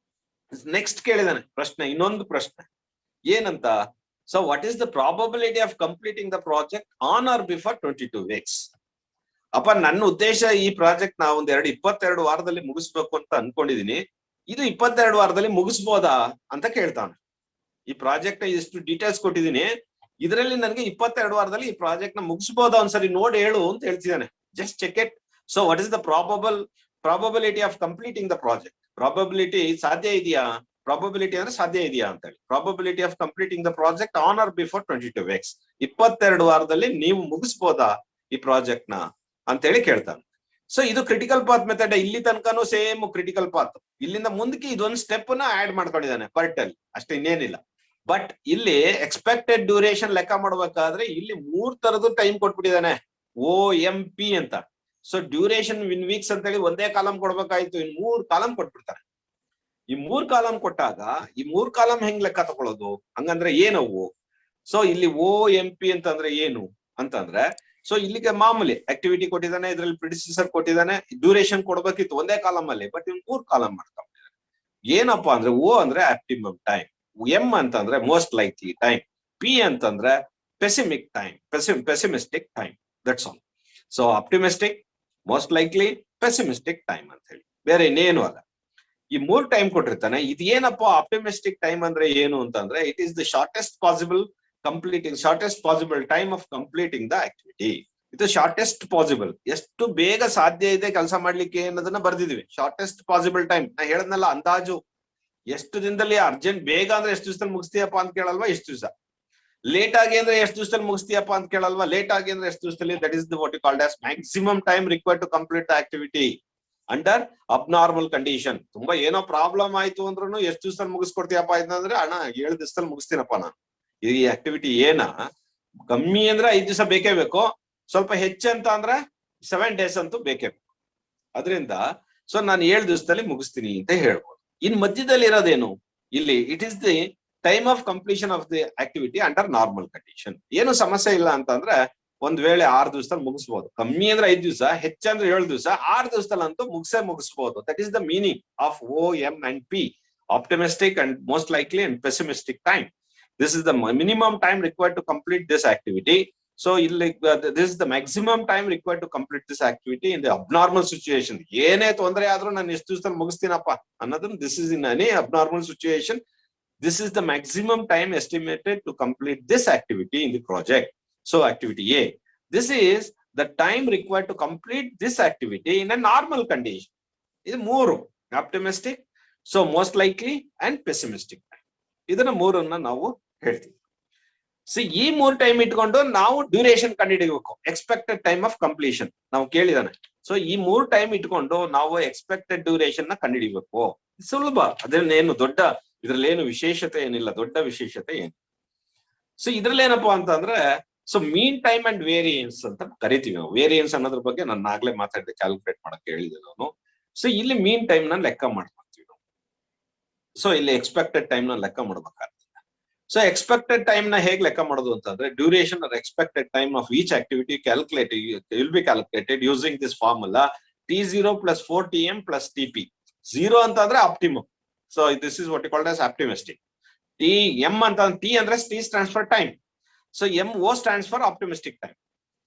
ನೆಕ್ಸ್ಟ್ ಕೇಳಿದಾನೆ ಪ್ರಶ್ನೆ, ಇನ್ನೊಂದು ಪ್ರಶ್ನೆ ಏನಂತ, so what is the probability of completing the project on or before 22 weeks? ಅಪ್ಪ ನನ್ನ ಉದ್ದೇಶ ಈ ಪ್ರಾಜೆಕ್ಟ್ ನಾ 22 ವಾರದಲ್ಲಿ ಮುಗಿಸ್ಬೇಕು ಅಂತ ಅನ್ಕೊಂಡಿದೀನಿ. ಇದು 22 ವಾರದಲ್ಲಿ ಮುಗಿಸ್ಬೋದಾ ಅಂತ ಕೇಳ್ತಾನೆ. ಈ ಪ್ರಾಜೆಕ್ಟ್ ಇಷ್ಟು ಡೀಟೇಲ್ಸ್ ಕೊಟ್ಟಿದ್ದೀನಿ, ಇದರಲ್ಲಿ ನನಗೆ 22 ವಾರದಲ್ಲಿ ಈ ಪ್ರಾಜೆಕ್ಟ್ ನ ಮುಗಿಸ್ಬೋದಾ ಒಂದ್ಸರಿ ನೋಡಿ ಹೇಳು ಅಂತ ಹೇಳ್ತಿದ್ದಾನೆ. Just check it. So what is the probability of completing the project? Probability ಸಾಧ್ಯ ಇದೆಯಾ? ಪ್ರಾಬಬಿಲಿಟಿ ಅಂದ್ರೆ ಸಾಧ್ಯ ಇದೆಯಾ ಅಂತ ಹೇಳಿ. Probability of completing the project on or before 22 weeks. 22 ವಾರದಲ್ಲಿ ನೀವು ಮುಗಿಸ್ಬೋದಾ ಈ ಪ್ರಾಜೆಕ್ಟ್ ನ ಅಂತ ಹೇಳಿ ಕೇಳ್ತಾನೆ. ಸೊ ಇದು ಕ್ರಿಟಿಕಲ್ ಪಾತ್ ಮೆಥಡ್. ಇಲ್ಲಿ ತನಕನೂ ಸೇಮ್ ಕ್ರಿಟಿಕಲ್ ಪಾತ್. ಇಲ್ಲಿಂದ ಮುಂದಕ್ಕೆ ಇದೊಂದು ಸ್ಟೆಪ್ ನ ಆಡ್ ಮಾಡ್ಕೊಂಡಿದ್ದಾನೆ PERT ಅಲ್ಲಿ, ಅಷ್ಟೇ, ಇನ್ನೇನಿಲ್ಲ. ಬಟ್ ಇಲ್ಲಿ ಎಕ್ಸ್ಪೆಕ್ಟೆಡ್ ಡ್ಯೂರೇಷನ್ ಲೆಕ್ಕ ಮಾಡ್ಬೇಕಾದ್ರೆ ಇಲ್ಲಿ 3 ತರದ್ದು ಟೈಮ್ ಕೊಟ್ಬಿಟ್ಟಿದ್ದಾನೆ, OMP ಅಂತ. ಸೊ ಡ್ಯೂರೇಷನ್ ಇನ್ ವೀಕ್ಸ್ ಅಂತ ಹೇಳಿ ಒಂದೇ ಕಾಲಮ್ ಕೊಡ್ಬೇಕಾಯ್ತು, ಇನ್ 3 ಕಾಲಮ್ ಕೊಟ್ಬಿಡ್ತಾರೆ. ಈ 3 ಕಾಲಮ್ ಕೊಟ್ಟಾಗ ಈ 3 ಕಾಲಮ್ ಹೆಂಗ್ ಲೆಕ್ಕ ತಗೊಳ್ಳೋದು? ಹಂಗಂದ್ರೆ ಏನವು? ಸೊ ಇಲ್ಲಿ OMP ಅಂತಂದ್ರೆ ಏನು ಅಂತಂದ್ರೆ, ಸೊ ಇಲ್ಲಿಗೆ ಮಾಮೂಲಿ ಆಕ್ಟಿವಿಟಿ ಕೊಟ್ಟಿದ್ದಾನೆ, ಇದ್ರಲ್ಲಿ ಪ್ರಿಡಿಸೆಸರ್ ಕೊಟ್ಟಿದ್ದಾನೆ, ಡ್ಯೂರೇಷನ್ ಕೊಡ್ಬೇಕಿತ್ತು ಒಂದೇ ಕಾಲಮ್ ಅಲ್ಲಿ, ಬಟ್ ಇವ್ನು 3 ಕಾಲಮ್ ಮಾಡ್ಕೊಂಡಿದ್ದಾನೆ. ಏನಪ್ಪಾ ಅಂದ್ರೆ, O ಅಂದ್ರೆ ಆಪ್ಟಿಮಮ್ ಟೈಮ್, M ಅಂತಂದ್ರೆ ಮೋಸ್ಟ್ ಲೈಕ್ಲಿ ಟೈಮ್, P ಅಂತಂದ್ರೆ pessimistic time. That's all. So optimistic, most likely, pessimistic time ಅಂತ ಹೇಳಿ, ಬೇರೆ ಇನ್ನೇನು ಅಲ್ಲ. ಈ 3 ಟೈಮ್ ಕೊಟ್ಟಿರ್ತಾನೆ. ಇದೇನಪ್ಪ ಆಪ್ಟಿಮಿಸ್ಟಿಕ್ ಟೈಮ್ ಅಂದ್ರೆ ಏನು ಅಂತಂದ್ರೆ, it is the shortest possible time of completing the activity. ಇದು ಶಾರ್ಟೆಸ್ಟ್ ಪಾಸಿಬಲ್, ಎಷ್ಟು ಬೇಗ ಸಾಧ್ಯ ಇದೆ ಕೆಲಸ ಮಾಡ್ಲಿಕ್ಕೆ ಅನ್ನೋದನ್ನ ಬರ್ದಿದೀವಿ. ಶಾರ್ಟೆಸ್ಟ್ ಪಾಸಿಬಲ್ ಟೈಮ್ ನಾ ಹೇಳದ್ನಲ್ಲ, ಅಂದಾಜು ಎಷ್ಟು ದಿನದಲ್ಲಿ. ಅರ್ಜೆಂಟ್ ಬೇಗ ಅಂದ್ರೆ ಎಷ್ಟು ದಿವಸದಲ್ಲಿ ಮುಗಿಸ್ತೀಯಪ್ಪ ಅಂತ ಕೇಳಲ್ವಾ, ಎಷ್ಟು ದಿವಸ. ಲೇಟ್ ಆಗಿ ಅಂದ್ರೆ ಎಷ್ಟು ದಿವಸದಲ್ಲಿ ಮುಗಿಸ್ತೀಯಪ್ಪ ಅಂತ ಕೇಳಲ್ವಾ, ಲೇಟ್ ಆಗಿ ಅಂದ್ರೆ ಎಷ್ಟು ದಿವಸದಲ್ಲಿ. That is what you called as maximum time required to complete the activity under abnormal condition. ತುಂಬಾ ಏನೋ ಪ್ರಾಬ್ಲಮ್ ಆಯ್ತು ಅಂದ್ರೂ ಎಷ್ಟು ದಿವಸದಲ್ಲಿ ಮುಗಿಸ್ಕೊಡ್ತೀಯಪ್ಪ ಅಂತಂದ್ರೆ, ಅಣ್ಣ 7 ದಿವಸದಲ್ಲಿ ಮುಗಿಸ್ತೀನಪ್ಪ ನಾನು ಈ ಆಕ್ಟಿವಿಟಿ. ಕಮ್ಮಿ ಅಂದ್ರೆ 5 ದಿವಸ ಬೇಕೇ ಬೇಕು, ಸ್ವಲ್ಪ ಹೆಚ್ಚಂತ ಅಂದ್ರೆ 7 days ಅಂತೂ ಬೇಕೇ ಬೇಕು. ಅದರಿಂದ ಸೊ ನಾನು 7 ದಿವಸದಲ್ಲಿ ಮುಗಿಸ್ತೀನಿ ಅಂತ ಹೇಳ್ಬೋದು. ಇನ್ ಮಧ್ಯದಲ್ಲಿ ಇರೋದೇನು ಇಲ್ಲಿ, it is the time of completion of the activity under normal condition. ಏನು ಸಮಸ್ಯೆ ಇಲ್ಲ ಅಂತಂದ್ರೆ ಒಂದ್ ವೇಳೆ 6 ದಿವಸದಲ್ಲಿ ಮುಗಿಸ್ಬೋದು. ಕಮ್ಮಿ ಅಂದ್ರೆ 5 ದಿವಸ, ಹೆಚ್ಚಂದ್ರೆ 7 ದಿವಸ, 6 ದಿವಸದಲ್ಲಿ ಅಂತೂ ಮುಗಿಸ್ಬೋದು. That is the meaning of OM and P, optimistic and most likely and pessimistic time. This is the minimum time required to complete this activity So this is the maximum time required to complete this activity in the abnormal situation. ಏನೇ ತೊಂದರೆ ಆದ್ರೂ ನಾನು ಎಷ್ಟು ದಿವಸದಲ್ಲಿ ಮುಗಿಸ್ತೀನಪ್ಪ ಅನ್ನೋದನ್ನ, this is in any abnormal situation. This is the maximum time estimated to complete this activity in the project. So activity A, this is the time required to complete this activity in a normal condition. ಇದು ಮೂರು, optimistic, so most likely and pessimistic. ಇದನ್ನ ಮೂರನ್ನ ನಾವು ಹೇಳ್ತೀವಿ. ಸೊ ಈ ಮೂರು ಟೈಮ್ ಇಟ್ಕೊಂಡು ನಾವು ಡ್ಯೂರೇಷನ್ ಕಂಡುಹಿಡಿಯಬೇಕು, ಎಕ್ಸ್ಪೆಕ್ಟೆಡ್ ಟೈಮ್ ಆಫ್ ಕಂಪ್ಲೀಷನ್ ನಾವು ಕೇಳಿದಾನೆ. ಸೊ ಈ ಮೂರು ಟೈಮ್ ಇಟ್ಕೊಂಡು ನಾವು ಎಕ್ಸ್ಪೆಕ್ಟೆಡ್ ಡ್ಯೂರೇಷನ್ ನ ಕಂಡುಹಿಡಿಬೇಕು. ಸುಲಭ, ಅದ್ರಲ್ಲೇನು ದೊಡ್ಡ, ಇದ್ರಲ್ಲಿ ಏನು ವಿಶೇಷತೆ ಏನಿಲ್ಲ, ದೊಡ್ಡ ವಿಶೇಷತೆ ಏನು. ಸೊ ಇದ್ರಲ್ಲಿ ಏನಪ್ಪಾ ಅಂತಂದ್ರೆ, so mean time and variance ಅಂತ ಕರಿತೀವಿ ನಾವು. ವೇರಿಯನ್ಸ್ ಅನ್ನೋದ್ರ ಬಗ್ಗೆ ನಾನು ಆಗ್ಲೇ ಮಾತಾಡಿದೆ, ಕ್ಯಾಲ್ಕುಲೇಟ್ ಮಾಡಕ್ ಹೇಳಿದೆ ನಾನು. ಸೊ ಇಲ್ಲಿ ಮೀನ್ ಟೈಮ್ ನ ಲೆಕ್ಕ ಮಾಡ್ಕೊತೀವಿ ನಾವು. ಸೊ ಇಲ್ಲಿ ಎಕ್ಸ್ಪೆಕ್ಟೆಡ್ ಟೈಮ್ ನ ಲೆಕ್ಕ ಮಾಡ್ಬೇಕಾಗ್ತದೆ. ಸೊ ಎಕ್ಸ್ಪೆಕ್ಟೆಡ್ ಟೈಮ್ ನ ಹೇಗೆ ಲೆಕ್ಕ ಮಾಡೋದು ಅಂತಂದ್ರೆ, duration are expected time of each activity will be calculated using this formula T0 plus 4Tm plus TP. 0 ಅಂತಂದ್ರೆ optimum. So this is what you called as optimistic. Tm ಅಂತ, T ಅಂದ್ರೆ T stands for time. So MO stands for optimistic time.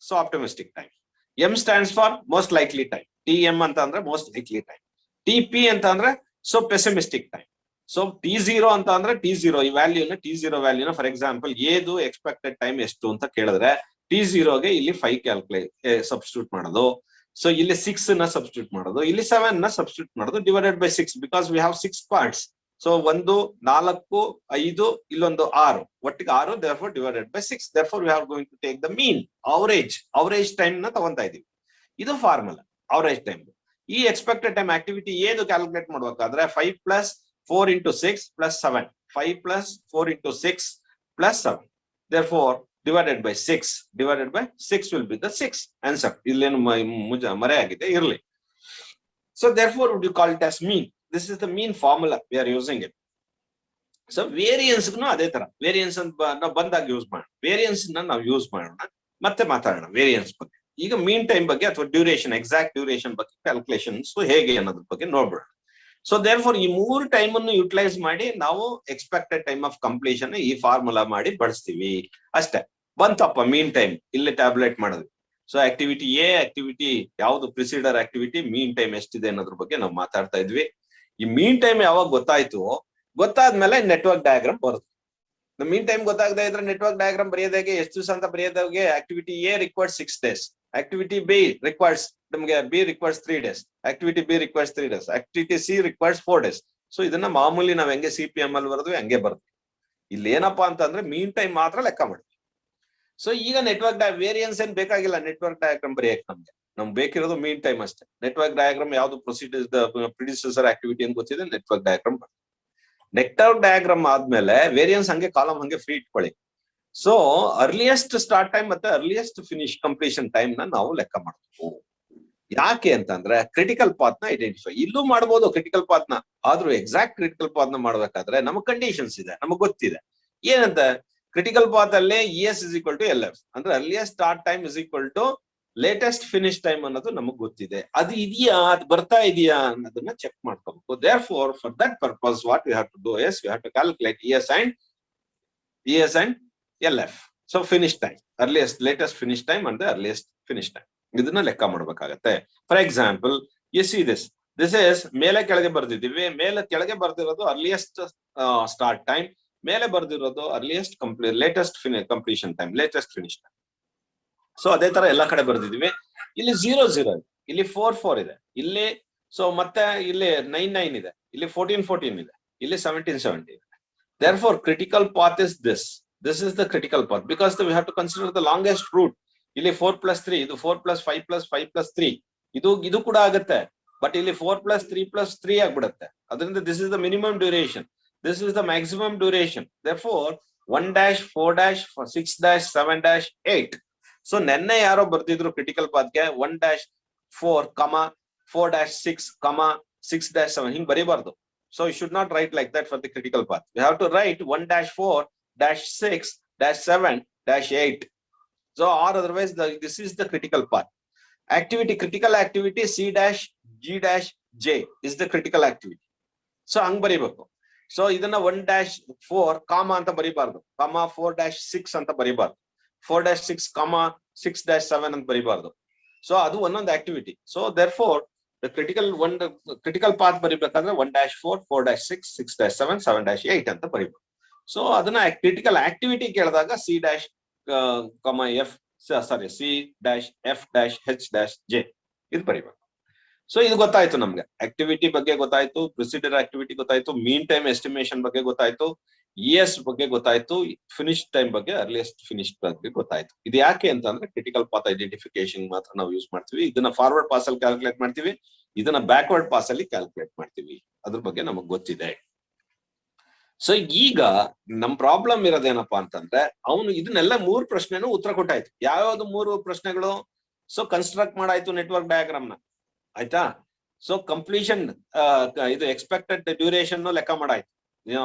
So optimistic time. M stands for most likely time. Tm ಅಂತ ಅಂದ್ರೆ most likely time. TP ಅಂತ ಅಂದ್ರೆ so pessimistic time. So T0 ಅಂತ ಅಂದ್ರೆ T0 ಈ ವ್ಯಾಲ್ಯೂನ, T0 ವ್ಯಾಲ್ಯೂನ ಫಾರ್ ಎಕ್ಸಾಂಪಲ್ ಏದು ಎಕ್ಸ್ಪೆಕ್ಟೆಡ್ ಟೈಮ್ ಎಷ್ಟು ಅಂತ ಕೇಳಿದ್ರೆ T0ಗೆ ಇಲ್ಲಿ 5 ಸಬ್ಸ್ಟಿಟ್ಯೂಟ್ ಮಾಡೋದು. ಸೊ ಇಲ್ಲಿ 6 ನ ಸಬ್ಸ್ಟಿಟ್ಯೂಟ್ ಮಾಡೋದು, ಇಲ್ಲಿ 7 ನ ಸಬ್ಸ್ಟಿಟ್ಯೂಟ್ ಮಾಡೋದು, divided by 6 because we have 6 parts. So 1 4 5 ಇಲ್ಲೊಂದು 6, ಒಟ್ಟಿಗೆ 6, therefore divided by 6. therefore we are going to take the mean, average time ನ ತಗೊಂತಾ ಇದೀವಿ. ಇದು ಫಾರ್ಮುಲಾ ಅವರೇಜ್ ಟೈಮ್. ಈ ಎಕ್ಸ್ಪೆಕ್ಟೆಡ್ ಟೈಮ್ ಆಕ್ಟಿವಿಟಿ ಏದು ಕ್ಯಾಲ್ಕುಲೇಟ್ ಮಾಡ್ಬೇಕಾದ್ರೆ 5 plus 4 into 6 plus 7. 5 plus 4 into 6 plus 7. Therefore, divided by 6. Divided by 6 will be the 6 answer. Illenu mare agide irli. So therefore, would you call it as mean? This is the mean formula. We are using it. So variance nu ade tara. Variance na bandag use madoಣ. Variance na ನಾವು ಯೂಸ್ ಮಾಡೋಣ, ಮತ್ತೆ ಮಾತಾಡೋಣ variance ಬಗ್ಗೆ. ಈಗ ಮೀನ್ ಟೈಮ್ ಬಗ್ಗೆ ಅಥವಾ ಡ್ಯೂರೇಷನ್, ಎಕ್ಸಾಕ್ಟ್ ಡ್ಯೂರೇಷನ್ ಬಗ್ಗೆ ಕ್ಯಾಲ್ಕುಲೇಷನ್ಸ್ ಹೇಗೆ ಅನ್ನೋದ್ರ ಬಗ್ಗೆ ನೋಡ್ಬಿಡೋಣ. ಸೊ ದೇರ್ಫೋರ್ ಈ ಮೂರು ಟೈಮ್ ಅನ್ನು ಯುಟಿಲೈಸ್ ಮಾಡಿ ನಾವು ಎಕ್ಸ್ಪೆಕ್ಟೆಡ್ ಟೈಮ್ ಆಫ್ ಕಂಪ್ಲೀಷನ್ ಈ ಫಾರ್ಮುಲಾ ಮಾಡಿ ಬಳಸ್ತೀವಿ ಅಷ್ಟೇ. ಬಂತಪ್ಪ ಮೀನ್ ಟೈಮ್, ಇಲ್ಲಿ ಟ್ಯಾಬ್ಲೆಟ್ ಮಾಡಿದ್ವಿ. ಸೊ ಆಕ್ಟಿವಿಟಿ ಎ, ಆಕ್ಟಿವಿಟಿ ಯಾವ್ದು ಪ್ರಿಸಿಡರ್ ಆಕ್ಟಿವಿಟಿ, ಮೀನ್ ಟೈಮ್ ಎಷ್ಟಿದೆ ಅನ್ನೋದ್ರ ಬಗ್ಗೆ ನಾವು ಮಾತಾಡ್ತಾ ಇದ್ವಿ. ಈ ಮೀನ್ ಟೈಮ್ ಯಾವಾಗ ಗೊತ್ತಾಯ್ತು, ಗೊತ್ತಾದ್ಮೇಲೆ ನೆಟ್ವರ್ಕ್ ಡಯಾಗ್ರಾಮ್ ಬರುತ್ತೆ. ಮೀನ್ ಟೈಮ್ ಗೊತ್ತಾಗದೇ ಇದ್ರೆ ನೆಟ್ವರ್ಕ್ ಡಯಾಗ್ರಾಮ್ ಬರೆಯೋದಾಗೆ ಎಷ್ಟು ದಿವಸ ಅಂತ ಬರೆಯೋದಾಗೆ, activity A requires 6 days, activity B requires ನಮಗೆ B requires 3 days, activity B requires 3 days, activity C requires 4 days. So ಇದನ್ನ ಮಾಮೂಲಿ ನಾವ್ ಹೆಂಗೆ CPM ಅಲ್ಲಿ ಬರೆದ್ವಿ ಹಂಗೆ ಬರ್ತೀವಿ. ಇಲ್ಲಿ ಏನಪ್ಪಾ ಅಂತಂದ್ರೆ ಮೀನ್ ಟೈಮ್ ಮಾತ್ರ ಲೆಕ್ಕ ಮಾಡ್ತೀವಿ. ಸೊ ಈಗ ನೆಟ್ವರ್ಕ್ ವೇರಿಯನ್ಸ್ ಏನ್ ಬೇಕಾಗಿಲ್ಲ ನೆಟ್ವರ್ಕ್ ಡಯಾಗ್ರಾಮ್ ಬರೆಯಕ್ಕೆ, ನಮ್ಗೆ ಬೇಕಿರೋದು ಮೀನ್ ಟೈಮ್ ಅಷ್ಟೇ. ನೆಟ್ವರ್ಕ್ ಡಯಾಗ್ರಾಮ್ ಯಾವ್ದು ಪ್ರಿಡಿಸೆಸರ್ ಆಕ್ಟಿವಿಟಿ ಅಂತ ಗೊತ್ತಿದೆ, ನೆಟ್ವರ್ಕ್ ಡಯಾಗ್ರಾಮ್ ಬರ್ತದೆ. ನೆಟ್ವರ್ಕ್ ಡಯಾಗ್ರಾಮ್ ಆದ್ಮೇಲೆ ವೇರಿಯನ್ಸ್ ಹಂಗೆ ಕಾಲಮ್ ಹಂಗೆ ಫ್ರೀ ಇಟ್ಕೊಳ್ಳಿ. ಸೊ ಅರ್ಲಿಯೆಸ್ಟ್ ಸ್ಟಾರ್ಟ್ ಟೈಮ್ ಮತ್ತೆ ಅರ್ಲಿಯೆಸ್ಟ್ ಫಿನಿಶ್ ಕಂಪ್ಲೀಷನ್ ಟೈಮ್ ನ ನಾವು ಲೆಕ್ಕ ಮಾಡ್ತೀವಿ. ಯಾಕೆ ಅಂತಂದ್ರೆ ಕ್ರಿಟಿಕಲ್ ಪಾತ್ ನ ಐಡೆಂಟಿಫೈ ಇಲ್ಲೂ ಮಾಡ್ಬೋದು ಕ್ರಿಟಿಕಲ್ ಪಾತ್ ನ, ಆದ್ರೂ ಎಕ್ಸಾಕ್ಟ್ ಕ್ರಿಟಿಕಲ್ ಪಾತ್ ನ ಮಾಡ್ಬೇಕಾದ್ರೆ ನಮಗ್ ಕಂಡೀಷನ್ಸ್ ಇದೆ, ನಮಗ್ ಗೊತ್ತಿದೆ. ಏನಂತ ಕ್ರಿಟಿಕಲ್ ಪಾತ್ ಅಲ್ಲಿ ES is equal to LF ಅಂದ್ರೆ earliest start time is equal to latest finish time ಅನ್ನೋದು ನಮಗ್ ಗೊತ್ತಿದೆ. ಅದು ಇದೆಯಾ, ಅದು ಬರ್ತಾ ಇದೆಯಾ ಅನ್ನೋದನ್ನ ಚೆಕ್ ಮಾಡ್ಕೋಬೇಕು. therefore for that purpose what we have to do is we have to calculate ES and LF. so finish time, earliest latest finish time and the earliest finish time, ಇದನ್ನ ಲೆಕ್ಕ ಮಾಡ್ಬೇಕಾಗತ್ತೆ. For example U see this is ಮೇಲೆ ಕೆಳಗೆ ಬರ್ದಿದ್ದೀವಿ. ಮೇಲೆ ಕೆಳಗೆ ಬರ್ದಿರೋದು ಅರ್ಲಿಯೆಸ್ಟ್ ಸ್ಟಾರ್ಟ್ ಟೈಮ್, ಮೇಲೆ ಬರ್ದಿರೋದು earliest latest completion time, latest finish time. So ಅದೇ ತರ ಎಲ್ಲಾ ಕಡೆ ಬರ್ದಿದೀವಿ. ಇಲ್ಲಿ 0 0 ಇದೆ, ಇಲ್ಲಿ 4 4 ಇದೆ, ಇಲ್ಲಿ ಸೊ ಮತ್ತೆ ಇಲ್ಲಿ 9 9 ಇದೆ, ಇಲ್ಲಿ 14 14 ಇದೆ, ಇಲ್ಲಿ 17 17 ಇದೆ. therefore critical path is this is the critical path because we have to consider the longest route. ಇಲ್ಲಿ 4 plus 3, ಇದು 4 plus 5 plus 5 plus 3, ಇದು ಕೂಡ ಆಗುತ್ತೆ. ಬಟ್ ಇಲ್ಲಿ 4 plus 3 plus 3 ಆಗ್ಬಿಡುತ್ತೆ. ಅದರಿಂದ this is the minimum duration, this is the maximum duration. therefore 1 dash 4 dash 6 dash 7 dash 8. So ನೆನ್ನೆ ಯಾರೋ ಬರ್ದಿದ್ರು ಕ್ರಿಟಿಕಲ್ ಪಾತ್ಗೆ 1 dash 4 4 dash 6 6 dash 7 ಹಿಂಗ್ ಬರೀಬಾರ್ದು. So you should not write like that for the critical path. we have to write 1 dash 4 dash 6 dash 7 dash 8. so or otherwise this is the critical path. activity critical activity C dash G dash J is the critical activity. so ಹಂಗ್ ಬರೀಬೇಕು. ಸೊ ಇದನ್ನ 1 dash 4 ಕಾಮ ಅಂತ ಬರೀಬಾರ್ದು, 4 dash 6 ಅಂತ ಬರೀಬಾರ್ದು. 4-6, 6-7 ಅಂತ ಬರಿಬಾರ್ದು. ಸೊ ಅದು ಒಂದೊಂದು ಆಕ್ಟಿವಿಟಿ. So therefore critical path ಬರಿಬೇಕಾದ್ರೆ 1-4, 4-6, 6-7, 7-8 ಅಂತ ಬರಿಬೇಕು. ಸೊ ಅದನ್ನ ಕ್ರಿಟಿಕಲ್ ಆಕ್ಟಿವಿಟಿ ಕೇಳಿದಾಗ C-F C-F-H-J ಇದು ಬರಿಬೇಕು. ಸೊ ಇದು ಗೊತ್ತಾಯ್ತು ನಮ್ಗೆ, ಆಕ್ಟಿವಿಟಿ ಬಗ್ಗೆ ಗೊತ್ತಾಯ್ತು, ಪ್ರೊಸೀಜರ್ ಆಕ್ಟಿವಿಟಿ ಗೊತ್ತಾಯ್ತು, ಮೀನ್ ಟೈಮ್ ಎಸ್ಟಿಮೇಷನ್ ಬಗ್ಗೆ ಗೊತ್ತಾಯ್ತು, ES ಬಗ್ಗೆ ಗೊತ್ತಾಯ್ತು, ಫಿನಿಶ್ ಟೈಮ್ ಬಗ್ಗೆ ಅರ್ಲಿಯಸ್ಟ್ ಫಿನಿಶ್ ಬಗ್ಗೆ ಗೊತ್ತಾಯ್ತು. ಇದು ಯಾಕೆ ಅಂತಂದ್ರೆ ಕ್ರಿಟಿಕಲ್ ಪಾತ್ ಐಡೆಂಟಿಫಿಕೇಶನ್ ಮಾತ್ರ ನಾವು ಯೂಸ್ ಮಾಡ್ತೀವಿ. ಇದನ್ನ ಫಾರ್ವರ್ಡ್ ಪಾಸ್ ಅಲ್ಲಿ ಕ್ಯಾಲ್ಕುಲೇಟ್ ಮಾಡ್ತೀವಿ, ಇದನ್ನ ಬ್ಯಾಕ್ವರ್ಡ್ ಪಾಸ್ ಅಲ್ಲಿ ಕ್ಯಾಲ್ಕುಲೇಟ್ ಮಾಡ್ತೀವಿ. ಅದ್ರ ಬಗ್ಗೆ ನಮಗ್ ಗೊತ್ತಿದೆ. ಸೊ ಈಗ ನಮ್ ಪ್ರಾಬ್ಲಮ್ ಇರೋದೇನಪ್ಪಾ ಅಂತಂದ್ರೆ ಅವನು ಇದನ್ನೆಲ್ಲ 3 ಪ್ರಶ್ನೆನೂ ಉತ್ತರ ಕೊಟ್ಟಾಯ್ತು. ಯಾವ್ಯಾವ್ದು 3 ಪ್ರಶ್ನೆಗಳು? ಸೊ ಕನ್ಸ್ಟ್ರಕ್ಟ್ ಮಾಡಾಯ್ತು ನೆಟ್ವರ್ಕ್ ಡಯಾಗ್ರಾಮ್ ನ, ಆಯ್ತಾ? ಸೊ ಕಂಪ್ಲೀಷನ್ ಇದು ಎಕ್ಸ್ಪೆಕ್ಟೆಡ್ ಡ್ಯೂರೇಷನ್ ಲೆಕ್ಕ ಮಾಡಾಯ್ತು,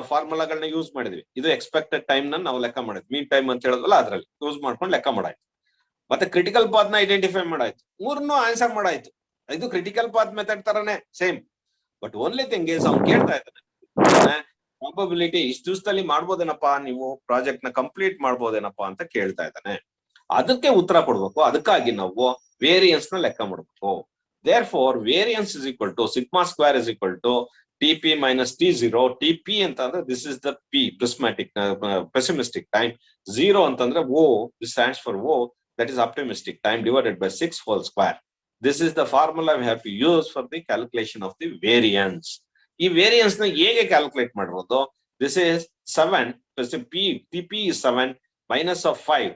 ಫಾರ್ಮುಲಾಗಳನ್ನ ಯೂಸ್ ಮಾಡಿದ್ವಿ. ಇದು ಎಕ್ಸ್ಪೆಕ್ಟೆಡ್ ಟೈಮ್ ನ ನಾವು ಲೆಕ್ಕ ಮಾಡಿದ್ವಿ, ಮೀನ್ ಟೈಮ್ ಅಂತ ಹೇಳಿದ್ವಲ್ಲ ಅದ್ರಲ್ಲಿ ಯೂಸ್ ಮಾಡ್ಕೊಂಡು ಲೆಕ್ಕ ಮಾಡಾಯ್ತು. ಮತ್ತೆ ಕ್ರಿಟಿಕಲ್ ಪಾತ್ ನ ಐಡೆಂಟಿಫೈ ಮಾಡಾಯ್ತು, 3 ಆನ್ಸರ್ ಮಾಡಾಯ್ತು. ಇದು ಕ್ರಿಟಿಕಲ್ ಪಾತ್ ಮೆಥಡ್ ತರನೇ same. But only thing is ಅವ್ನು ಕೇಳ್ತಾ ಇದ್ದಾನೆ ಪ್ರಾಬಬಿಲಿಟಿ ಇಷ್ಟು ದಿವಸದಲ್ಲಿ ಮಾಡ್ಬೋದೇನಪ್ಪಾ, ನೀವು ಪ್ರಾಜೆಕ್ಟ್ ನ ಕಂಪ್ಲೀಟ್ ಮಾಡ್ಬೋದೇನಪ್ಪಾ ಅಂತ ಕೇಳ್ತಾ ಇದ್ದಾನೆ. ಅದಕ್ಕೆ ಉತ್ತರ ಕೊಡ್ಬೇಕು. ಅದಕ್ಕಾಗಿ ನಾವು ವೇರಿಯನ್ಸ್ ನ ಲೆಕ್ಕ ಮಾಡ್ಬೇಕು. Therefore variance is equal to sigma square is equal to TP minus T0. TP ಅಂತಂದ್ರೆ this is the P pessimistic time. 0 ಅಂತಂದ್ರೆ O, this stands for O, that is optimistic time, divided by 6 whole square. This is the formula we have to use for the calculation of the variance. ಈ ವೇರಿಯನ್ಸ್ ನ ಹೇಗೆ ಕ್ಯಾಲ್ಕುಲೇಟ್ ಮಾಡಿರೋದು? This is 7 TP is 7 minus of 5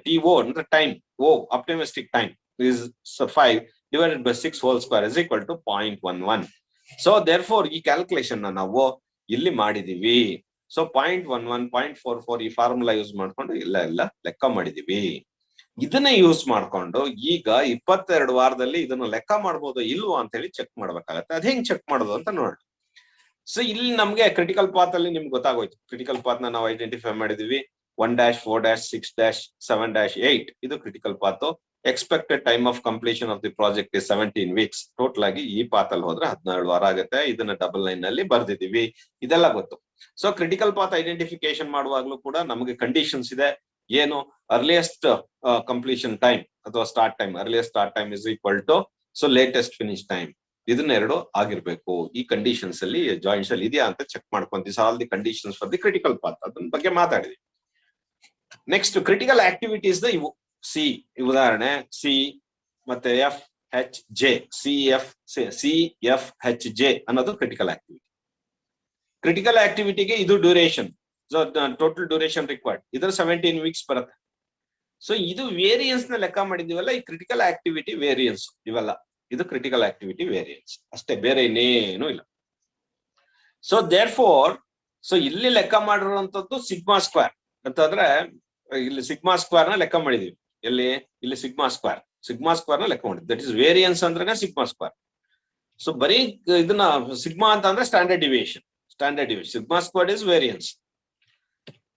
TO ಅಂದ್ರೆ time, O optimistic time is 5 divided by 6 whole square is equal to 0.11. So therefore ಈ ಕ್ಯಾಲ್ಕುಲೇಷನ್ ನ ನಾವು ಇಲ್ಲಿ ಮಾಡಿದೀವಿ. ಸೊ 0.11, 0.44 ಈ ಫಾರ್ಮುಲಾ ಯೂಸ್ ಮಾಡ್ಕೊಂಡು ಎಲ್ಲ ಲೆಕ್ಕ ಮಾಡಿದೀವಿ. ಇದನ್ನ ಯೂಸ್ ಮಾಡ್ಕೊಂಡು ಈಗ 22 ವಾರದಲ್ಲಿ ಇದನ್ನ ಲೆಕ್ಕ ಮಾಡ್ಬೋದು ಇಲ್ವೋ ಅಂತ ಹೇಳಿ ಚೆಕ್ ಮಾಡ್ಬೇಕಾಗತ್ತೆ. ಅದ್ ಹೆಂಗ್ ಚೆಕ್ ಮಾಡೋದು ಅಂತ ನೋಡಿ. ಸೊ ಇಲ್ಲಿ ನಮ್ಗೆ ಕ್ರಿಟಿಕಲ್ ಪಾತ್ ಅಲ್ಲಿ ನಿಮ್ಗೆ ಗೊತ್ತಾಗೋಯ್ತು. ಕ್ರಿಟಿಕಲ್ ಪಾತ್ ನ ನಾವು ಐಡೆಂಟಿಫೈ ಮಾಡಿದೀವಿ. 1-4-6-7-8 ಇದು critical path. Expected time of completion of the project is 17 weeks. Total ಆಗಿ ಈ ಪಾತ್ ಅಲ್ಲಿ ಹೋದ್ರೆ 12 ವಾರ ಆಗುತ್ತೆ. ಇದನ್ನ ಡಬಲ್ ಲೈನ್ ನಲ್ಲಿ ಬರ್ದಿದೀವಿ, ಇದೆಲ್ಲ ಗೊತ್ತು. ಸೊ ಕ್ರಿಟಿಕಲ್ ಪಾತ್ ಐಡೆಂಟಿಫಿಕೇಶನ್ ಮಾಡುವಾಗ್ಲೂ ಕೂಡ ನಮಗೆ ಕಂಡೀಷನ್ಸ್ ಇದೆ. ಏನು? ಅರ್ಲಿಯಸ್ಟ್ ಕಂಪ್ಲೀಷನ್ ಟೈಮ್ ಅಥವಾ start time, earliest start time is equal to so latest finish time. ಇದನ್ನೆರಡು ಆಗಿರ್ಬೇಕು. ಈ ಕಂಡೀಷನ್ಸ್ ಅಲ್ಲಿ ಜಾಯಿಂಟ್ಸ್ ಅಲ್ಲಿ ಇದೆಯಾ ಅಂತ ಚೆಕ್ ಮಾಡ್ಕೊಂತೀವಿ. All the conditions for the critical path ಅದ್ರ ಬಗ್ಗೆ ಮಾತಾಡಿದ್ವಿ. ನೆಕ್ಸ್ಟ್ ಕ್ರಿಟಿಕಲ್ ಆಕ್ಟಿವಿಟೀಸ್ ಇವು ಸಿ, ಉದಾಹರಣೆ ಸಿ ಮತ್ತೆ FHJ. CFHJ ಅನ್ನೋದು ಕ್ರಿಟಿಕಲ್ ಆಕ್ಟಿವಿಟಿ. ಕ್ರಿಟಿಕಲ್ ಆಕ್ಟಿವಿಟಿಗೆ ಇದು duration, so total duration required ಇದರ 17 weeks ಬರುತ್ತೆ. ಸೊ ಇದು ವೇರಿಯನ್ಸ್ ನ ಲೆಕ್ಕ ಮಾಡಿದೀವಲ್ಲ, ಈ ಕ್ರಿಟಿಕಲ್ ಆಕ್ಟಿವಿಟಿ ವೇರಿಯನ್ಸ್ ಇವೆಲ್ಲ, ಇದು ಕ್ರಿಟಿಕಲ್ ಆಕ್ಟಿವಿಟಿ ವೇರಿಯನ್ಸ್ ಅಷ್ಟೇ, ಬೇರೆ ಇನ್ನೇನು ಇಲ್ಲ. ಸೊ ದೇರ್ಫೋರ್ ಸೊ ಇಲ್ಲಿ ಲೆಕ್ಕ ಮಾಡಿರುವಂತದ್ದು ಸಿಗ್ಮಾ ಸ್ಕ್ವೇರ್ ಅಂತಂದ್ರೆ, ಇಲ್ಲಿ ಸಿಗ್ಮಾ ಸ್ಕ್ವೇರ್ ನ ಲೆಕ್ಕ ಮಾಡಿದೀವಿ. ಇಲ್ಲಿ ಸಿಗ್ಮಾ ಸ್ಕ್ವೇರ್ ನ ಲೆಕ್ಕ ಮಾಡಿದ್ವಿ. ದಟ್ ಇಸ್ ವೇರಿಯನ್ಸ್ ಅಂದ್ರೆ ಸಿಗ್ಮಾ ಸ್ಕ್ವೇರ್. ಸೊ ಬರೀ ಇದನ್ನ ಸಿಗ್ಮಾ ಅಂತ ಅಂದ್ರೆ standard deviation. Sigma square is variance.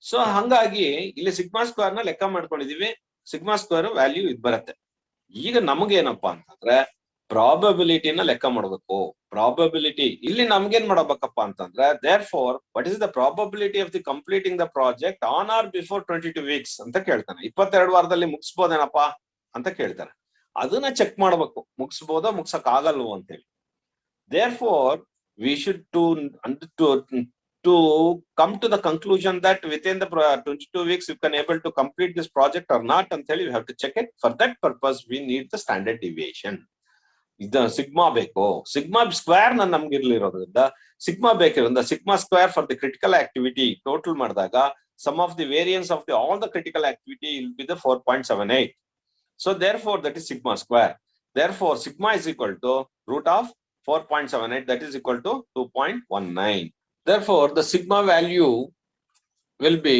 So ಹಂಗಾಗಿ ಇಲ್ಲಿ ಸಿಗ್ಮಾ ಸ್ಕ್ವೇರ್ ನ ಲೆಕ್ಕ ಮಾಡ್ಕೊಂಡಿದೀವಿ. ಸಿಗ್ಮಾ ಸ್ಕ್ವೇರ್ ವ್ಯಾಲ್ಯೂ ಇದು ಬರುತ್ತೆ. ಈಗ ನಮಗೇನಪ್ಪಾ ಅಂತಂದ್ರೆ ಪ್ರಾಬಬಿಲಿಟಿನ ಲೆಕ್ಕ ಮಾಡಬೇಕು. ಪ್ರಾಬಬಿಲಿಟಿ ಇಲ್ಲಿ ನಮ್ಗೇನ್ ಮಾಡಬೇಕಪ್ಪ ಅಂತಂದ್ರೆ, therefore what is the probability of the completing the project on or before 22 weeks ಅಂತ ಕೇಳ್ತಾನೆ. 22 ವಾರದಲ್ಲಿ ಮುಗಿಸ್ಬೋದೇನಪ್ಪಾ ಅಂತ ಕೇಳ್ತಾನೆ. ಅದನ್ನ ಚೆಕ್ ಮಾಡ್ಬೇಕು, ಮುಗಿಸ್ಬೋದೋ ಮುಗ್ಸಕ್ ಆಗಲ್ವೋ ಅಂತ ಹೇಳಿ. Therefore we should to come to the conclusion that within the 22 weeks you can able to complete this project or not ಅಂತ ಹೇಳಿ we have to check it. For that purpose we need the standard deviation. ಇದು ಸಿಗ್ಮಾ ಬೇಕು. ಸಿಗ್ಮಾ ಸ್ಕ್ವೇರ್ ನಮ್ಗೆ ಇರ್ಲಿರೋದ್ರಿಂದ ಸಿಗ್ಮಾ ಬೇಕಿರೋದ್ರಿಂದ sigma square for the critical activity total ಮಾಡಿದಾಗ sum of the variance of the all the critical activity will be the 4.78. So therefore that is sigma square. Therefore sigma is equal to root of 4.78, that is equal to 2.19. Therefore the sigma value will be,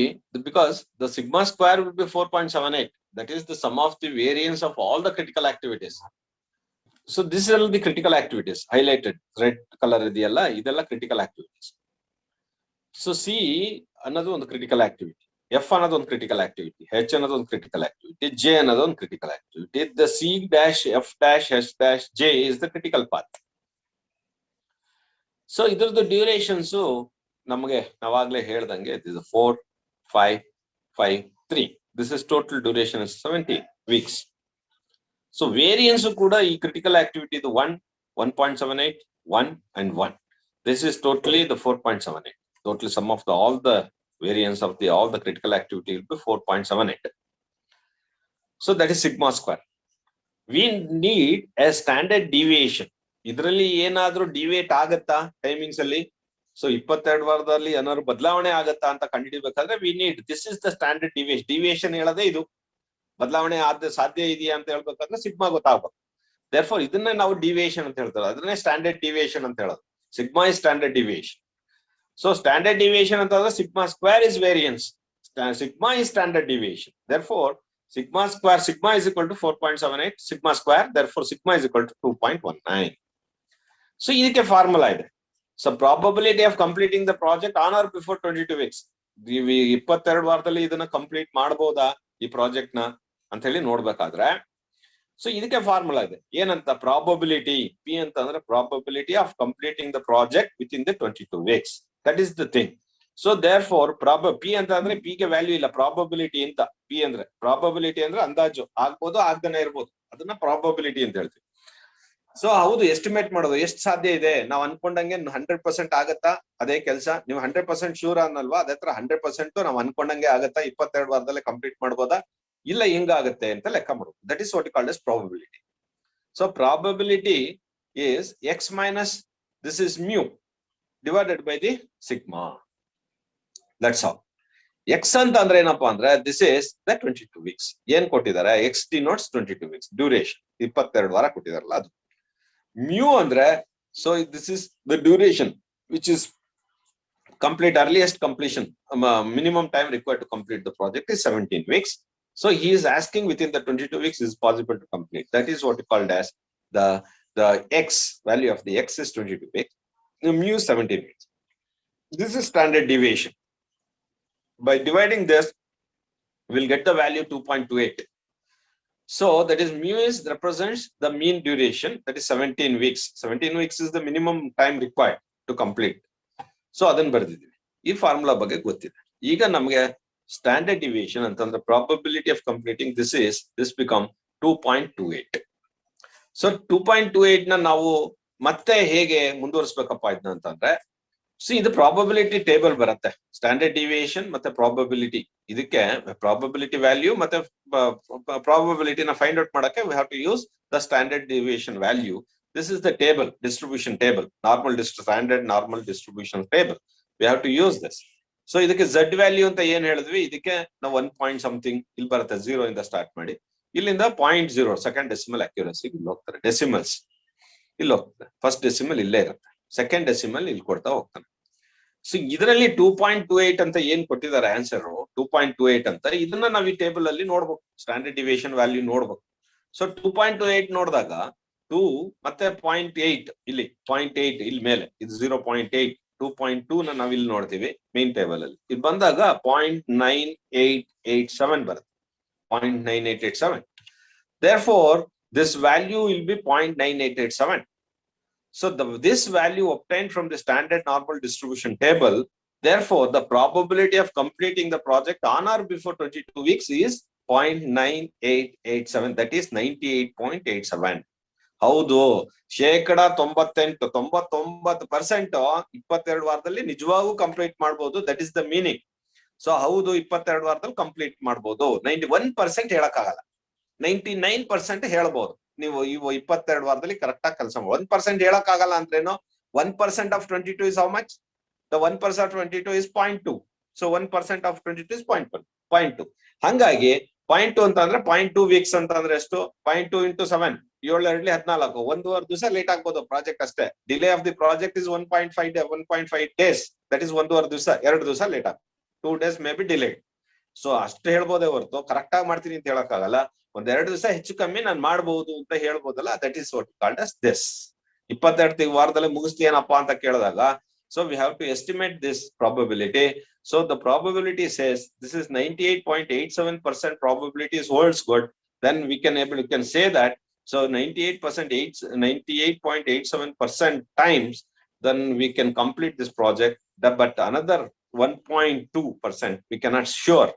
because the sigma square will be 4.78, that is the sum of the variance of all the critical activities. So this is all the critical activities highlighted red color idiyalla, idella critical activities. So C another one critical activity, F another one critical activity, H another one critical activity, J another one critical activity. The C-F-H-J is the critical path. So ಇದ್ರದ್ದು ಡ್ಯೂರೇಷನ್ಸ್ ನಮಗೆ ನಾವಾಗ್ಲೇ ಹೇಳ್ದಂಗೆ 4, 5, 5, 3. This is total duration is 70 weeks. So variance kuda ee critical activity the 1, 1.78, 1 and 1. This is totally the 4.78. Total sum of all the variance of all the critical activity will be 4.78. So that is sigma square. We need a standard deviation. ಇದರಲ್ಲಿ ಏನಾದ್ರೂ ಡಿವಿಯೇಟ್ ಆಗತ್ತಾ ಟೈಮಿಂಗ್ಸ್ ಅಲ್ಲಿ? ಸೊ 22 ವಾರದಲ್ಲಿ ಏನಾದ್ರು ಬದಲಾವಣೆ ಆಗತ್ತಾ ಅಂತ ಕಂಡುಹಿಡಿಬೇಕಾದ್ರೆ we need this is the standard deviation ಹೇಳದೆ ಇದು ಬದಲಾವಣೆ ಆದ ಸಾಧ್ಯ ಇದೆಯಾ ಅಂತ ಹೇಳ್ಬೇಕಾದ್ರೆ ಸಿಗ್ಮಾ ಗೊತ್ತಾಗಬೇಕು. ದೇರ್ಫೋರ್ ಇದನ್ನೇ ನಾವು ಡಿವಿಯೇಷನ್ ಅಂತ ಹೇಳ್ತಾರೆ, ಅದನ್ನೇ ಸ್ಟ್ಯಾಂಡರ್ಡ್ ಡಿವಿಯೇಷನ್ ಅಂತ ಹೇಳೋದು. Sigma is standard deviation. So standard deviation ಅಂತಂದ್ರೆ sigma square is variance, sigma is standard deviation. Therefore sigma square, sigma is equal to 4.78 sigma square, therefore sigma is equal to 2.19. So ಇದಕ್ಕೆ ಫಾರ್ಮುಲಾ ಇದೆ. So probability of completing the project on or before 22 weeks. 22 ವಾರದಲ್ಲಿ ಇದನ್ನ ಕಂಪ್ಲೀಟ್ ಮಾಡಬಹುದಾ ಈ ಪ್ರಾಜೆಕ್ಟ್ ನ ಅಂತ ಹೇಳಿ ನೋಡ್ಬೇಕಾದ್ರೆ ಸೊ ಇದಕ್ಕೆ ಫಾರ್ಮುಲಾ ಇದೆ. ಏನಂತ? ಪ್ರಾಬಬಿಲಿಟಿ ಪಿ ಅಂತಂದ್ರೆ probability of completing the project within the 22 weeks. That is the thing. So therefore P ಅಂತ ಅಂದ್ರೆ ಪಿ ಗೆ ವ್ಯಾಲ್ಯೂ ಇಲ್ಲ, ಪ್ರಾಬಬಿಲಿಟಿ ಅಂತ. ಪಿ ಅಂದ್ರೆ ಪ್ರಾಬಬಿಲಿಟಿ ಅಂದ್ರೆ ಅಂದಾಜು, ಆಗ್ಬೋದು ಆಗ್ದೇನೆ ಇರ್ಬೋದು, ಅದನ್ನ ಪ್ರಾಬಬಿಲಿಟಿ ಅಂತ ಹೇಳ್ತೀವಿ. ಸೊ ಹೌದು, ಎಸ್ಟಿಮೇಟ್ ಮಾಡೋದು ಎಷ್ಟು ಸಾಧ್ಯ ಇದೆ. ನಾವು ಅನ್ಕೊಂಡಂಗೆ 100% ಆಗತ್ತಾ ಅದೇ ಕೆಲಸ? ನೀವು 100% ಶೂರ್ ಅನ್ನಲ್ವಾ? ಅದೇ ತರ 100% ನಾವು ಅನ್ಕೊಂಡಂಗೆ ಆಗತ್ತಾ 22 ವಾರದಲ್ಲೇ ಕಂಪ್ಲೀಟ್ ಮಾಡ್ಬೋದಾ, ಇಲ್ಲ ಹಿಂಗಾಗತ್ತೆ ಅಂತ ಲೆಕ್ಕ ಮಾಡೋದು. That is what you called as probability. So probability is x minus this is mu divided by the sigma. That's all. X ಅಂತ ಅಂದ್ರೆ ಏನಪ್ಪಾ ಅಂದ್ರೆ this is the 22 weeks. ಏನ್ ಕೊಟ್ಟಿದ್ದಾರೆ? X denotes 22 weeks duration. 22 ವಾರ ಕೊಟ್ಟಿದಾರಲ್ಲ ಅದು. Mu ಅಂದ್ರೆ so this is the duration which is complete earliest completion. Minimum time required to complete the project is 17 weeks. So he is asking within the 22 weeks is possible to complete. That is what we called as the X value of the X is 22 weeks. The mu is 17 weeks. This is standard deviation. By dividing this, we'll get the value 2.28. So that is mu is represents the mean duration, that is 17 weeks. 17 weeks is the minimum time required to complete. So adan bardidivi. Ee formula ಬಗ್ಗೆ ಗೊತ್ತಿದೆ. ಈಗ ನಮಗೆ standard deviation ಅಂತಂದ್ರೆ probability of completing this become 2.28. So 2.28 ನ ನಾವು ಮತ್ತೆ ಹೇಗೆ ಮುಂದುವರಿಸಬೇಕಪ್ಪ ಇದನ್ನ ಅಂತಂದ್ರೆ ಇದು ಪ್ರಾಬಬಿಲಿಟಿ ಟೇಬಲ್ ಬರುತ್ತೆ. ಸ್ಟ್ಯಾಂಡರ್ಡ್ ಡಿವಿಯೇಷನ್ ಮತ್ತೆ ಪ್ರಾಬಬಿಲಿಟಿ, ಇದಕ್ಕೆ ಪ್ರಾಬಬಿಲಿಟಿ ವ್ಯಾಲ್ಯೂ ಮತ್ತೆ ಪ್ರಾಬಬಿಲಿಟಿನ ಫೈಂಡ್ ಔಟ್ ಮಾಡಕ್ಕೆ we have to use the standard deviation value. This is the table, distribution table, standard normal distribution table. We have to use this. So ಇದಕ್ಕೆ z ವ್ಯಾಲ್ಯೂ ಅಂತ ಏನ್ ಹೇಳಿದ್ವಿ, ಇದಕ್ಕೆ ನಾವು 1 ಪಾಯಿಂಟ್ ಸಮಥಿಂಗ್ ಇಲ್ಲಿ ಬರುತ್ತೆ, 0 ಇಂದ ಸ್ಟಾರ್ಟ್ ಮಾಡಿ ಇಲ್ಲಿಂದ 0.0 ಸೆಕೆಂಡ್ ಡೆಸಿಮಲ್ ಅಕ್ಯುರಸಿ ಇಲ್ಲಿ ಹೋಗ್ತಾರೆ. ಡೆಸಿಮಲ್ಸ್ ಇಲ್ಲಿ ಹೋಗ್ತಾರೆ. ಫಸ್ಟ್ ಡೆಸಿಮಲ್ ಇಲ್ಲೇ ಇರುತ್ತೆ, ಸೆಕೆಂಡ್ ಡೆಸಿಮಲ್ ಇಲ್ಲಿ ಕೊಡ್ತಾ ಹೋಗ್ತಾನೆ. ಸೊ ಇದರಲ್ಲಿ 2.28 ಅಂತ ಏನ್ ಕೊಟ್ಟಿದ್ದಾರೆ ಆನ್ಸರ್ 2.28 ಅಂತ, ಇದನ್ನ ನಾವು ಈ ಟೇಬಲ್ ಅಲ್ಲಿ ನೋಡ್ಬೇಕು, ಸ್ಟ್ಯಾಂಡರ್ಡ್ ಡಿವಿಯೇಷನ್ ವ್ಯಾಲ್ಯೂ ನೋಡ್ಬೇಕು. ಸೊ 2.28 ನೋಡಿದಾಗ 2 ಮತ್ತೆ 0.8 ಇಲ್ಲಿ 0.8 ಇಲ್ಲಿ ಮೇಲೆ ಇದು 0.8 2.2 ನ ನಾವ್ ಇಲ್ಲಿ ನೋಡ್ತೀವಿ ಮೇನ್ ಟೇಬಲ್ ಅಲ್ಲಿ. ಇದು ಬಂದಾಗ 0.9887 ಬರುತ್ತೆ, 0.9887. Therefore this value will be 0.9887. So this value obtained from the standard normal distribution table, therefore the probability of completing the project on or before 22 weeks is 0.9887, that is 98.87. ಹೌದು, 98 99% 22 ವಾರದಲ್ಲಿ ನಿಜವಾಗೂ ಕಂಪ್ಲೀಟ್ ಮಾಡಬಹುದು. That is the meaning. So ಹೌದು, 22 ವಾರದಲ್ಲಿ ಕಂಪ್ಲೀಟ್ ಮಾಡಬಹುದು. 91% ಹೇಳಕ್ಕಾಗಲ್ಲ, 99% ಹೇಳ್ಬಹುದು. ನೀವು 22 ವಾರದಲ್ಲಿ ಕರೆಕ್ಟ್ ಆಗಿ ಕೆಲಸ ಮಾಡಿ. 1% ಹೇಳಕ್ ಆಗಲ್ಲ ಅಂದ್ರೇನು? 1% of 22 is how much? The 1% of 22 is 0.2. So 1% of 22 is 0.1, 0.2. ಹಂಗಾಗಿ 0.2 ಅಂತ ಅಂದ್ರೆ 0.2 ವೀಕ್ಸ್ ಅಂತ ಅಂದ್ರೆ ಎಷ್ಟು? 0.2 into 7 7 14 ಒಂದೂವರೆ ದಿವಸ ಲೇಟ್ ಆಗ್ಬೋದು ಪ್ರಾಜೆಕ್ಟ್ ಅಷ್ಟೇ. Delay of the project is 1.5 days. That is ಒಂದೂವರೆ ದಿವಸ, 2 ದಿವಸ ಲೇಟ್ ಆಗ, 2 days may be delayed. So ಅಷ್ಟು ಹೇಳ್ಬೋದೇ ಹೊರತು ಕರೆಕ್ಟ್ ಆಗಿ ಮಾಡ್ತೀನಿ ಅಂತ ಹೇಳಕ್ ಆಗಲ್ಲ. 1-2 ದಿವಸ ಹೆಚ್ಚು ಕಮ್ಮಿ ನಾನು ಮಾಡಬಹುದು ಅಂತ ಹೇಳ್ಬೋದಲ್ಲ. That is what called as this. 22 ವಾರದಲ್ಲಿ ಮುಗಿಸ್ತೀನಪ್ಪ ಅಂತ ಕೇಳಿದಾಗ so we have to estimate this probability. So the probability says this is 98.87% probability is holds good. Then we can say that so 98.87% times then we can complete this project. But another 1.2% we cannot sure.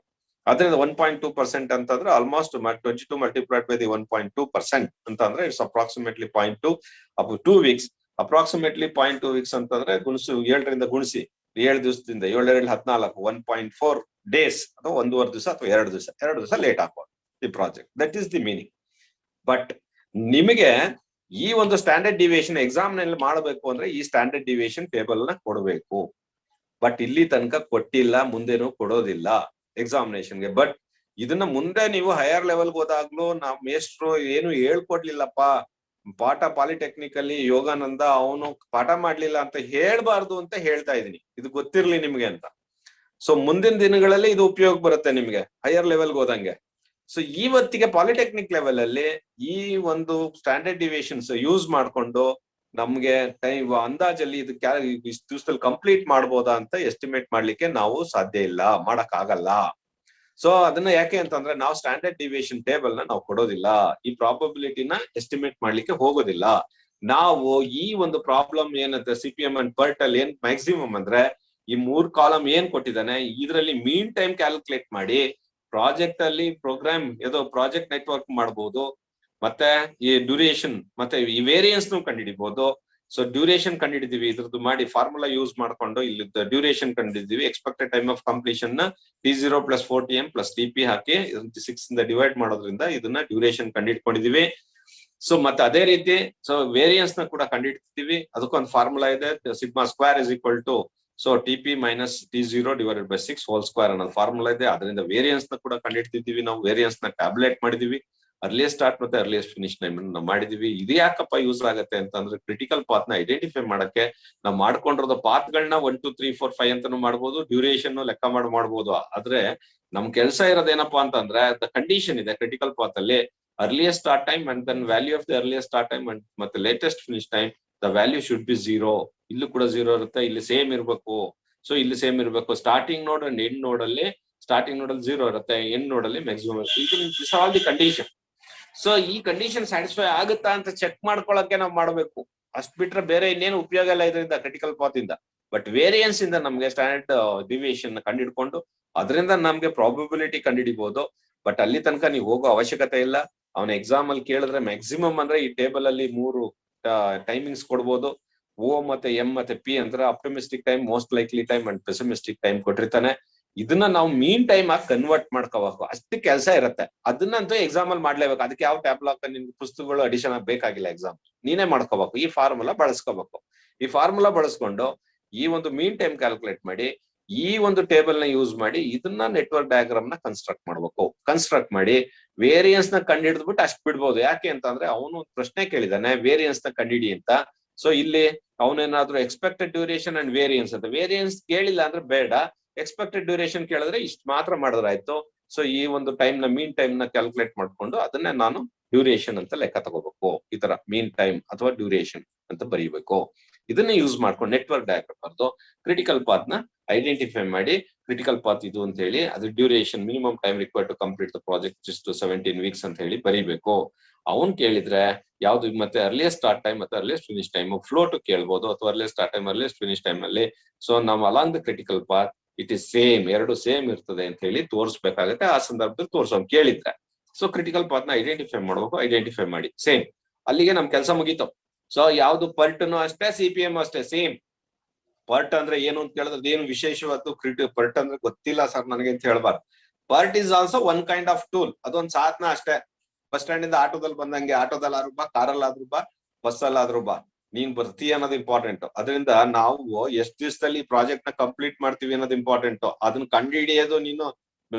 ಅದರಿಂದ 1.2% ಅಂತಂದ್ರೆ ಆಲ್ಮೋಸ್ಟ್ 22 multiplied by the 1.2% ಅಂತಂದ್ರೆ it's approximately 0.2 up 2 weeks. Approximately 0.2 weeks ಅಂತಂದ್ರೆ ಗುಣಿಸು 7ರಿಂದ ಗುಣಿಸಿ 7 ದಿವಸದಿಂದ 7 14 1.4 days ಅಥವಾ 1.5 ದಿವಸ ಅಥವಾ 2 ದಿವಸ ಲೇಟ್ ಆಗ್ಬೋದು ಈ project. That is the meaning. But ನಿಮಗೆ ಈ ಒಂದು ಸ್ಟ್ಯಾಂಡರ್ಡ್ ಡಿವಿಯೇಷನ್ ಎಕ್ಸಾಮ್ ನಲ್ಲಿ ಮಾಡಬೇಕು ಅಂದ್ರೆ ಈ ಸ್ಟ್ಯಾಂಡರ್ಡ್ ಡಿವಿಯೇಷನ್ ಟೇಬಲ್ ನ ಕೊಡಬೇಕು. ಬಟ್ ಇಲ್ಲಿ ತನಕ ಕೊಟ್ಟಿಲ್ಲ, ಮುಂದೆನೂ ಕೊಡೋದಿಲ್ಲ ಎಕ್ಸಾಮಿನೇಷನ್ಗೆ. ಬಟ್ ಇದನ್ನ ಮುಂದೆ ನೀವು ಹೈಯರ್ ಲೆವೆಲ್ಗೆ ಹೋದಾಗ್ಲೂ ನಾವು ಮೇಸ್ಟ್ರು ಏನು ಹೇಳ್ಕೊಡ್ಲಿಲ್ಲಪ್ಪ ಪಾಠ ಪಾಲಿಟೆಕ್ನಿಕ್ ಅಲ್ಲಿ ಯೋಗಾನಂದ ಅವನು ಪಾಠ ಮಾಡ್ಲಿಲ್ಲ ಅಂತ ಹೇಳ್ಬಾರ್ದು ಅಂತ ಹೇಳ್ತಾ ಇದೀನಿ, ಇದು ಗೊತ್ತಿರ್ಲಿ ನಿಮ್ಗೆ ಅಂತ. ಸೊ ಮುಂದಿನ ದಿನಗಳಲ್ಲಿ ಇದು ಉಪಯೋಗ ಬರುತ್ತೆ ನಿಮ್ಗೆ ಹೈಯರ್ ಲೆವೆಲ್ಗೆ ಹೋದಂಗೆ. ಸೊ ಇವತ್ತಿಗೆ ಪಾಲಿಟೆಕ್ನಿಕ್ ಲೆವೆಲ್ ಅಲ್ಲಿ ಈ ಒಂದು ಸ್ಟ್ಯಾಂಡರ್ಡ್ ಡಿವಿಯೇಷನ್ಸ್ ಯೂಸ್ ಮಾಡ್ಕೊಂಡು ನಮ್ಗೆ ಟೈಮ್ ಅಂದಾಜಲ್ಲಿ ಇದು ಇಷ್ಟು ದಿವಸದಲ್ಲಿ ಕಂಪ್ಲೀಟ್ ಮಾಡ್ಬೋದಾ ಅಂತ ಎಸ್ಟಿಮೇಟ್ ಮಾಡ್ಲಿಕ್ಕೆ ನಾವು ಸಾಧ್ಯ ಇಲ್ಲ, ಮಾಡಕ್ ಆಗಲ್ಲ. ಸೊ ಅದನ್ನ ಯಾಕೆ ಅಂತಂದ್ರೆ ನಾವು ಸ್ಟ್ಯಾಂಡರ್ಡ್ ಡಿವಿಯೇಷನ್ ಟೇಬಲ್ ನ ನಾವು ಕೊಡೋದಿಲ್ಲ, ಈ ಪ್ರಾಬಬಿಲಿಟಿನ ಎಸ್ಟಿಮೇಟ್ ಮಾಡ್ಲಿಕ್ಕೆ ಹೋಗೋದಿಲ್ಲ ನಾವು. ಈ ಒಂದು ಪ್ರಾಬ್ಲಮ್ ಏನಂತ CPM ಅಂಡ್ PERT ಅಲ್ಲಿ ಏನ್ ಮ್ಯಾಕ್ಸಿಮಮ್ ಅಂದ್ರೆ ಈ 3 ಕಾಲಮ್ ಏನ್ ಕೊಟ್ಟಿದ್ದಾನೆ ಇದರಲ್ಲಿ ಮೀನ್ ಟೈಮ್ ಕ್ಯಾಲ್ಕುಲೇಟ್ ಮಾಡಿ ಪ್ರಾಜೆಕ್ಟ್ ಅಲ್ಲಿ ಪ್ರೋಗ್ರಾಮ್ ಏದೋ ಪ್ರಾಜೆಕ್ಟ್ ನೆಟ್ವರ್ಕ್ ಮಾಡಬಹುದು, ಮತ್ತೆ ಈ ಡ್ಯೂರೇಷನ್ ಮತ್ತೆ ಈ ವೇರಿಯನ್ಸ್ ಕಂಡುಹಿಡಿಬಹುದು. ಸೊ ಡ್ಯೂರೇಷನ್ ಕಂಡುಹಿಡಿದೀವಿ, ಇದ್ರದ್ದು ಮಾಡಿ ಫಾರ್ಮುಲಾ ಯೂಸ್ ಮಾಡ್ಕೊಂಡು ಇಲ್ಲಿ ಡ್ಯೂರೇಷನ್ ಕಂಡುಹಿಡಿದೀವಿ. ಎಕ್ಸ್ಪೆಕ್ಟೆಡ್ ಟೈಮ್ ಆಫ್ ಕಂಪ್ಲೀಷನ್ ನ T0 + 40M + TP ಹಾಕಿ 6 ಇಂದ ಡಿವೈಡ್ ಮಾಡೋದ್ರಿಂದ ಇದನ್ನ ಡ್ಯೂರೇಷನ್ ಕಂಡುಹಿಡ್ಕೊಂಡಿದೀವಿ. ಸೊ ಮತ್ತೆ ಅದೇ ರೀತಿ ಸೊ ವೇರಿಯನ್ಸ್ ನ ಕೂಡ ಕಂಡುಹಿಡ್ತೀವಿ, ಅದಕ್ಕೊಂದು ಫಾರ್ಮುಲಾ ಇದೆ, σ² so TP - T0 / 6 whole square ಅನ್ನೋದು ಫಾರ್ಮುಲಾ ಇದೆ. ಅದರಿಂದ ವೇರಿಯನ್ಸ್ ನ ಕೂಡ ಕಂಡುಹಿಡ್ತಿದ್ದೀವಿ ನಾವು. ವೇರಿಯನ್ಸ್ ನ ಟ್ಯಾಬ್ಲೆಟ್ ಮಾಡಿದೀವಿ, ಅರ್ಲಿಯಸ್ಟ್ ಸ್ಟಾರ್ಟ್ ಮತ್ತೆ ಅರ್ಲಿಯಸ್ಟ್ ಫಿನಿಶ್ ಟೈಮ್ ನಾವು ಮಾಡಿದೀವಿ. ಇದು ಯಾಕಪ್ಪ ಯೂಸ್ ಆಗುತ್ತೆ ಅಂತಂದ್ರೆ ಕ್ರಿಟಿಕಲ್ ಪಾತ್ ನ ಐಡೆಂಟಿಫೈ ಮಾಡಕ್ಕೆ ನಾವು ಮಾಡ್ಕೊಂಡಿರೋದು ಪಾತ್ ಗಳನ್ನ 1 2 3 4 5 ಅಂತಾನು ಮಾಡ್ಬೋದು, ಡ್ಯೂರೇಷನ್ ಲೆಕ್ಕ ಮಾಡ್ಬೋದು. ಆದ್ರೆ ನಮ್ ಕೆಲಸ ಇರೋದೇನಪ್ಪಾ ಅಂತಂದ್ರೆ ದ ಕಂಡೀಷನ್ ಇದೆ ಕ್ರಿಟಿಕಲ್ ಪಾತ್ ಅಲ್ಲಿ, earliest start time and then value of the earliest start time and ಮತ್ತೆ latest finish time, the value should be 0. ಇಲ್ಲೂ ಕೂಡ 0 ಇರುತ್ತೆ, ಇಲ್ಲಿ ಸೇಮ್ ಇರ್ಬೇಕು. ಸೊ ಇಲ್ಲಿ ಸೇಮ್ ಇರ್ಬೇಕು. ಸ್ಟಾರ್ಟಿಂಗ್ ನೋಡ್ ಅಂಡ್ ಎಂಡ್ ನೋಡ್ ಅಲ್ಲಿ 0 ಇರುತ್ತೆ, ಎಂಡ್ ನೋಡ್ ಅಲ್ಲಿ ಮ್ಯಾಕ್ಸಿಮಮ್ ಇರುತ್ತೆ. All the condition. ಸೊ ಈ ಕಂಡೀಷನ್ ಸ್ಯಾಟಿಸ್ಫೈ ಆಗುತ್ತಾ ಅಂತ ಚೆಕ್ ಮಾಡ್ಕೊಳಕ್ಕೆ ನಾವು ಮಾಡ್ಬೇಕು. ಅಷ್ಟ್ ಬಿಟ್ರೆ ಬೇರೆ ಇನ್ನೇನು ಉಪಯೋಗ ಇಲ್ಲ ಇದರಿಂದ ಕ್ರಿಟಿಕಲ್ ಪಾತ್ ಇಂದ. ಬಟ್ ವೇರಿಯನ್ಸ್ ಇಂದ ನಮ್ಗೆ ಸ್ಟ್ಯಾಂಡರ್ಡ್ ಡಿವಿಯೇಷನ್ ಕಂಡುಹಿಡ್ಕೊಂಡು ಅದರಿಂದ ನಮ್ಗೆ ಪ್ರಾಬಬಿಲಿಟಿ ಕಂಡುಹಿಡಿಬಹುದು. ಬಟ್ ಅಲ್ಲಿ ತನಕ ನೀವು ಹೋಗೋ ಅವಶ್ಯಕತೆ ಇಲ್ಲ. ಅವನ ಎಕ್ಸಾಮ್ ಅಲ್ಲಿ ಕೇಳಿದ್ರೆ ಮ್ಯಾಕ್ಸಿಮಮ್ ಅಂದ್ರೆ ಈ ಟೇಬಲ್ ಅಲ್ಲಿ 3 ಟೈಮಿಂಗ್ಸ್ ಕೊಡ್ಬೋದು. O ಮತ್ತೆ M ಮತ್ತೆ P ಅಂದ್ರೆ optimistic time, most likely time and pessimistic time ಕೊಟ್ಟಿರ್ತಾನೆ. ಇದನ್ನ ನಾವು ಮೀನ್ ಟೈಮ್ ಆಗಿ ಕನ್ವರ್ಟ್ ಮಾಡ್ಕೋಬೇಕು, ಅಷ್ಟು ಕೆಲಸ ಇರುತ್ತೆ. ಅದನ್ನಂತೂ ಎಕ್ಸಾಮ್ ಅಲ್ಲಿ ಮಾಡ್ಲೇಬೇಕು. ಅದಕ್ಕೆ ಯಾವ ಟ್ಯಾಬ್ಲಾಕ್ ನಿಮ್ಗೆ ಪುಸ್ತಕಗಳು ಅಡಿಷನ್ ಬೇಕಾಗಿಲ್ಲ, ಎಕ್ಸಾಮ್ ನೀನೇ ಮಾಡ್ಕೋಬೇಕು. ಈ ಫಾರ್ಮುಲಾ ಬಳಸ್ಕೋಬೇಕು. ಈ ಫಾರ್ಮುಲಾ ಬಳಸ್ಕೊಂಡು ಈ ಒಂದು ಮೀನ್ ಟೈಮ್ ಕ್ಯಾಲ್ಕುಲೇಟ್ ಮಾಡಿ ಈ ಒಂದು ಟೇಬಲ್ ನ ಯೂಸ್ ಮಾಡಿ ಇದನ್ನ ನೆಟ್ವರ್ಕ್ ಡಯಾಗ್ರಾಮ್ ನ ಕನ್ಸ್ಟ್ರಕ್ಟ್ ಮಾಡ್ಬೇಕು. ಕನ್ಸ್ಟ್ರಕ್ಟ್ ಮಾಡಿ ವೇರಿಯನ್ಸ್ ನ ಕಂಡುಹಿಡಿದ್ಬಿಟ್ಟು ಅಷ್ಟ್ ಬಿಡ್ಬೋದು. ಯಾಕೆ ಅಂತಂದ್ರೆ ಅವನು ಪ್ರಶ್ನೆ ಕೇಳಿದಾನೆ ವೇರಿಯನ್ಸ್ ನ ಕಂಡುಹಿಡಿ ಅಂತ. ಸೊ ಇಲ್ಲಿ ಅವನೇನಾದ್ರೂ ಎಕ್ಸ್ಪೆಕ್ಟೆಡ್ ಡ್ಯೂರೇಷನ್ ಅಂಡ್ ವೇರಿಯನ್ಸ್ ಅಂತ ವೇರಿಯನ್ಸ್ ಕೇಳಿಲ್ಲ ಅಂದ್ರೆ ಬೇಡ, ಎಕ್ಸ್ಪೆಕ್ಟೆಡ್ ಡ್ಯೂರೇಷನ್ ಕೇಳಿದ್ರೆ ಇಷ್ಟು ಮಾತ್ರ ಮಾಡಿದ್ರಾಯ್ತು. ಸೊ ಈ ಒಂದು ಟೈಮ್ ನ ಮೀನ್ ಟೈಮ್ ನ ಕ್ಯಾಲ್ಕುಲೇಟ್ ಮಾಡ್ಕೊಂಡು ಅದನ್ನೇ ನಾನು ಡ್ಯೂರೇಷನ್ ಅಂತ ಲೆಕ್ಕ ತಗೋಬೇಕು. ಈ ತರ ಮೀನ್ ಟೈಮ್ ಅಥವಾ ಡ್ಯೂರೇಷನ್ ಅಂತ ಬರೀಬೇಕು. ಇದನ್ನ ಯೂಸ್ ಮಾಡ್ಕೊಂಡು ನೆಟ್ವರ್ಕ್ ಡಯಾಗ್ರಾಮ್ ಬರ್ದು ಕ್ರಿಟಿಕಲ್ ಪಾತ್ ನ ಐಡೆಂಟಿಫೈ ಮಾಡಿ ಕ್ರಿಟಿಕಲ್ ಪಾತ್ ಇದು ಅಂತ ಹೇಳಿ ಅದು duration minimum time required to complete the project just 17 weeks ಅಂತ ಹೇಳಿ ಬರೀಬೇಕು. ಅವನ್ ಕೇಳಿದ್ರೆ ಯಾವ್ದು ಮತ್ತೆ ಅರ್ಲಿಯಸ್ಟ್ ಸ್ಟಾರ್ಟ್ ಟೈಮ್ ಮತ್ತೆ ಅರ್ಲಿಯಸ್ಟ್ ಫಿನಿಶ್ ಟೈಮ್ ಫ್ಲೋಟ್ ಕೇಳ್ಬೋದು, ಅಥವಾ earliest start time earliest finish time ಅಲ್ಲಿ. ಸೊ ನಾವು along the critical path it is same, ಎರಡು ಸೇಮ್ ಇರ್ತದೆ ಅಂತ ಹೇಳಿ ತೋರಿಸ್ಬೇಕಾಗುತ್ತೆ. ಆ ಸಂದರ್ಭದಲ್ಲಿ ತೋರ್ಸೋನ್ ಕೇಳಿದ್ರೆ ಸೊ ಕ್ರಿಟಿಕಲ್ ಪಾತ್ ನ ಐಡೆಂಟಿಫೈ ಮಾಡ್ಬೇಕು. ಐಡೆಂಟಿಫೈ ಮಾಡಿ ಸೇಮ್, ಅಲ್ಲಿಗೆ ನಮ್ ಕೆಲಸ ಮುಗೀತು. ಸೊ ಯಾವ್ದು ಪರ್ಟ್ನು ಅಷ್ಟೇ, CPM ಅಷ್ಟೇ ಸೇಮ್. ಪರ್ಟ್ ಅಂದ್ರೆ ಏನು ಅಂತ ಕೇಳಿದ್ರೆ ಏನು ವಿಶೇಷವಾದ್ದು ಪರ್ಟ್ ಅಂದ್ರೆ ಗೊತ್ತಿಲ್ಲ ಸರ್ ನನಗೆ ಅಂತ ಹೇಳ್ಬಾರ್ದು. PERT is also one kind of tool, ಅದೊಂದ್ ಸಾಧನ ಅಷ್ಟೇ. ಬಸ್ ಸ್ಟ್ಯಾಂಡ್ ಇಂದ ಆಟೋದಲ್ಲಿ ಬಂದಂಗೆ ಆಟೋದಲ್ಲಿ ಆದ್ರೂ ಬಾ, ಕಾರಲ್ಲಿ ಆದ್ರೂ ಬಾ, ಬಸ್ ಅಲ್ಲಿ ಆದ್ರೂ ಬಾ, ನೀನ್ ಬರ್ತೀಯ ಅನ್ನೋದು ಇಂಪಾರ್ಟೆಂಟ್. ಅದರಿಂದ ನಾವು ಎಷ್ಟ್ ದಿವಸದಲ್ಲಿ ಪ್ರಾಜೆಕ್ಟ್ ನ ಕಂಪ್ಲೀಟ್ ಮಾಡ್ತೀವಿ ಅನ್ನೋದು ಇಂಪಾರ್ಟೆಂಟ್. ಅದನ್ನ ಕಂಡುಹಿಡಿಯೋದು ನೀನು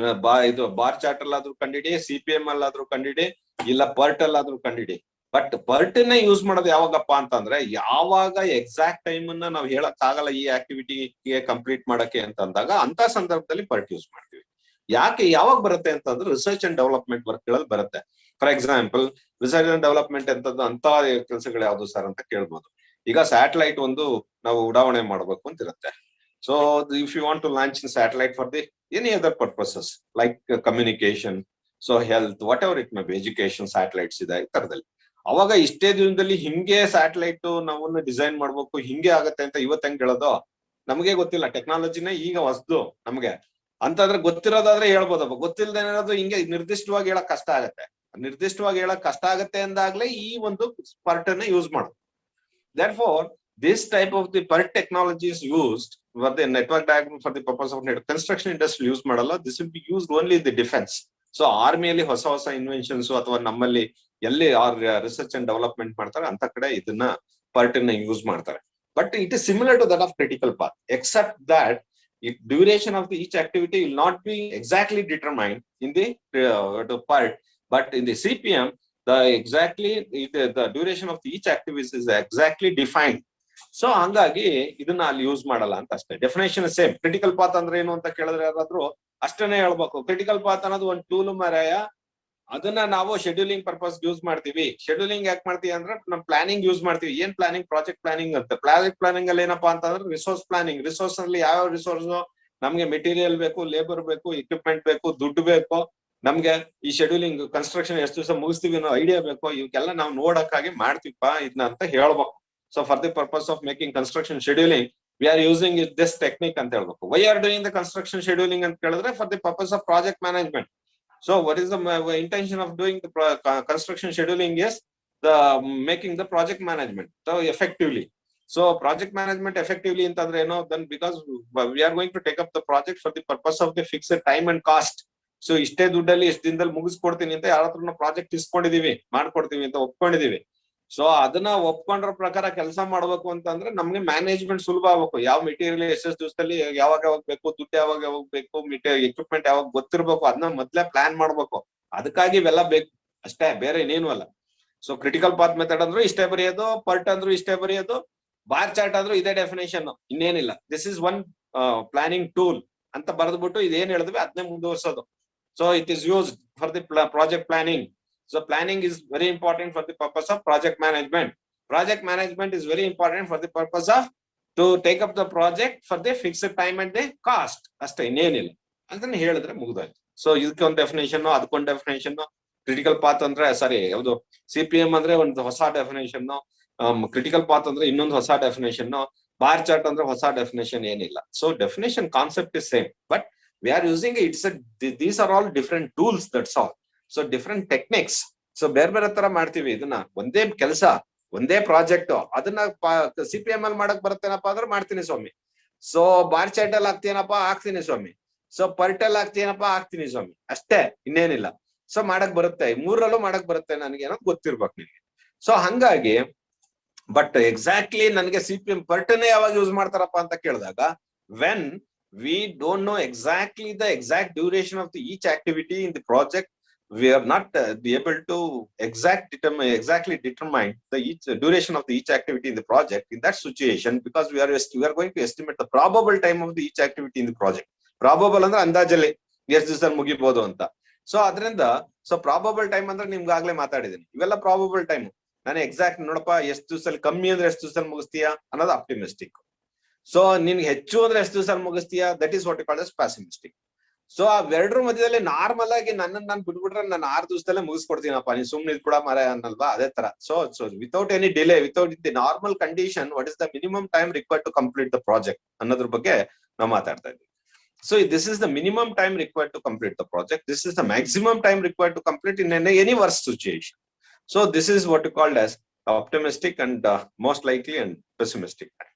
ಇದು ಬಾರ್ ಚಾರ್ಟ್ ಅಲ್ಲಾದ್ರೂ ಕಂಡುಹಿಡಿ, CPM ಅಲ್ಲಾದ್ರೂ ಕಂಡುಹಿಡಿ, ಇಲ್ಲ ಪರ್ಟ್ ಅಲ್ಲಾದ್ರೂ ಕಂಡುಹಿಡಿ. ಬಟ್ ಪರ್ಟ್ ನ ಯೂಸ್ ಮಾಡೋದು ಯಾವಾಗಪ್ಪ ಅಂತಂದ್ರೆ ಯಾವಾಗ ಎಕ್ಸಾಕ್ಟ್ ಟೈಮ್ ಅನ್ನ ನಾವು ಹೇಳಕ್ ಆಗಲ್ಲ ಈ ಆಕ್ಟಿವಿಟಿಗೆ ಕಂಪ್ಲೀಟ್ ಮಾಡಕ್ಕೆ ಅಂತ ಅಂದಾಗ ಅಂತ ಸಂದರ್ಭದಲ್ಲಿ ಪರ್ಟ್ ಯೂಸ್ ಮಾಡ್ತೀವಿ. ಯಾಕೆ ಯಾವಾಗ ಬರುತ್ತೆ ಅಂತಂದ್ರೆ ರಿಸರ್ಚ್ ಅಂಡ್ ಡೆವಲಪ್ಮೆಂಟ್ ವರ್ಕ್ ಗಳಲ್ಲಿ ಬರುತ್ತೆ. For example research and development ಅಂತ ಕೆಲಸಗಳು ಯಾವ್ದು ಸರ್ ಅಂತ ಕೇಳ್ಬೋದು. ಈಗ ಸ್ಯಾಟಲೈಟ್ ಒಂದು ನಾವು ಉಡಾವಣೆ ಮಾಡ್ಬೇಕು ಅಂತ ಇರುತ್ತೆ. So if you want to launch satellite for the any other purposes like communication, so health, whatever it may be, education satellites ಇದೆ ಈ ತರದಲ್ಲಿ. ಅವಾಗ ಇಷ್ಟೇ ದಿನದಲ್ಲಿ ಹಿಂಗೆ ಸ್ಯಾಟಲೈಟ್ ನಾವು ಡಿಸೈನ್ ಮಾಡ್ಬೇಕು ಹಿಂಗೆ ಆಗತ್ತೆ ಅಂತ ಇವತ್ತು ಹೆಂಗ್ ಹೇಳೋದು? ನಮಗೆ ಗೊತ್ತಿಲ್ಲ, ಟೆಕ್ನಾಲಜಿನೇ ಈಗ ಹೊಸದು ನಮ್ಗೆ. ಅಂತಂದ್ರೆ ಗೊತ್ತಿರೋದಾದ್ರೆ ಹೇಳ್ಬೋದಪ್ಪ, ಗೊತ್ತಿಲ್ಲದೇನಾದ್ರು ಹಿಂಗೆ ನಿರ್ದಿಷ್ಟವಾಗಿ ಹೇಳಕ್ ಕಷ್ಟ ಆಗತ್ತೆ. ನಿರ್ದಿಷ್ಟವಾಗಿ ಹೇಳಕ್ ಕಷ್ಟ ಆಗತ್ತೆ ಅಂದಾಗ್ಲೇ ಈ ಒಂದು PERT ಅನ್ನ ಯೂಸ್ ಮಾಡೋದು. Therefore, this type of the PERT technology is used for the network diagram for the purpose of construction industry use ಮಾಡಲ್ಲ. This will be used only in the defense. So ಆರ್ಮಿಯಲ್ಲಿ ಹೊಸ ಹೊಸ ಇನ್ವೆನ್ಷನ್ಸ್ ಅಥವಾ ನಮ್ಮಲ್ಲಿ ಎಲ್ಲಿ ರಿಸರ್ಚ್ ಅಂಡ್ ಡೆವಲಪ್ಮೆಂಟ್ ಮಾಡ್ತಾರೆ ಅಂತ ಕಡೆ ಇದನ್ನ PERT ಅನ್ನ ಯೂಸ್ ಮಾಡ್ತಾರೆ. But it is similar to that of critical path, except that duration of the each activity will not be exactly determined in the PERT, but in the CPM the duration of each activity is exactly defined. So ಹಂಗಾಗಿ ಇದನ್ನ ಅಲ್ಲಿ ಯೂಸ್ ಮಾಡಲ್ಲ ಅಂತ ಅಷ್ಟೇ. Definition same. ಕ್ರಿಟಿಕಲ್ ಪಾತ್ ಅಂದ್ರೆ ಏನು ಅಂತ ಕೇಳಿದ್ರೆ ಯಾರಾದ್ರೂ ಅಷ್ಟನ್ನೇ ಹೇಳ್ಬೇಕು. ಕ್ರಿಟಿಕಲ್ ಪಾತ್ ಅನ್ನೋದು ಒಂದು ಟೂಲ್ ಮಾರಾಯ, ಅದನ್ನ ನಾವು ಶೆಡ್ಯೂಲಿಂಗ್ ಪರ್ಪಸ್ ಯೂಸ್ ಮಾಡ್ತೀವಿ. ಶೆಡ್ಯೂಲಿಂಗ್ ಯಾಕೆ ಮಾಡ್ತೀವಿ ಅಂದ್ರೆ ನಮ್ ಪ್ಲಾನಿಂಗ್ ಯೂಸ್ ಮಾಡ್ತೀವಿ. ಏನ್ ಪ್ಲಾನಿಂಗ್? ಪ್ರಾಜೆಕ್ಟ್ ಪ್ಲಾನಿಂಗ್ ಅಂತ. ಪ್ರಾಜೆಕ್ಟ್ ಪ್ಲಾನಿಂಗ್ ಅಲ್ಲಿ ಏನಪ್ಪಾ ಅಂತಂದ್ರೆ ರಿಸೋರ್ಸ್ ಪ್ಲಾನಿಂಗ್. ರಿಸೋರ್ಸ್ ಅಲ್ಲಿ ಯಾವ ರಿಸೋರ್ಸ್ ನಮ್ಗೆ ಮೆಟೀರಿಯಲ್ ಬೇಕು, ಲೇಬರ್ ಬೇಕು, ಎಕ್ವಿಪ್ಮೆಂಟ್ ಬೇಕು, ದುಡ್ಡು ಬೇಕು, ನಮ್ಗೆ ಈ ಶೆಡ್ಯೂಲಿಂಗ್ ಕನ್ಸ್ಟ್ರಕ್ಷನ್ ಎಷ್ಟು ದಿವಸ ಮುಗಿಸ್ತೀವಿ ಅನ್ನೋ ಐಡಿಯಾ ಬೇಕು. ಇವಕ್ಕೆಲ್ಲ ನಾವು ನೋಡಕ್ಕಾಗಿ ಮಾಡ್ತೀವಪ್ಪ ಇದನ್ನ ಅಂತ ಹೇಳ್ಬೇಕು. So for the purpose of making construction scheduling V are using this technique ಅಂತ ಹೇಳ್ಬೇಕು. Why are doing the construction scheduling ಅಂತ ಕೇಳಿದ್ರೆ for the purpose of project management. So what is the intention of doing the construction scheduling? Is the making the project management so effectively. So project management effectively ಅಂತಂದ್ರೆ ಏನೋ, then because we are going to take up the project for the purpose of the fixed time and cost. So ಇಷ್ಟೇ ದುಡ್ಡಲ್ಲಿ ಎಷ್ಟು ದಿನದಲ್ಲಿ ಮುಗಿಸ್ಕೊಡ್ತೀನಿ ಅಂತ ಯಾರ ಹತ್ರ ಪ್ರಾಜೆಕ್ಟ್ ಇಸ್ಕೊಂಡಿದೀವಿ, ಮಾಡ್ಕೊಡ್ತೀವಿ ಅಂತ ಒಪ್ಕೊಂಡಿದೀವಿ. ಸೊ ಅದನ್ನ ಒಪ್ಕೊಂಡ್ರ ಪ್ರಕಾರ ಕೆಲಸ ಮಾಡ್ಬೇಕು ಅಂತಂದ್ರೆ ನಮ್ಗೆ ಮ್ಯಾನೇಜ್ಮೆಂಟ್ ಸುಲಭ ಆಗ್ಬೇಕು. ಯಾವ ಮೆಟೀರಿಯಲ್ ಎಷ್ಟೆಷ್ಟು ದಿವಸದಲ್ಲಿ ಯಾವಾಗ ಬೇಕು, ದುಡ್ಡು ಯಾವಾಗ ಬೇಕು, ಎಕ್ವಿಪ್ಮೆಂಟ್ ಯಾವಾಗ ಗೊತ್ತಿರ್ಬೇಕು, ಅದನ್ನ ಮೊದ್ಲೇ ಪ್ಲಾನ್ ಮಾಡ್ಬೇಕು. ಅದಕ್ಕಾಗಿ ಇವೆಲ್ಲ ಬೇಕು ಅಷ್ಟೇ, ಬೇರೆ ಇನ್ನೇನು ಅಲ್ಲ. ಸೊ ಕ್ರಿಟಿಕಲ್ ಪಾತ್ ಮೆಥಡ್ ಅಂದ್ರೂ ಇಷ್ಟೇ ಬರೆಯೋದು, PERT ಅಂದ್ರೂ ಇಷ್ಟೇ ಬರೆಯೋದು, ಬಾರ್ ಚಾರ್ಟ್ ಆದ್ರೂ ಇದೇ ಡೆಫಿನೇಷನ್, ಇನ್ನೇನಿಲ್ಲ. This is one planning tool ಅಂತ ಬರೆದ್ಬಿಟ್ಟು ಇದೇನ್ ಹೇಳಿದ್ವಿ ಅದನ್ನೇ ಮುಂದುವರ್ಸೋದು. So it is used for the project planning. So planning is very important for the purpose of project management. Project management is very important for the purpose of to take up the project for the fixed time and the cost. ಅಷ್ಟೇ, ಇನ್ನೇನಿಲ್ಲ ಅಂತ ಹೇಳಿದ್ರೆ ಮುಗಿದೋಯ್ತು. ಸೊ ಇದಕ್ಕೊಂದು ಡೆಫಿನೇಷನ್, ಅದಕ್ಕೊಂದು ಡೆಫಿನೇಷನ್. ಕ್ರಿಟಿಕಲ್ ಪಾತ್ ಅಂದ್ರೆ ಸಾರಿ ಯಾವುದು CPM ಅಂದ್ರೆ ಒಂದು ಹೊಸ ಡೆಫಿನೇಷನ್, ಕ್ರಿಟಿಕಲ್ ಪಾತ್ ಅಂದ್ರೆ ಇನ್ನೊಂದು ಹೊಸ ಡೆಫಿನೇಷನ್, ಬಾರ್ ಚಾರ್ಟ್ ಅಂದ್ರೆ ಹೊಸ ಡೆಫಿನೇಷನ್, ಏನಿಲ್ಲ. So definition concept is same, but we are using it. These are all different tools, that's all. So different techniques. So ಬೇರೆ ಬೇರೆ ತರ ಮಾಡ್ತೀವಿ ಇದನ್ನ. ಒಂದೇ ಕೆಲಸ, ಒಂದೇ ಪ್ರಾಜೆಕ್ಟ್, ಅದನ್ನ CPM ಅಲ್ಲಿ ಮಾಡಕ್ ಬರುತ್ತೇನಪ್ಪಾ ಅಂದ್ರೆ ಮಾಡ್ತೀನಿ ಸ್ವಾಮಿ. ಸೊ ಬಾರ್ ಚಾರ್ಟ್ ಅಲ್ಲಿ ಆಗ್ತೀನಪ್ಪಾ, ಆಗ್ತೀನಿ ಸ್ವಾಮಿ. ಸೊ PERT ಅಲ್ಲಿ ಆಗ್ತೀನಪ್ಪಾ, ಆಗ್ತೀನಿ ಸ್ವಾಮಿ. ಅಷ್ಟೇ, ಇನ್ನೇನಿಲ್ಲ. ಸೊ ಮಾಡಕ್ ಬರುತ್ತೆ, ಮೂರಲ್ಲೂ ಮಾಡಕ್ ಬರುತ್ತೆ ನನಗೆ ಅನ್ನೋದು ಗೊತ್ತಿರ್ಬೇಕು ನಿಮಗೆ. ಸೊ ಹಂಗಾಗಿ ಬಟ್ ಎಕ್ಸಾಕ್ಟ್ಲಿ ನನಗೆ CPM PERT ನೇ ಯಾವಾಗ ಯೂಸ್ ಮಾಡ್ತಾರಪ್ಪ ಅಂತ ಕೇಳಿದಾಗ, when we don't know exactly the exact duration of the each activity in the project, we are not able to exactly determine the each duration of the each activity in the project. In that situation, because we are going to estimate the probable time of the each activity in the project. Probable ಅಂದ್ರೆ ಅಂದಾಜಲ್ಲಿ ಎಷ್ಟು ದಿವಸದಲ್ಲಿ ಮುಗಿಬಹುದು ಅಂತ. ಸೊ ಅದರಿಂದ ಪ್ರಾಬಬಲ್ ಟೈಮ್ ಅಂದ್ರೆ ನಿಮ್ಗೆ ಆಗ್ಲೇ ಮಾತಾಡಿದೀನಿ, ಇವೆಲ್ಲ ಪ್ರಾಬಬಲ್ ಟೈಮ್. ನಾನು ಎಕ್ಸಾಕ್ಟ್ ನೋಡಪ್ಪ ಎಷ್ಟು ದಿವಸದಲ್ಲಿ, ಕಮ್ಮಿ ಅಂದ್ರೆ ಎಷ್ಟು ದಿವಸದಲ್ಲಿ ಮುಗಿಸ್ತೀಯಾ ಅನ್ನೋದು ಆಪ್ಟಿಮಿಸ್ಟಿಕ್. ಸೊ ನಿನ್ಗೆ ಹೆಚ್ಚು ಅಂದ್ರೆ ಎಷ್ಟು ದಿವಸ ಮುಗಿಸ್ತೀಯಾ, that is what you call as pessimistic. So ಅವೆರಡರ ಮಧ್ಯದಲ್ಲಿ ನಾರ್ಮಲ್ ಆಗಿ ನಾನು ಬಿಟ್ಬಿಟ್ರೆ ನಾನು 6 ದಿವಸದಲ್ಲೇ ಮುಗಿಸ್ಕೊಡ್ತೀನಪ್ಪ, ನೀನ್ ಸುಮ್ನೆ ಇದ್ಬಿಡ ಮಾರ ಅನ್ನಲ್ವಾ, ಅದೇ ತರ. So without any delay, without the normal condition, what is the minimum time required to complete the project ಅನ್ನೋದ್ರ ಬಗ್ಗೆ ನಾವು ಮಾತಾಡ್ತಾ ಇದ್ದೀವಿ. So this is the minimum time required to complete the project. This is the maximum time required to complete in any worst situation. So this is what you called as optimistic and most likely and pessimistic time.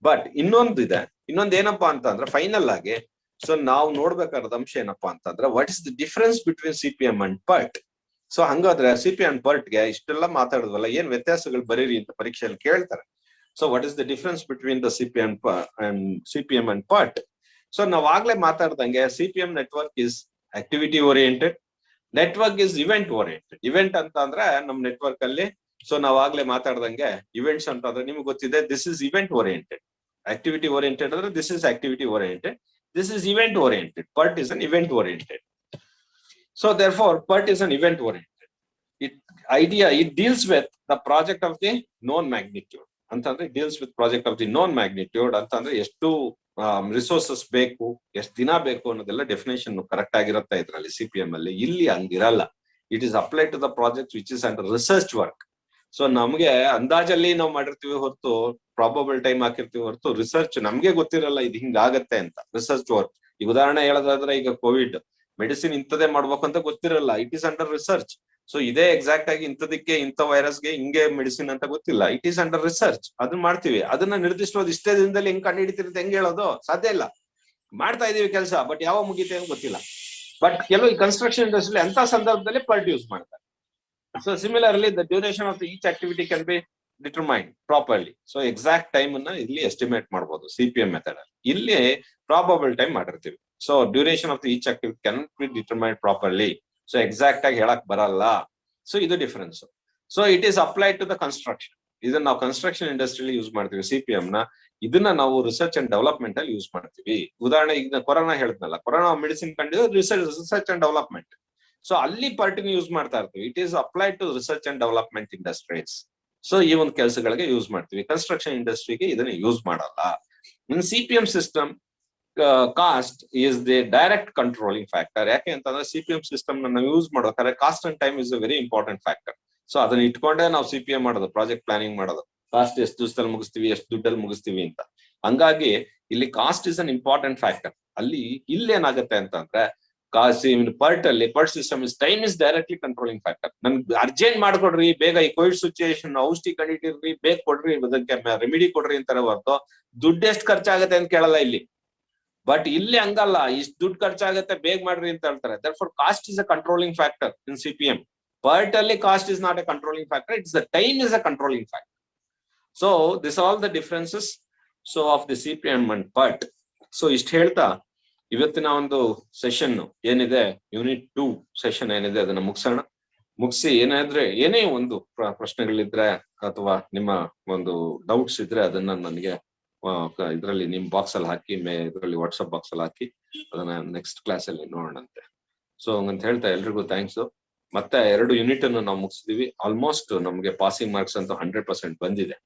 But ಇನ್ನೊಂದು ಏನಪ್ಪಾ ಅಂತ ಅಂದ್ರೆ ಫೈನಲ್ ಆಗಿ ಸೊ ನಾವು ನೋಡ್ಬೇಕಾದ ಅಂಶ ಏನಪ್ಪಾ ಅಂತಂದ್ರೆ, what is the difference between CPM and PERT. So ಹಂಗಾದ್ರೆ CPM ಅಂಡ್ PERT ಗೆ ಇಷ್ಟೆಲ್ಲ ಮಾತಾಡಿದ್ವಲ್ಲ, ಏನ್ ವ್ಯತ್ಯಾಸಗಳು ಬರೀರಿ ಅಂತ ಪರೀಕ್ಷೆಯಲ್ಲಿ ಕೇಳ್ತಾರೆ. So what is the difference between the CPM and PERT? So ನಾವ್ ಆಗ್ಲೇ ಮಾತಾಡ್ದಂಗೆ CPM network is activity oriented, network is event oriented. Event ಅಂತ ಅಂದ್ರೆ ನಮ್ ನೆಟ್ವರ್ಕ್ ಅಲ್ಲಿ, ಸೊ ನಾವ್ ಆಗ್ಲೇ ಮಾತಾಡ್ದಂಗೆ ಇವೆಂಟ್ಸ್ ಅಂತ ಅಂದ್ರೆ ನಿಮ್ಗೆ ಗೊತ್ತಿದೆ, this is event oriented. Activity oriented ಅಂದ್ರೆ this is activity oriented, this is event oriented. PERT is an event oriented. So therefore PERT is an event oriented. It deals with the project of the known magnitude. ಅಂತಂದ್ರೆ it deals with project of the known magnitude ಅಂತಂದ್ರೆ ಎಷ್ಟು ರಿಸೋರ್ಸಸ್ ಬೇಕು, ಎಷ್ಟು ದಿನ ಬೇಕು ಅನ್ನೋದೆಲ್ಲ ಡೆಫಿನೇಷನ್ ಕರೆಕ್ಟ್ ಆಗಿರುತ್ತೆ ಇದ್ರಲ್ಲಿ. CPM ಅಲ್ಲಿ ಇಲ್ಲಿ ಹಂಗಿರಲ್ಲ. It is applied to the project which is under research work. So ನಮ್ಗೆ ಅಂದಾಜಲ್ಲಿ ನಾವು ಮಾಡಿರ್ತೀವಿ ಹೊರತು ಪ್ರಾಬಬಲ್ ಟೈಮ್ ಹಾಕಿರ್ತೀವಿ ಹೊರತು ರಿಸರ್ಚ್ ನಮ್ಗೆ ಗೊತ್ತಿರಲ್ಲ ಇದು ಹಿಂಗಾಗತ್ತೆ ಅಂತ. ರಿಸರ್ಚ್ ವರ್ಕ್ ಈಗ ಉದಾಹರಣೆ ಹೇಳೋದಾದ್ರೆ ಈಗ ಕೋವಿಡ್ ಮೆಡಿಸಿನ್ ಇಂಥದೇ ಮಾಡ್ಬೇಕು ಅಂತ ಗೊತ್ತಿರಲ್ಲ, it is under research. So ಇದೇ ಎಕ್ಸಾಕ್ಟ್ ಆಗಿ ಇಂಥದಕ್ಕೆ ಇಂಥ ವೈರಸ್ಗೆ ಹಿಂಗೆ ಮೆಡಿಸಿನ್ ಅಂತ ಗೊತ್ತಿಲ್ಲ, ಇಟ್ ಈಸ್ ಅಂಡರ್ ರಿಸರ್ಚ್. ಅದನ್ನ ಮಾಡ್ತೀವಿ, ಅದನ್ನ ನಿರ್ದಿಷ್ಟವಾದ ಇಷ್ಟೇ ದಿನದಲ್ಲಿ ಹೆಂಗ್ ಕಂಡು ಹಿಡಿತಿರುತ್ತೆ ಹೆಂಗ್ ಹೇಳೋದು ಸಾಧ್ಯ ಇಲ್ಲ. ಮಾಡ್ತಾ ಇದೀವಿ ಕೆಲಸ, ಬಟ್ ಯಾವ ಮುಗಿತೆ ಅಂತ ಗೊತ್ತಿಲ್ಲ. ಬಟ್ ಕೆಲವು ಕನ್ಸ್ಟ್ರಕ್ಷನ್ ಇಂಡಸ್ಟ್ರಿ ಅಂತ ಸಂದರ್ಭದಲ್ಲಿ ಪರ್ಟ್ ಯೂಸ್ ಮಾಡ್ತಾರೆ. So similarly the duration of each activity can be determine properly. So exact time ಅನ್ನ ಇಲ್ಲಿ ಎಸ್ಟಿಮೇಟ್ ಮಾಡಬಹುದು CPM ಮೆಥಡ್ ಅಲ್ಲಿ. ಇಲ್ಲಿ ಪ್ರಾಬಬಲ್ ಟೈಮ್ ಮಾಡಿರ್ತೀವಿ. So duration of each activity can be determine properly. So exact ಆಗಿ ಹೇಳಕ್ ಬರಲ್ಲ. ಸೊ ಇದು difference. So it is applied to the construction. ಇದನ್ನ ನಾವು ಕನ್ಸ್ಟ್ರಕ್ಷನ್ ಇಂಡಸ್ಟ್ರಿಯಲ್ಲಿ ಯೂಸ್ ಮಾಡ್ತೀವಿ CPM ನ. ಇದನ್ನ ನಾವು ರಿಸರ್ಚ್ ಅಂಡ್ ಡೆವಲಪ್ಮೆಂಟ್ ಅಲ್ಲಿ ಯೂಸ್ ಮಾಡ್ತೀವಿ. ಉದಾಹರಣೆ ಈಗ ಕೊರೋನಾ ಹೇಳಿದ್ನಲ್ಲ, ಕೊರೋನಾ ಮೆಡಿಸಿನ್ ಕಂಡಿದ್ದು ರಿಸರ್ಚ್ ಅಂಡ್ ಡೆವಲಪ್ಮೆಂಟ್. ಸೊ ಅಲ್ಲಿ ಪಾರ್ಟಿನ ಯೂಸ್ ಮಾಡ್ತಾ ಇರ್ತೀವಿ. It is applied to research and development industries. So ಈ ಒಂದು ಕೆಲಸಗಳಿಗೆ ಯೂಸ್ ಮಾಡ್ತೀವಿ. ಕನ್ಸ್ಟ್ರಕ್ಷನ್ ಇಂಡಸ್ಟ್ರಿಗೆ ಇದನ್ನ ಯೂಸ್ ಮಾಡಲ್ಲ. ಇನ್ CPM system cost is the direct controlling factor. ಯಾಕೆ ಅಂತಂದ್ರೆ CPM ಸಿಸ್ಟಮ್ ನಾವು ಯೂಸ್ ಮಾಡೋದಾದ್ರೆ cost and time is a very important factor. So ಅದನ್ನ ಇಟ್ಕೊಂಡೇ ನಾವು CPM ಮಾಡೋದು, ಪ್ರಾಜೆಕ್ಟ್ ಪ್ಲಾನಿಂಗ್ ಮಾಡೋದು, ಕಾಸ್ಟ್ ಎಷ್ಟು ದಿವಸದಲ್ಲಿ ಮುಗಿಸ್ತೀವಿ, ಎಷ್ಟು ದುಡ್ಡಲ್ಲಿ ಮುಗಿಸ್ತೀವಿ ಅಂತ. ಹಂಗಾಗಿ ಇಲ್ಲಿ cost is an important factor. ಇಲ್ಲಿ ಏನಾಗುತ್ತೆ ಅಂತಂದ್ರೆ PERT system is time is directly controlling factor. ನನ್ಗೆ ಅರ್ಜೆಂಟ್ ಮಾಡ್ಕೊಡ್ರಿ, ಬೇಗ ಈ ಕೋವಿಡ್ ಸಿಚುಯೇಷನ್ ಔಷಧಿ ಕಂಡಿಟ್ಟಿರ್ರಿ, ಬೇಗ ಕೊಡ್ರಿ, ಅದಕ್ಕೆ ರೆಮಿಡಿ ಕೊಡ್ರಿ ಅಂತಾರೆ ಹೊರತು ದುಡ್ಡು ಎಷ್ಟು ಖರ್ಚಾಗತ್ತೆ ಅಂತ ಕೇಳಲ್ಲ ಇಲ್ಲಿ. ಬಟ್ ಇಲ್ಲಿ ಹಂಗಲ್ಲ, ಇಷ್ಟು ದುಡ್ಡು ಖರ್ಚಾಗತ್ತೆ ಬೇಗ ಮಾಡ್ರಿ ಅಂತ ಹೇಳ್ತಾರೆ. Therefore cost is a controlling factor in CPM. PERT ಅಲ್ಲಿ cost is not a controlling factor, it's the time is a controlling factor. So this all the differences so of the CPM and PERT. So ಇಷ್ಟು ಹೇಳ್ತಾ ಇವತ್ತಿನ ಒಂದು ಸೆಷನ್ ಏನಿದೆ, ಯೂನಿಟ್ 2 ಸೆಷನ್ ಏನಿದೆ ಅದನ್ನ ಮುಗಿಸಿ ಏನೇ ಒಂದು ಪ್ರಶ್ನೆಗಳಿದ್ರೆ ಅಥವಾ ನಿಮ್ಮ ಒಂದು ಡೌಟ್ಸ್ ಇದ್ರೆ ಅದನ್ನ ನನಗೆ ಇದರಲ್ಲಿ ನಿಮ್ ಬಾಕ್ಸ್ ಅಲ್ಲಿ ಹಾಕಿ, ಇದರಲ್ಲಿ ವಾಟ್ಸ್ಆಪ್ ಬಾಕ್ಸ್ ಅಲ್ಲಿ ಹಾಕಿ, ಅದನ್ನ ನೆಕ್ಸ್ಟ್ ಕ್ಲಾಸ್ ಅಲ್ಲಿ ನೋಡೋಣಂತೆ. ಸೊ ಹಂಗಂತ ಹೇಳ್ತಾ ಎಲ್ರಿಗೂ ಥ್ಯಾಂಕ್ಸ್. ಮತ್ತೆ 2 ಯೂನಿಟ್ ಅನ್ನು ನಾವು ಮುಗಿಸಿದೀವಿ. ಆಲ್ಮೋಸ್ಟ್ ನಮ್ಗೆ ಪಾಸಿಂಗ್ ಮಾರ್ಕ್ಸ್ ಅಂತೂ 100% ಬಂದಿದೆ.